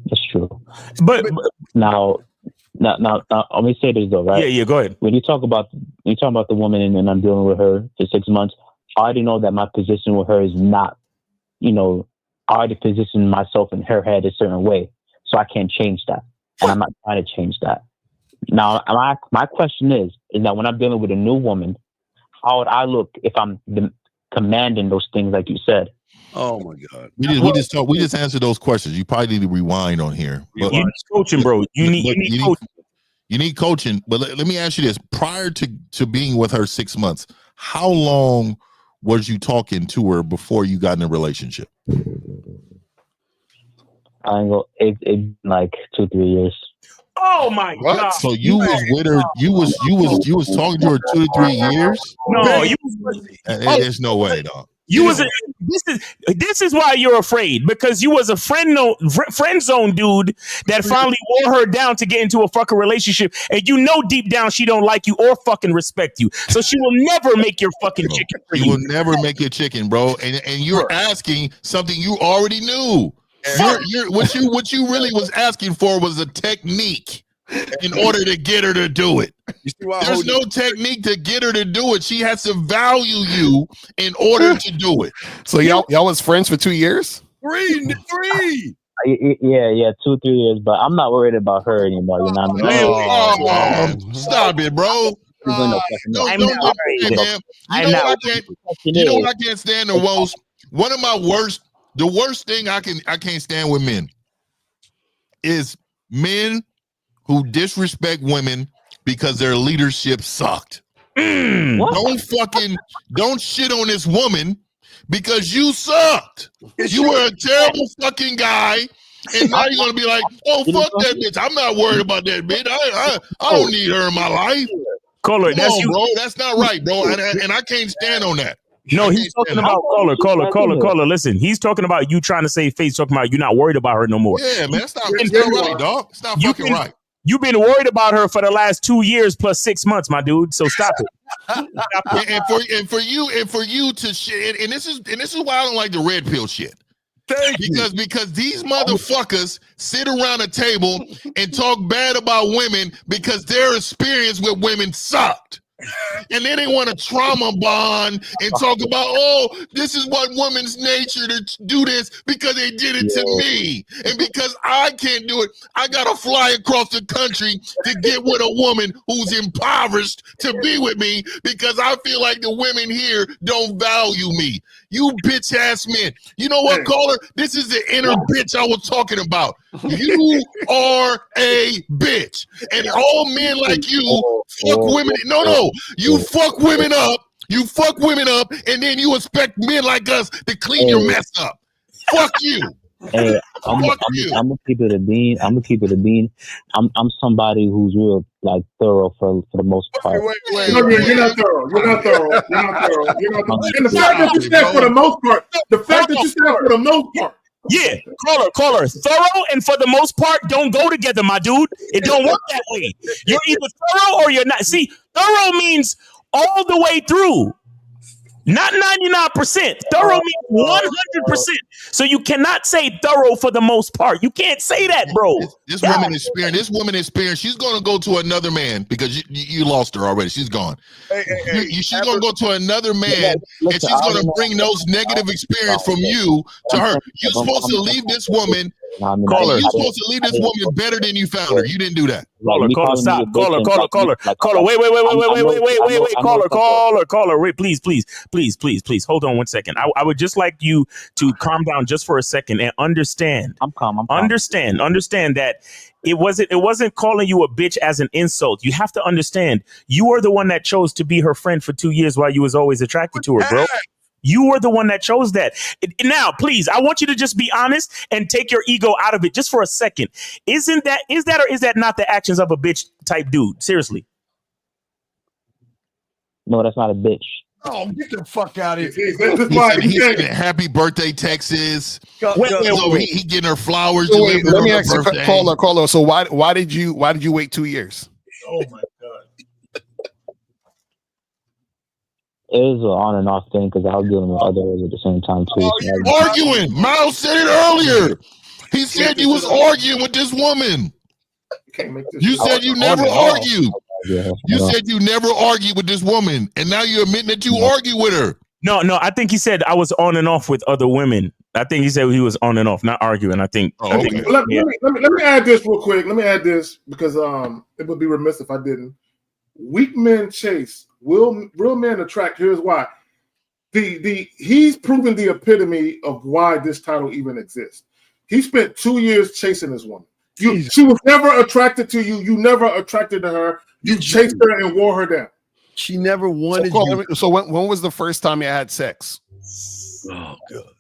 That's true. But now, let me say this though, right? Yeah, go ahead. When you talk about the woman and I'm dealing with her for 6 months, I already know that my position with her is not, I already positioned myself in her head a certain way, so I can't change that, and I'm not trying to change that. Now, my question is that when I'm dealing with a new woman, how would I look if I'm commanding those things like you said? Oh my God. We just answered those questions. You probably need to rewind on here. But, you need coaching, bro. You need coaching. You need coaching. But let me ask you this: prior to being with her 6 months, how long was you talking to her before you got in a relationship? I ain't go. It like 2-3 years. Oh my God! So you was with her? You was talking to her 2 to 3 years? No, there's no way, dog. This is why you're afraid, because you was a friend zone dude that finally wore her down to get into a fucking relationship, and you know deep down she don't like you or fucking respect you, so she will never make your fucking chicken for you. You will never make your chicken, bro, and you're asking something you already knew. What you really was asking for was a technique in order to get her to do it. There's no technique to get her to do it. She has to value you in order to do it. So y'all was friends for 2 years? Three. Yeah, 2-3 years, but I'm not worried about her anymore. You know what I mean? Oh, stop it, bro. You know what I can't stand the most? The worst thing I can't stand with men is men who disrespect women because their leadership sucked. Don't shit on this woman because you sucked. You were a terrible fucking guy, and now you're gonna be like, oh, fuck that bitch. I'm not worried about that bitch. I don't need her in my life. Caller, that's you, bro. That's not right, bro. And I can't stand on that. No, he's talking about caller. Listen, he's talking about you trying to save face, talking about you're not worried about her no more. Yeah, man, it's not right, dog. It's not fucking right. You've been worried about her for the last 2 years plus 6 months, my dude. So stop it. And for you to shit, and this is why I don't like the red pill shit. Because these motherfuckers sit around a table and talk bad about women because their experience with women sucked. And then they want to trauma bond and talk about, oh, this is what women's nature to do this because they did it to me. And because I can't do it, I got to fly across the country to get with a woman who's impoverished to be with me because I feel like the women here don't value me. You bitch ass men. You know what, caller? This is the inner bitch I was talking about. You are a bitch. And all men like you fuck women. No. You fuck women up. You fuck women up, and then you expect men like us to clean your mess up. Fuck you. Hey, I'm gonna keep it a bean. I'm somebody who's real like thorough for the most part. You're not thorough. And the fact that you said for the most part. Yeah, caller. Thorough and for the most part don't go together, my dude. It don't work that way. You're either thorough or you're not. See, thorough means all the way through. Not 99%. Thorough means 100%. So you cannot say thorough for the most part. You can't say that, bro. This woman is experienced. She's going to go to another man because you lost her already. She's gone. She's going to go to another man, and she's going to bring those negative experience from you to her. You're supposed to leave this woman. You're supposed to leave this woman better than you found her. You didn't do that. Caller, stop. Caller. Wait. Caller. Wait, please. Hold on 1 second. I would just like you to calm down just for a second and understand. I'm calm. Understand that it wasn't calling you a bitch as an insult. You have to understand you are the one that chose to be her friend for 2 years while you was always attracted to her, bro. You were the one that chose that. Now, please, I want you to just be honest and take your ego out of it just for a second. Is that not the actions of a bitch type dude? Seriously. No, that's not a bitch. Oh, get the fuck out of here. He said happy birthday, Texas. He getting her flowers. Let me ask you, caller. So why did you wait 2 years? Oh my God. It was an on and off thing because I was dealing with other girls at the same time too. Arguing. Miles said it earlier. He said you was arguing with this woman. You said you never argued. You said you never argued with this woman, and now you're admitting that you argue with her. No. I think he said I was on and off with other women. I think he said he was on and off, not arguing. I think. Let me add this real quick. Let me add this because it would be remiss if I didn't. Weak men chase. Real men attract. Here's why. he's proven the epitome of why this title even exists. He spent 2 years chasing this woman. She was never attracted to you. You never attracted to her. You chased her and wore her down. She never wanted you. So when was the first time you had sex? Oh god.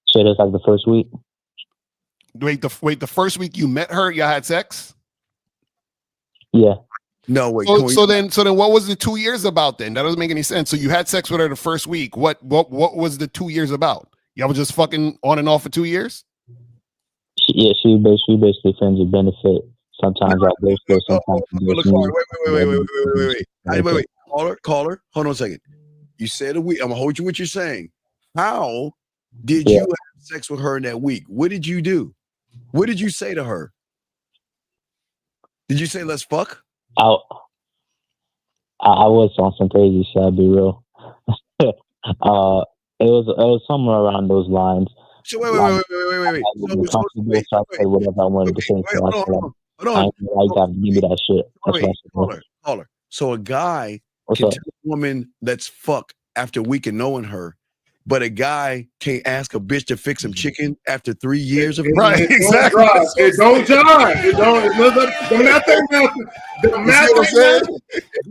So that's like the first week. Wait, the first week you met her, y'all had sex? Yeah. No, wait. So then what was the 2 years about then? That doesn't make any sense. So you had sex with her the first week. What was the 2 years about? Y'all was just fucking on and off for 2 years? She basically friends with benefit. Sometimes I go for sometimes. Wait. Caller. Hold on a second. You said a week. I'm gonna hold you what you're saying. How did you have sex with her in that week? What did you do? What did you say to her? Did you say let's fuck? I was on some crazy shit. I'll be real. It was somewhere around those lines. So wait. Whatever I wanted to say. Give me that shit. Caller. So a guy can tell a woman let's fuck after a week of knowing her, but a guy can't ask a bitch to fix some chicken after 3 years of right. Exactly. It don't jive. It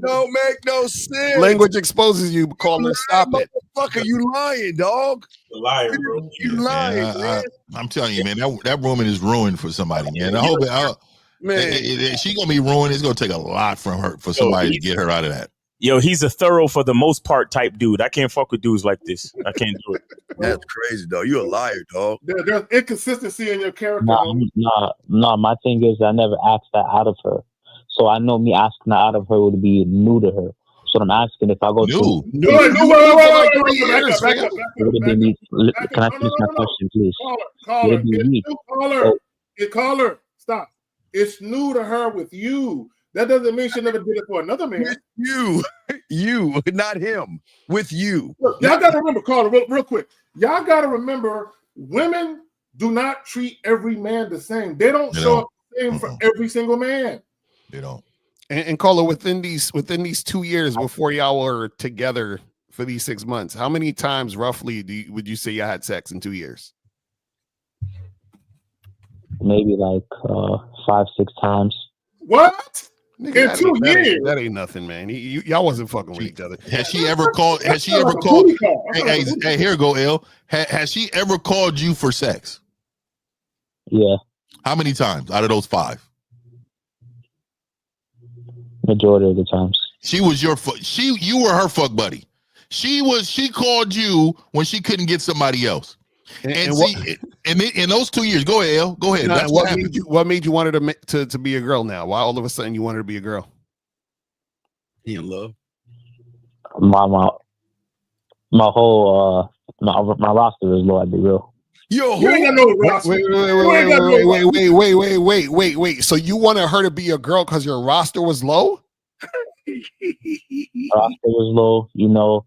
don't make no sense. Language exposes you. Caller, stop it. Motherfucker, you lying, dog. You're lying, bro. You lying, man. I'm telling you, man, that woman is ruined for somebody, man. I hope she gonna be ruined. It's gonna take a lot from her for somebody to get her out of that. Yo, he's a thorough for the most part type dude. I can't fuck with dudes like this. I can't do it. That's crazy, dog. You a liar, dog. There's inconsistency in your character. No. My thing is, I never asked that out of her, so I know me asking that out of her would be new to her. So I'm asking if I go to. Can I finish my question, please? Caller, stop. It's new to her with you. That doesn't mean she never did it for another man. With you, not him. With you. Look, y'all got to remember, caller, real quick. Y'all got to remember, women do not treat every man the same. They don't show up the same for every single man. They don't. And caller, within these 2 years before y'all were together for these 6 months, how many times roughly would you say you had sex in 2 years? Maybe like 5-6 times. What? Nigga, in 2 years? That ain't nothing, man. Y'all wasn't fucking with each other. Has she ever called? Hey, here you go, L. Has she ever called you for sex? Yeah. How many times out of those 5? Majority of the times. She was you were her fuck buddy. She called you when she couldn't get somebody else. And in those 2 years, go ahead, El. Go ahead. Nah, what made you want her to be a girl now? Why all of a sudden you wanted her to be a girl? You in love? My whole my roster is low. I'd be real. Yo, you ain't got no roster. Wait. So you wanted her to be a girl because your roster was low? Roster was low, you know.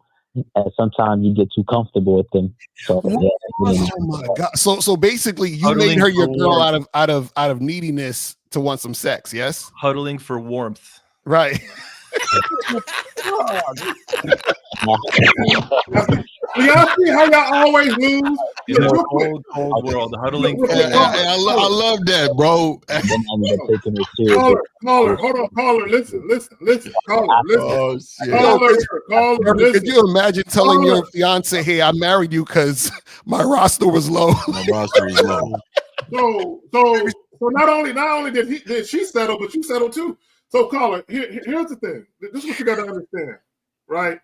And sometimes you get too comfortable with them. So, oh my god! So basically, you made her your girl out of neediness to want some sex. Yes, huddling for warmth. Right. Y'all see how y'all always lose? In a cold world, huddling. I love that, bro. Caller, hold on, caller, listen. Caller, listen. Caller, listen. Could you imagine telling your fiance, "Hey, I married you because my roster was low." My roster was low. So not only did she settle, but you settled too. So, caller, here's the thing. This is what you got to understand, right?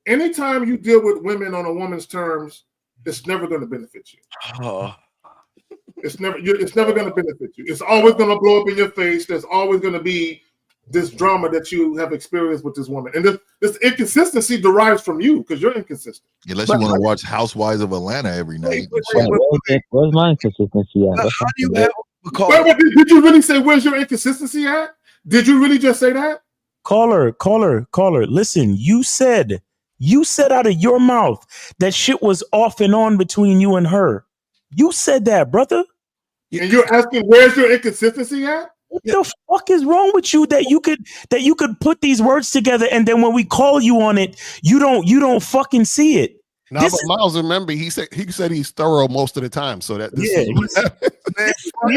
Anytime you deal with women on a woman's terms, it's never going to benefit you. It's never going to benefit you. It's always going to blow up in your face. There's always going to be this drama that you have experienced with this woman, and this inconsistency derives from you because you're inconsistent. Unless you want to watch Housewives of Atlanta every night. Where's my inconsistency at? Did you really say where's your inconsistency at? Did you really just say that? Caller. Listen, you said out of your mouth that shit was off and on between you and her. You said that, brother. And you're asking where's your inconsistency at? What the fuck is wrong with you that you could put these words together and then when we call you on it, you don't fucking see it. No, but Miles, remember he said he's thorough most of the time. So that this is what happens.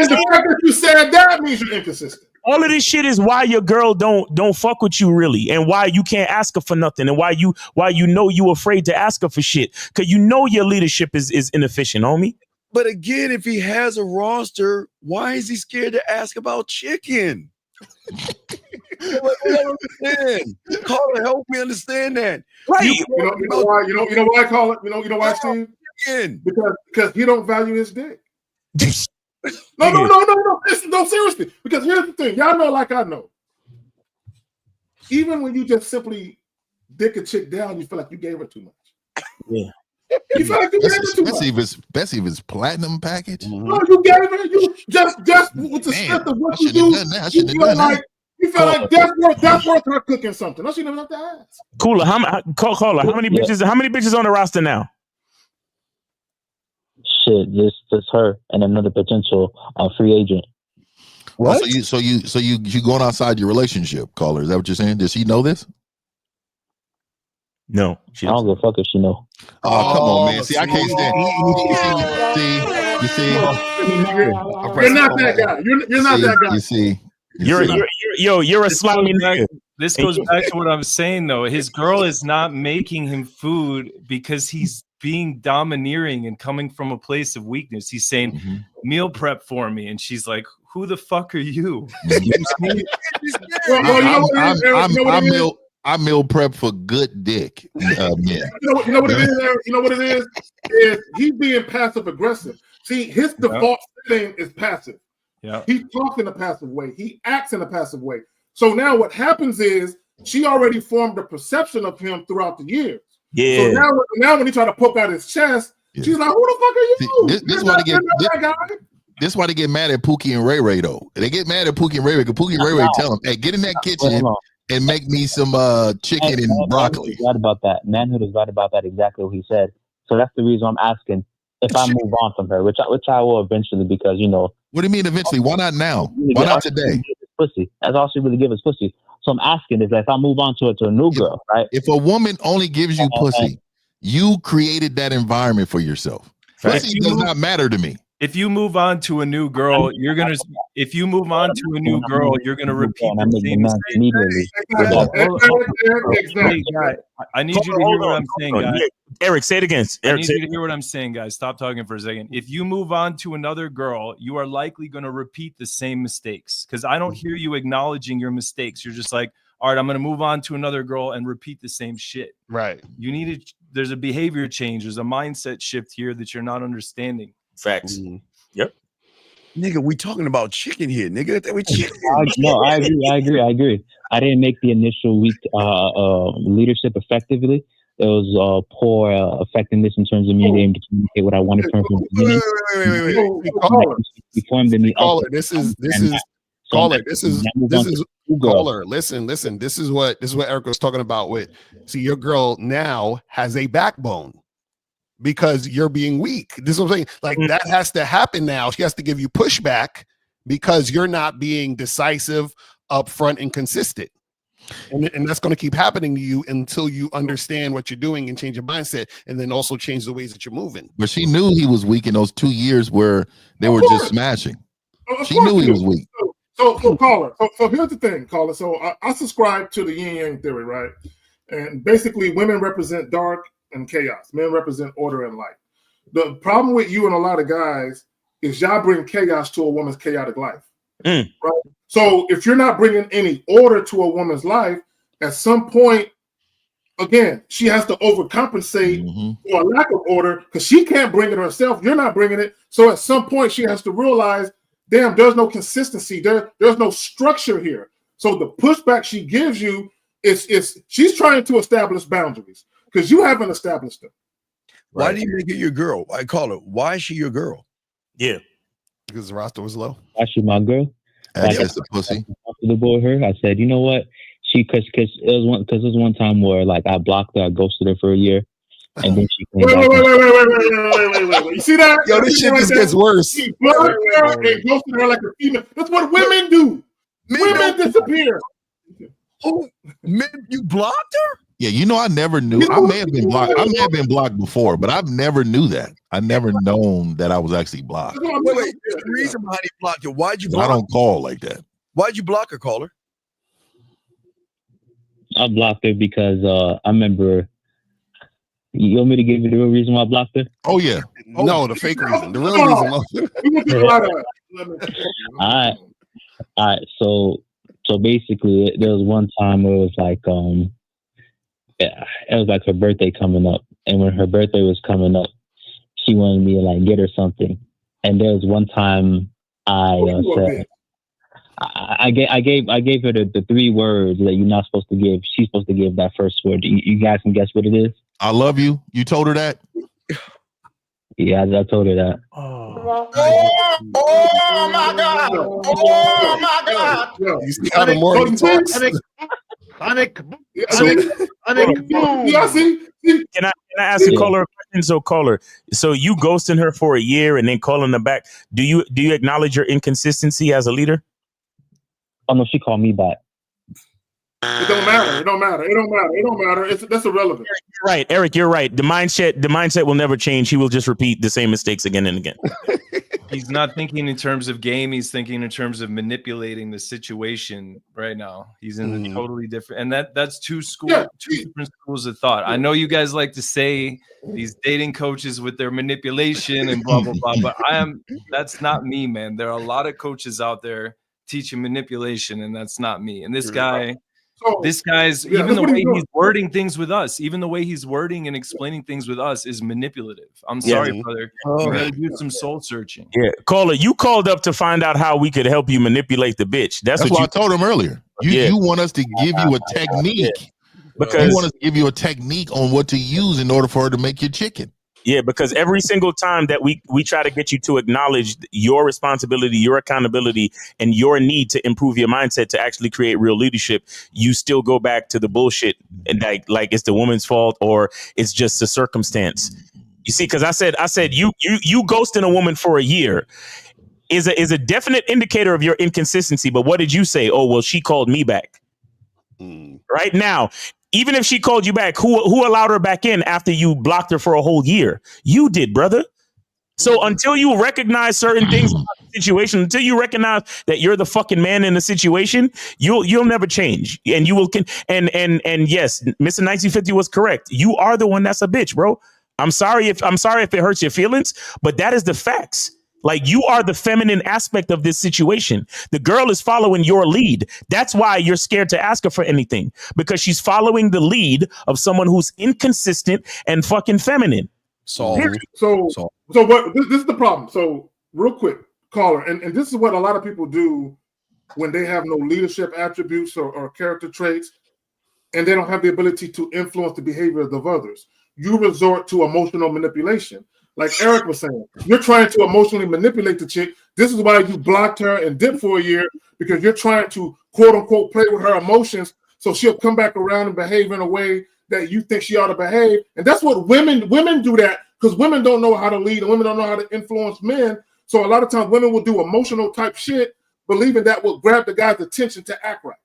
The fact that you said that means you're inconsistent. All of this shit is why your girl don't fuck with you really, and why you can't ask her for nothing, and why you know you afraid to ask her for shit, because you know your leadership is inefficient, homie. But again, if he has a roster, why is he scared to ask about chicken? Caller, help me understand that. Right. You know why? You know why I call it? You know why, Steve? Because he don't value his dick. No, seriously. Because here's the thing. Y'all know like I know. Even when you just simply dick a chick down, you feel like you gave her too much. Yeah. You feel like you gave her too much. Especially if it's platinum package. No, you gave her. You just with the strength of what you do. You feel like that's worth her cooking something. No, she never have to ask. Cooler, caller, how many bitches on the roster now? Shit, this her and another potential free agent. What? So you going outside your relationship, caller? Is that what you're saying? Does she know this? No, I don't give a fuck if she know. Oh, come on, man. See, I can't stand. You see, you're not that guy. You're not that guy. You see, you're a slimy nigga. This goes back to what I'm saying though. His girl is not making him food because he's being domineering and coming from a place of weakness. He's saying, meal prep for me. And she's like, who the fuck are you? I meal prep for good dick. Men. You know what it is, Eric? You know what it is he's being passive aggressive. See, his default setting is passive. Yeah. He talks in a passive way. He acts in a passive way. So now what happens is she already formed a perception of him throughout the years. Yeah. So now when he try to poke out his chest, she's like, "Who the fuck are you?" This is why they get mad at Pookie and Ray Ray though. They get mad at Pookie and Ray Ray because Pookie and Ray Ray tell them, "Hey, get in that kitchen and make me some chicken and broccoli." Right about that. Manhood is right about that. Exactly what he said. So that's the reason I'm asking if I move on from her, which I will eventually, because you know. What do you mean eventually? Why not now? Why not today? Pussy. That's all she really gives is pussy. So I'm asking is if I move on to a new girl, right? If a woman only gives you pussy, you created that environment for yourself. Pussy does not matter to me. If you move on to a new girl, you're gonna repeat the same mistake. Immediately. I need you to hear what I'm saying, guys. Eric, say it again. I need you to hear what I'm saying, guys. Stop talking for a second. If you move on to another girl, you are likely going to repeat the same mistakes, because I don't hear you acknowledging your mistakes. You're just like, all right, I'm going to move on to another girl and repeat the same shit. Right. You need to. There's a behavior change. There's a mindset shift here that you're not understanding. Facts. Yep. Nigga, we talking about chicken here, nigga. We chicken. I agree. I didn't make the initial week leadership effectively. It was poor effectiveness in terms of me being able to communicate what I wanted from the beginning. Caller. Listen. This is what Eric was talking about with. See, your girl now has a backbone because you're being weak. This is what I'm saying. Like that has to happen now. She has to give you pushback because you're not being decisive, upfront, and consistent. And that's going to keep happening to you until you understand what you're doing and change your mindset, and then also change the ways that you're moving. But she knew he was weak in those 2 years where they were just smashing. She knew he was weak. So caller. So here's the thing, caller. So I subscribe to the yin yang theory, right? And basically, women represent dark and chaos. Men represent order and light. The problem with you and a lot of guys is y'all bring chaos to a woman's chaotic life, right? So if you're not bringing any order to a woman's life, at some point, again, she has to overcompensate for a lack of order because she can't bring it herself. You're not bringing it. So at some point, she has to realize, damn, there's no consistency. There's no structure here. So the pushback she gives you is she's trying to establish boundaries because you haven't established them. Why do you make it your girl? I call her. Why is she your girl? Yeah. Because the roster was low. Why is she my girl? That's the pussy. Comfortable with her. I said, you know what? Because it was one time where like I blocked her, I ghosted her for a year, and then she came back. Wait. You see that? Yo, this shit just gets worse. He blocked her and ghosted her like a female. That's what women do. Women disappear. Oh, man, you blocked her? Yeah, you know, I never knew. I may have been blocked. I may have been blocked before, but I've never knew that. I never known that I was actually blocked. Wait, what's the reason behind you blocked her? Why'd you block I don't call like that. Why'd you block her, caller? I blocked her because I remember. You want me to give you the real reason why I blocked her? Oh yeah. No, the fake reason. The real reason. All right. So basically, there was one time where it was like it was like her birthday coming up, and when her birthday was coming up, she wanted me to like get her something. And there was one time I said. I gave her the 3 words that you're not supposed to give. She's supposed to give that first word. You guys can guess what it is? I love you. You told her that? Yeah, I told her that. Oh my God! Oh my God! You see how the more he talks. Can I ask a caller a question? So caller, so you ghosting her for a year and then calling her back. Do you acknowledge your inconsistency as a leader? Oh no, she called me back. It don't matter. It don't matter. It don't matter. It don't matter. That's irrelevant. You're right, Eric. You're right. The mindset will never change. He will just repeat the same mistakes again and again. He's not thinking in terms of game. He's thinking in terms of manipulating the situation right now. He's in a totally different, and that's two different schools of thought. I know you guys like to say these dating coaches with their manipulation and blah blah blah, but that's not me, man. There are a lot of coaches out there teaching manipulation, and that's not me. And this guy's even the way he's wording things with us, even the way he's wording and explaining things with us is manipulative. I'm sorry, brother. You gotta do some soul searching. Yeah, caller, you called up to find out how we could help you manipulate the bitch. That's what I told him earlier. You want us to give you a technique. Because you want us to give you a technique on what to use in order for her to make your chicken. Yeah, because every single time that we try to get you to acknowledge your responsibility, your accountability, and your need to improve your mindset to actually create real leadership, you still go back to the bullshit and like it's the woman's fault or it's just a circumstance. You see, because I said you ghosting a woman for a year is a definite indicator of your inconsistency. But what did you say? Oh, well, she called me back. Right now. Even if she called you back, who allowed her back in after you blocked her for a whole year? You did, brother. So until you recognize certain things about the situation, until you recognize that you're the fucking man in the situation, you'll never change. And you will and yes, Mr. 1950 was correct. You are the one that's a bitch, bro. I'm sorry if it hurts your feelings, but that is the facts. Like, you are the feminine aspect of this situation. The girl is following your lead. That's why you're scared to ask her for anything, because she's following the lead of someone who's inconsistent and fucking feminine. So what? This is the problem. So real quick, caller, and this is what a lot of people do when they have no leadership attributes or character traits, and they don't have the ability to influence the behavior of others. You resort to emotional manipulation. Like Eric was saying, you're trying to emotionally manipulate the chick. This is why you blocked her and dipped for a year, because you're trying to, quote unquote, play with her emotions so she'll come back around and behave in a way that you think she ought to behave. And that's what women do that, because women don't know how to lead and women don't know how to influence men. So a lot of times women will do emotional type shit, believing that will grab the guy's attention to act right.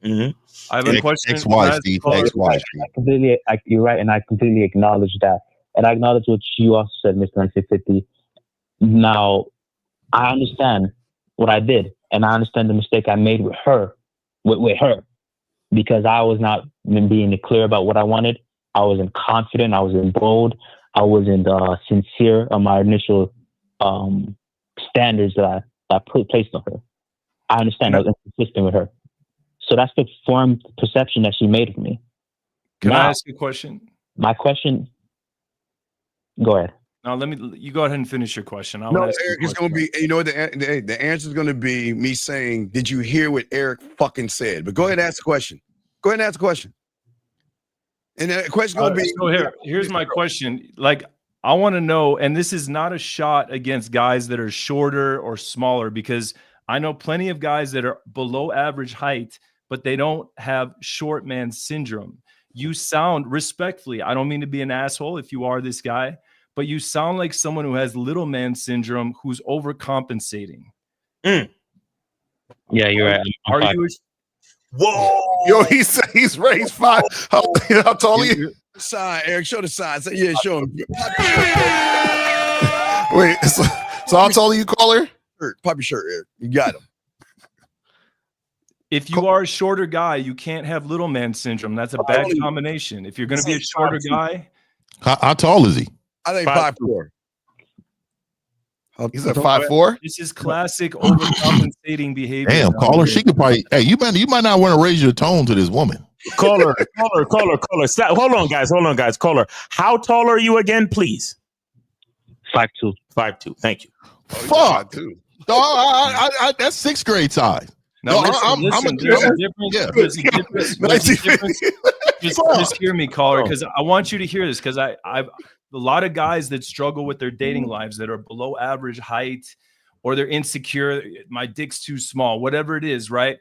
Mm-hmm. I have a question. XY, Steve. XY. You're right, and I completely acknowledge that. And I acknowledge what you also said, Mr. 1950. Now, I understand what I did, and I understand the mistake I made with her, because I was not being clear about what I wanted. I wasn't confident. I wasn't bold. I wasn't sincere on my initial standards that I placed on her. I understand I was inconsistent with her. So that's the formed perception that she made of me. Can I ask you a question? My question... Go ahead. Now you go ahead and finish your question. Eric, it's going to be, you know, the answer is going to be me saying, did you hear what Eric fucking said? But go ahead and ask the question. Go ahead and ask the question. And the question going to be. So here's my question. Like, I want to know, and this is not a shot against guys that are shorter or smaller, because I know plenty of guys that are below average height, but they don't have short man syndrome. You sound, respectfully, I don't mean to be an asshole if you are this guy, but you sound like someone who has little man syndrome who's overcompensating. Yeah, you're right. Are you? Whoa! Yo, he's raised 5. How tall are you? Sign, Eric. Show the sign. Say, yeah, show him. Wait, so how tall are you, caller? Pop your shirt, Eric. You got him. If you are a shorter guy, you can't have little man syndrome. That's a bad combination. If you're going to be a shorter guy, How tall is he? I think 5'4". He's at 5'4". This is classic overcompensating behavior. Damn, caller. She could probably. Hey, you might not want to raise your tone to this woman. Caller. Stop. Hold on, guys. Caller. How tall are you again, please? 5'2". 5'2". Thank you. Fuck. Dog, that's 6th grade size. Now, there's a difference. Just hear me, caller, because I want you to hear this, because I've a lot of guys that struggle with their dating lives that are below average height, or they're insecure. My dick's too small, whatever it is, right?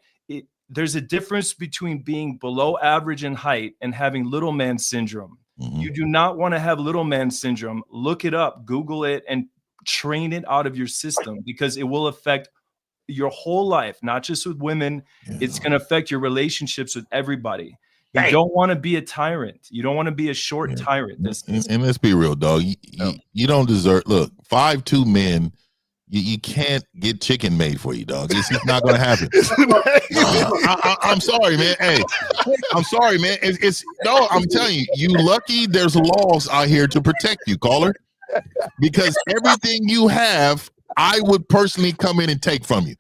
There's a difference between being below average in height and having little man syndrome. Mm-hmm. You do not want to have little man syndrome. Look it up, Google it, and train it out of your system, because it will affect your whole life, not just with women. It's going to affect your relationships with everybody. You don't want to be a tyrant. You don't want to be a short tyrant. And let's be real, dog. You don't deserve. Look, 5'2" men. You can't get chicken made for you, dog. It's just not going to happen. I'm sorry, man. Hey, I'm sorry, man. No. I'm telling you, you lucky. There's laws out here to protect you, caller. Because everything you have, I would personally come in and take from you.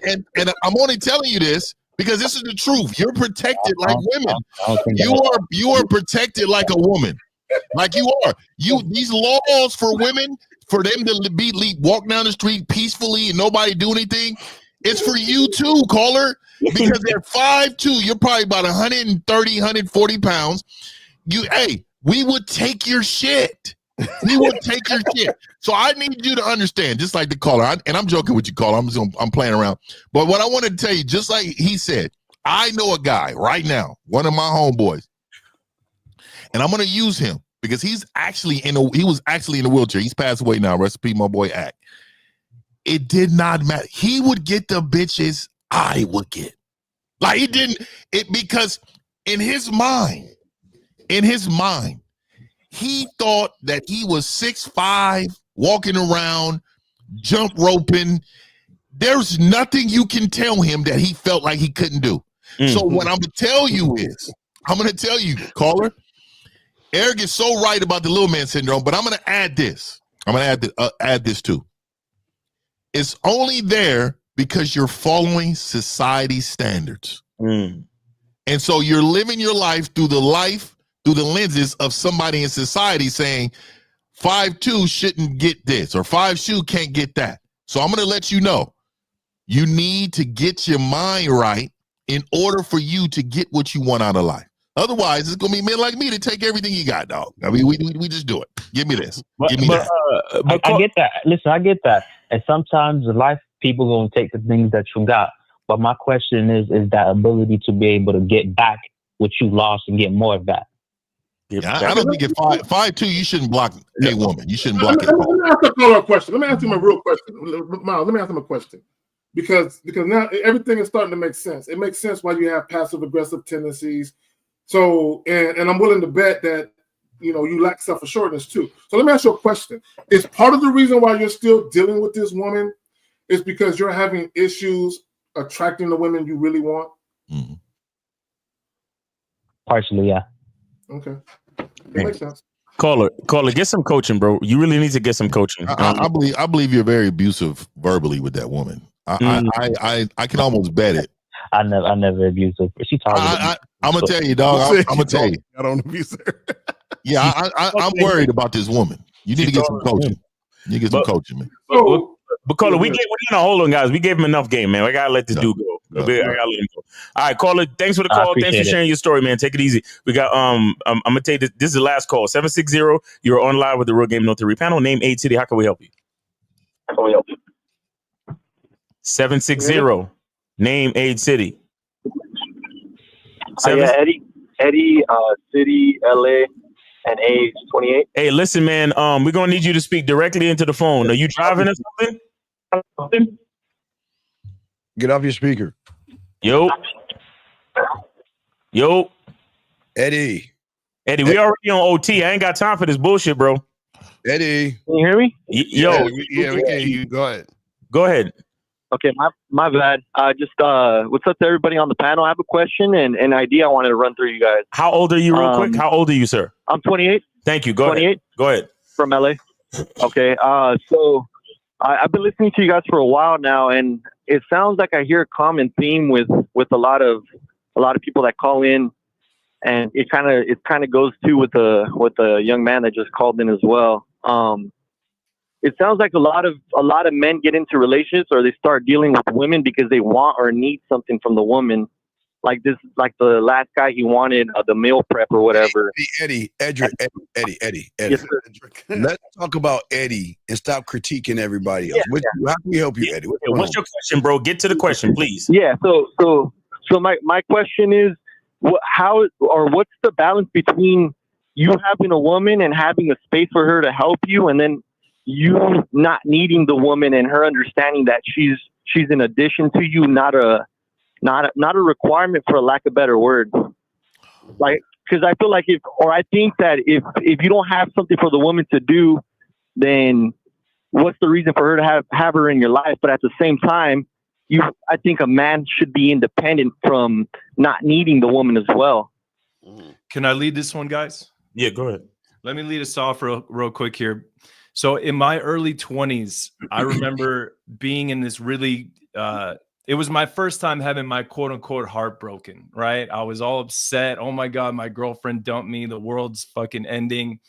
And I'm only telling you this because this is the truth. You're protected like women. You are protected like a woman. Like you are. These laws for women, for them to walk down the street peacefully and nobody do anything, it's for you too, caller. Because they're 5'2". You're probably about 130, 140 pounds. We would take your shit. We would take your shit. So I need you to understand, just like the caller, and I'm joking with you, caller. I'm playing around. But what I wanted to tell you, just like he said, I know a guy right now, one of my homeboys, and I'm going to use him because he was actually in a wheelchair. He's passed away now. Recipe, my boy Ack. It did not matter. He would get the bitches I would get. Like he didn't. Because in his mind, he thought that he was 6'5", walking around, jump roping. There's nothing you can tell him that he felt like he couldn't do. Mm-hmm. So what I'm going to tell you, caller, Eric is so right about the little man syndrome, but I'm going to add this. I'm going to add this too. It's only there because you're following society standards. Mm. And so you're living your life through the lenses of somebody in society saying 5'2" shouldn't get this or 5'2" can't get that. So I'm going to let you know, you need to get your mind right in order for you to get what you want out of life. Otherwise, it's going to be men like me to take everything you got, dog. I mean, we just do it. Give me this. Give me that. I get that. Listen, I get that. And sometimes in life, people going to take the things that you got. But my question is that ability to be able to get back what you lost and get more of that. Yeah, I don't think at 5'2", you shouldn't block a woman. You shouldn't block it. Let me ask a follow-up question. Let me ask him a real question. Miles, let me ask him a question. Because now everything is starting to make sense. It makes sense why you have passive-aggressive tendencies. So, and I'm willing to bet that, you lack self-assurance too. So let me ask you a question. Is part of the reason why you're still dealing with this woman is because you're having issues attracting the women you really want? Mm-hmm. Partially, yeah. Okay. That makes sense. Caller, get some coaching, bro. You really need to get some coaching. I believe you're very abusive verbally with that woman. I can almost bet it. I never abused her. She I'm gonna tell you, dog. I'm gonna tell you. I don't abuse her. Yeah, I'm worried about this woman. You need to get some coaching. You get some coaching, man. But caller, hold on, guys. We gave him enough game, man. I gotta let this dude go. I gotta let him go. All right, caller. Thanks for the call. Thanks for sharing your story, man. Take it easy. We got I'm gonna take this. This is the last call. 760. You're on live with the Real Game No 3 panel. Name 8 City. How can we help you? 760. Name 8 City. Yeah, Eddie, City, LA, and age 28. Hey, listen, man. We're gonna need you to speak directly into the phone. Are you driving or something? Get off your speaker. Yo. Eddie, we already on OT. I ain't got time for this bullshit, bro. Eddie. Can you hear me? Yo. Yeah, we can hear you. Go ahead. Go ahead. Okay, my bad. What's up to everybody on the panel? I have a question and an idea I wanted to run through you guys. How old are you, real quick? How old are you, sir? I'm 28. Thank you. Go 28. ahead. Go ahead. From LA. Okay. So I've been listening to you guys for a while now, and it sounds like I hear a common theme with a lot of people that call in, and it kind of goes too with the young man that just called in as well. It sounds like a lot of men get into relationships or they start dealing with women because they want or need something from the woman. Like the last guy, he wanted the meal prep or whatever. Eddie. Yes, let's talk about Eddie and stop critiquing everybody else. How can we help you, Eddie? What's your question, bro? Get to the question, please. Yeah. So my question is, what's the balance between you having a woman and having a space for her to help you, and then you not needing the woman and her understanding that she's an addition to you, not a requirement, for a lack of a better word. Like, because I feel like I think that if you don't have something for the woman to do, then what's the reason for her to have her in your life? But at the same time, I think a man should be independent from not needing the woman as well. Can I lead this one, guys? Yeah, go ahead. Let me lead us off real quick here. So in my early 20s, I remember being in this really, it was my first time having my quote unquote heart broken, right? I was all upset. Oh my God, my girlfriend dumped me. The world's fucking ending.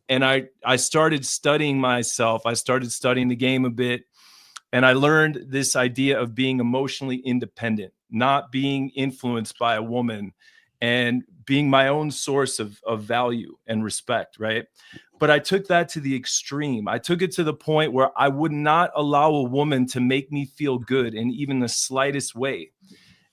And I started studying myself. I started studying the game a bit. And I learned this idea of being emotionally independent, not being influenced by a woman, and being my own source of value and respect, right? But I took that to the extreme. I took it to the point where I would not allow a woman to make me feel good in even the slightest way.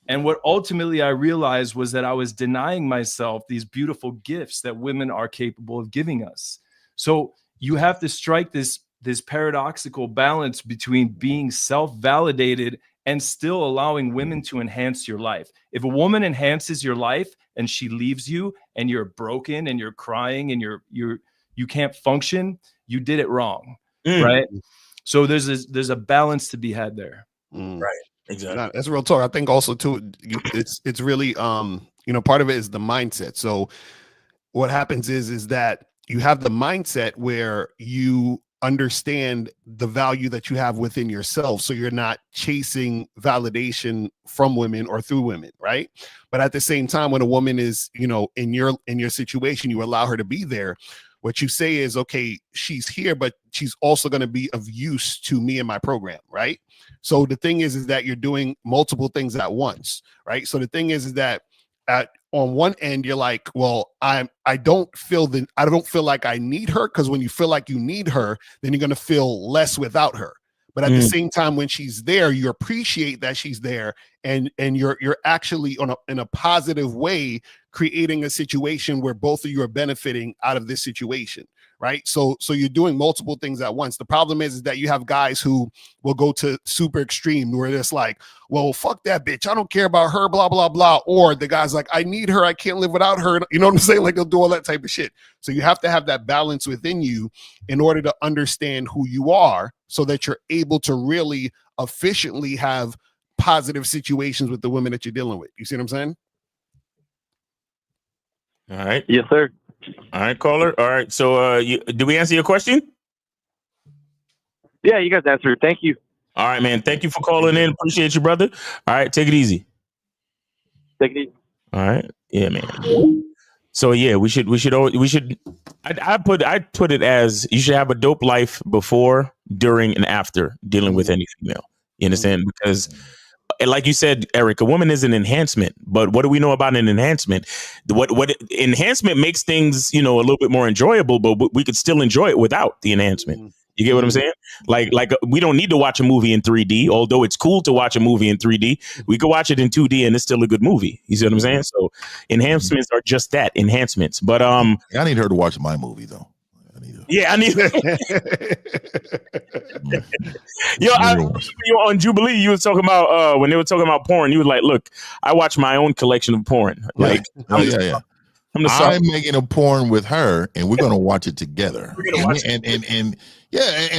And what ultimately I realized was that I was denying myself these beautiful gifts that women are capable of giving us. So you have to strike this paradoxical balance between being self-validated and still allowing women to enhance your life. If a woman enhances your life and she leaves you and you're broken and you're crying and you can't function, you did it wrong, right? So there's a balance to be had there. Right. Exactly. Nah, that's real talk. I think also too, it's really part of it is the mindset. So what happens is that you have the mindset where you understand the value that you have within yourself, so you're not chasing validation from women or through women, right? But at the same time, when a woman is in your situation, you allow her to be there. What you say is, okay, she's here, but she's also going to be of use to me and my program, right? So the thing is that you're doing multiple things at once, right? So the thing is that on one end, you're like, well, I don't feel like I need her, because when you feel like you need her, then you're going to feel less without her. But at the same time, when she's there, you appreciate that she's there, and you're actually in a positive way creating a situation where both of you are benefiting out of this situation, right? So you're doing multiple things at once. The problem is that you have guys who will go to super extreme where it's like, well, fuck that bitch, I don't care about her, blah, blah, blah. Or the guy's like, I need her, I can't live without her. You know what I'm saying? Like, they'll do all that type of shit. So you have to have that balance within you in order to understand who you are, so that you're able to really efficiently have positive situations with the women that you're dealing with. You see what I'm saying? All right. Yes, sir. All right, caller. All right. So did we answer your question? Yeah, you guys answered. Thank you. All right, man. Thank you for calling in. Appreciate you, brother. All right. Take it easy. Take it easy. All right. Yeah, man. So yeah, I put it as you should have a dope life before, during, and after dealing with any female. You understand? Because like you said, Eric, a woman is an enhancement, but what do we know about an enhancement? What enhancement makes things, a little bit more enjoyable, but we could still enjoy it without the enhancement. You get what I'm saying? Like we don't need to watch a movie in 3D, although it's cool to watch a movie in 3D. We could watch it in 2D and it's still a good movie. You see what I'm saying? So enhancements are just that, enhancements. But I need her to watch my movie though. Yeah, I need. Yo, I remember you on Jubilee. You was talking about when they were talking about porn. You was like, "Look, I watch my own collection of porn. Like, yeah. I'm making a porn with her, and we're gonna watch it together. We're gonna watch and they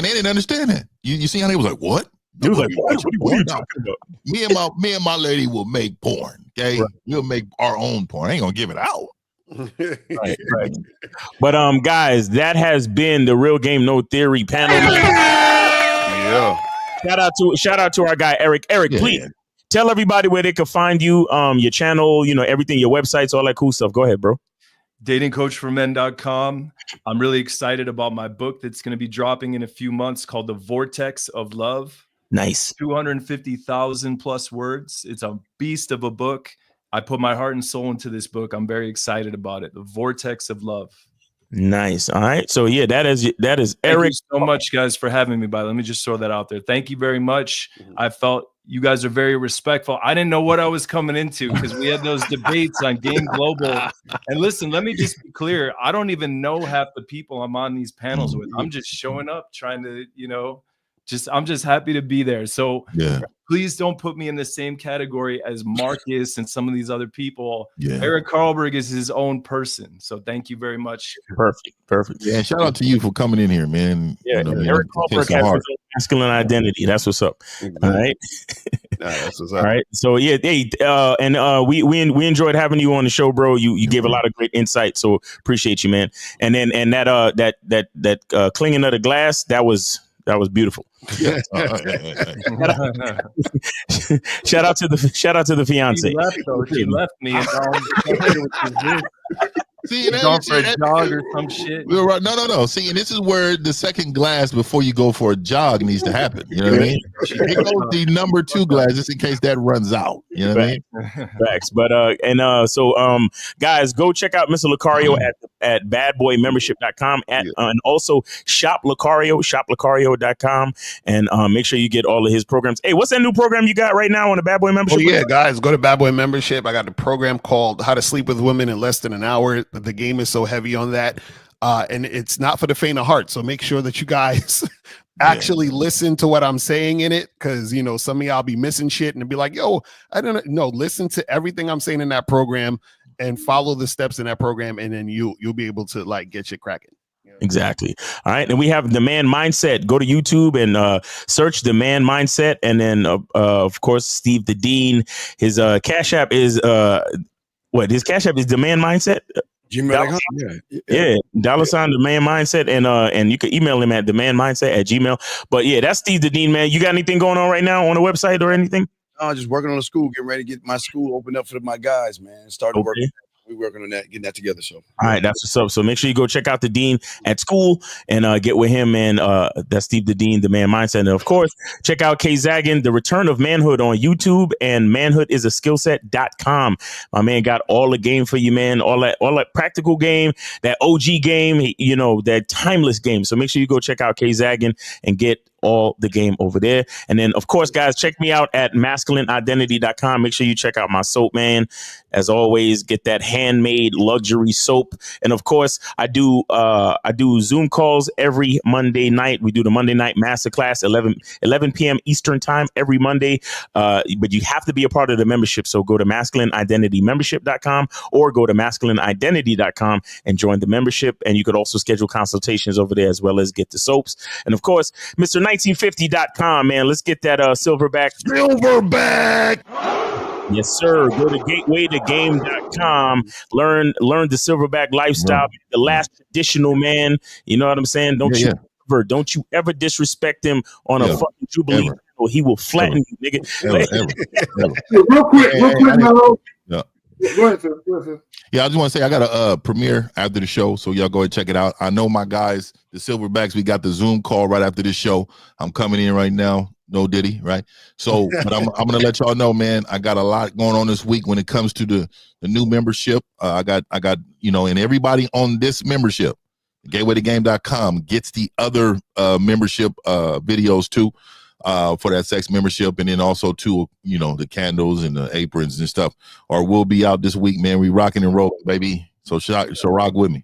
didn't understand that. You see how they was like, "What?" He was like, "What are you talking about?" Me and my lady will make porn. Okay, we'll make our own porn. I ain't gonna give it out. Right. But guys, that has been the Real Game No Theory panel. Yeah. Shout out to our guy Eric. Eric, please tell everybody where they can find you, your channel, everything, your websites, all that cool stuff. Go ahead, bro. datingcoachformen.com. I'm really excited about my book that's going to be dropping in a few months called The Vortex of Love. Nice. 250,000 plus words. It's a beast of a book. I put my heart and soul into this book. I'm very excited about it. The Vortex of Love. Nice. All right. So yeah, that is Eric. Thank you so much, guys, for having me by. Let me just throw that out there. Thank you very much. I felt you guys are very respectful. I didn't know what I was coming into because we had those debates on Game Global. And listen, let me just be clear. I don't even know half the people I'm on these panels with. I'm just showing up, trying to, I'm just happy to be there. So please don't put me in the same category as Marcus and some of these other people. Eric Carlberg is his own person. So thank you very much. Perfect. Yeah, and shout out to you for coming in here, man. Yeah, Eric Carlberg has his own masculine identity. That's what's up. All right. That's what's up. All right. So yeah, hey, we enjoyed having you on the show, bro. You gave a lot of great insight. So appreciate you, man. And then that clinging of the glass, that was beautiful. Shout out to the fiance. She left me. See, going for a jog or some shit. No. See, and this is where the second glass before you go for a jog needs to happen. You know what I mean? It goes the number 2 glass just in case that runs out. You know what I mean? Facts. But guys, go check out Mr. Lucario at badboymembership.com and also shop Lucario.com and make sure you get all of his programs. Hey, what's that new program you got right now on the Bad Boy Membership? Oh yeah, guys, go to Bad Boy Membership. I got a program called How to Sleep with Women in Less Than an Hour. The game is so heavy on that. And it's not for the faint of heart. So make sure that you guys actually listen to what I'm saying in it. Cause some of y'all be missing shit and be like, yo, I don't know. Listen to everything I'm saying in that program and follow the steps in that program. And then you'll be able to get shit cracking. Exactly. All right. And we have The Man Mindset. Go to YouTube and search The Man Mindset. And then, of course, Steve the Dean, his Cash App is his Cash App is The Man Mindset. Gmail.com. Yeah. $The Man Mindset. And you can email him at themanmindset@gmail. But yeah, that's Steve the Dean, man. You got anything going on right now on the website or anything? Just working on the school, getting ready to get my school opened up for my guys, man. Started working. We're working on that, getting that together. So, all right, that's what's up. So make sure you go check out the Dean at school and get with him. And that's Steve the Dean, The Man Mindset. And of course, check out K Zaggin, The Return of Manhood on YouTube and manhoodisaskillset.com. My man got all the game for you, man. All that practical game, that OG game, that timeless game. So make sure you go check out K Zaggin and get all the game over there. And then, of course, guys, check me out at masculineidentity.com. Make sure you check out my soap, man. As always, get that handmade luxury soap. And of course, I do Zoom calls every Monday night. We do the Monday night masterclass, 11 p.m. Eastern time every Monday. But you have to be a part of the membership. So go to masculineidentitymembership.com or go to masculineidentity.com and join the membership. And you could also schedule consultations over there as well as get the soaps. And of course, Mr.1950.com, man. Let's get that silverback. Yes, sir. Go to gatewaytogame.com. Learn the silverback lifestyle. The last traditional man. You know what I'm saying? Don't you ever disrespect him on a fucking Jubilee panel. He will flatten you, nigga. Real quick, Mello. Go ahead, sir. Yeah, I just want to say I got a premiere after the show, so y'all go ahead and check it out. I know my guys, the Silverbacks, we got the Zoom call right after this show. I'm coming in right now. No Diddy, right? So, but I'm gonna let y'all know, man. I got a lot going on this week when it comes to the new membership. I got and everybody on this membership, gatewaytogame.com, gets the other membership videos too. For that sex membership, and then also too, the candles and the aprons and stuff, or will be out this week, man. We rocking and rolling, baby. So rock with me.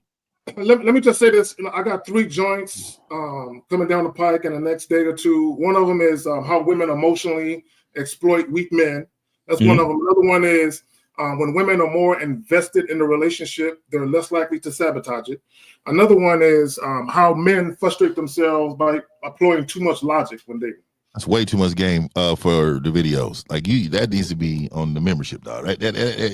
let me just say this. I got 3 joints coming down the pike in the next day or 2. One of them is how women emotionally exploit weak men. That's one of them. Another one is when women are more invested in the relationship, they're less likely to sabotage it. Another one is how men frustrate themselves by employing too much logic when dating. That's way too much game for the videos. Like that needs to be on the membership, dog. Right?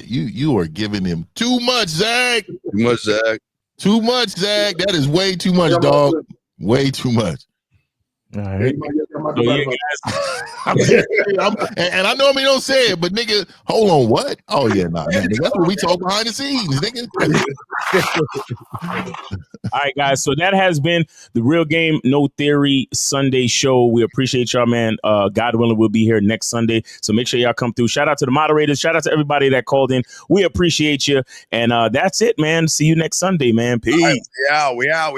You are giving him too much, Zach. Too much, Zach. Too much, Zach. That is way too much, dog. Way too much. All right. And I normally don't say it, but nigga, hold on, what? Oh yeah, nah, man, nigga, that's what we talk behind the scenes, nigga. All right, guys. So that has been the Real Game No Theory Sunday show. We appreciate y'all, man. God willing, we'll be here next Sunday. So make sure y'all come through. Shout out to the moderators. Shout out to everybody that called in. We appreciate you. And that's it, man. See you next Sunday, man. Peace. Right, we out.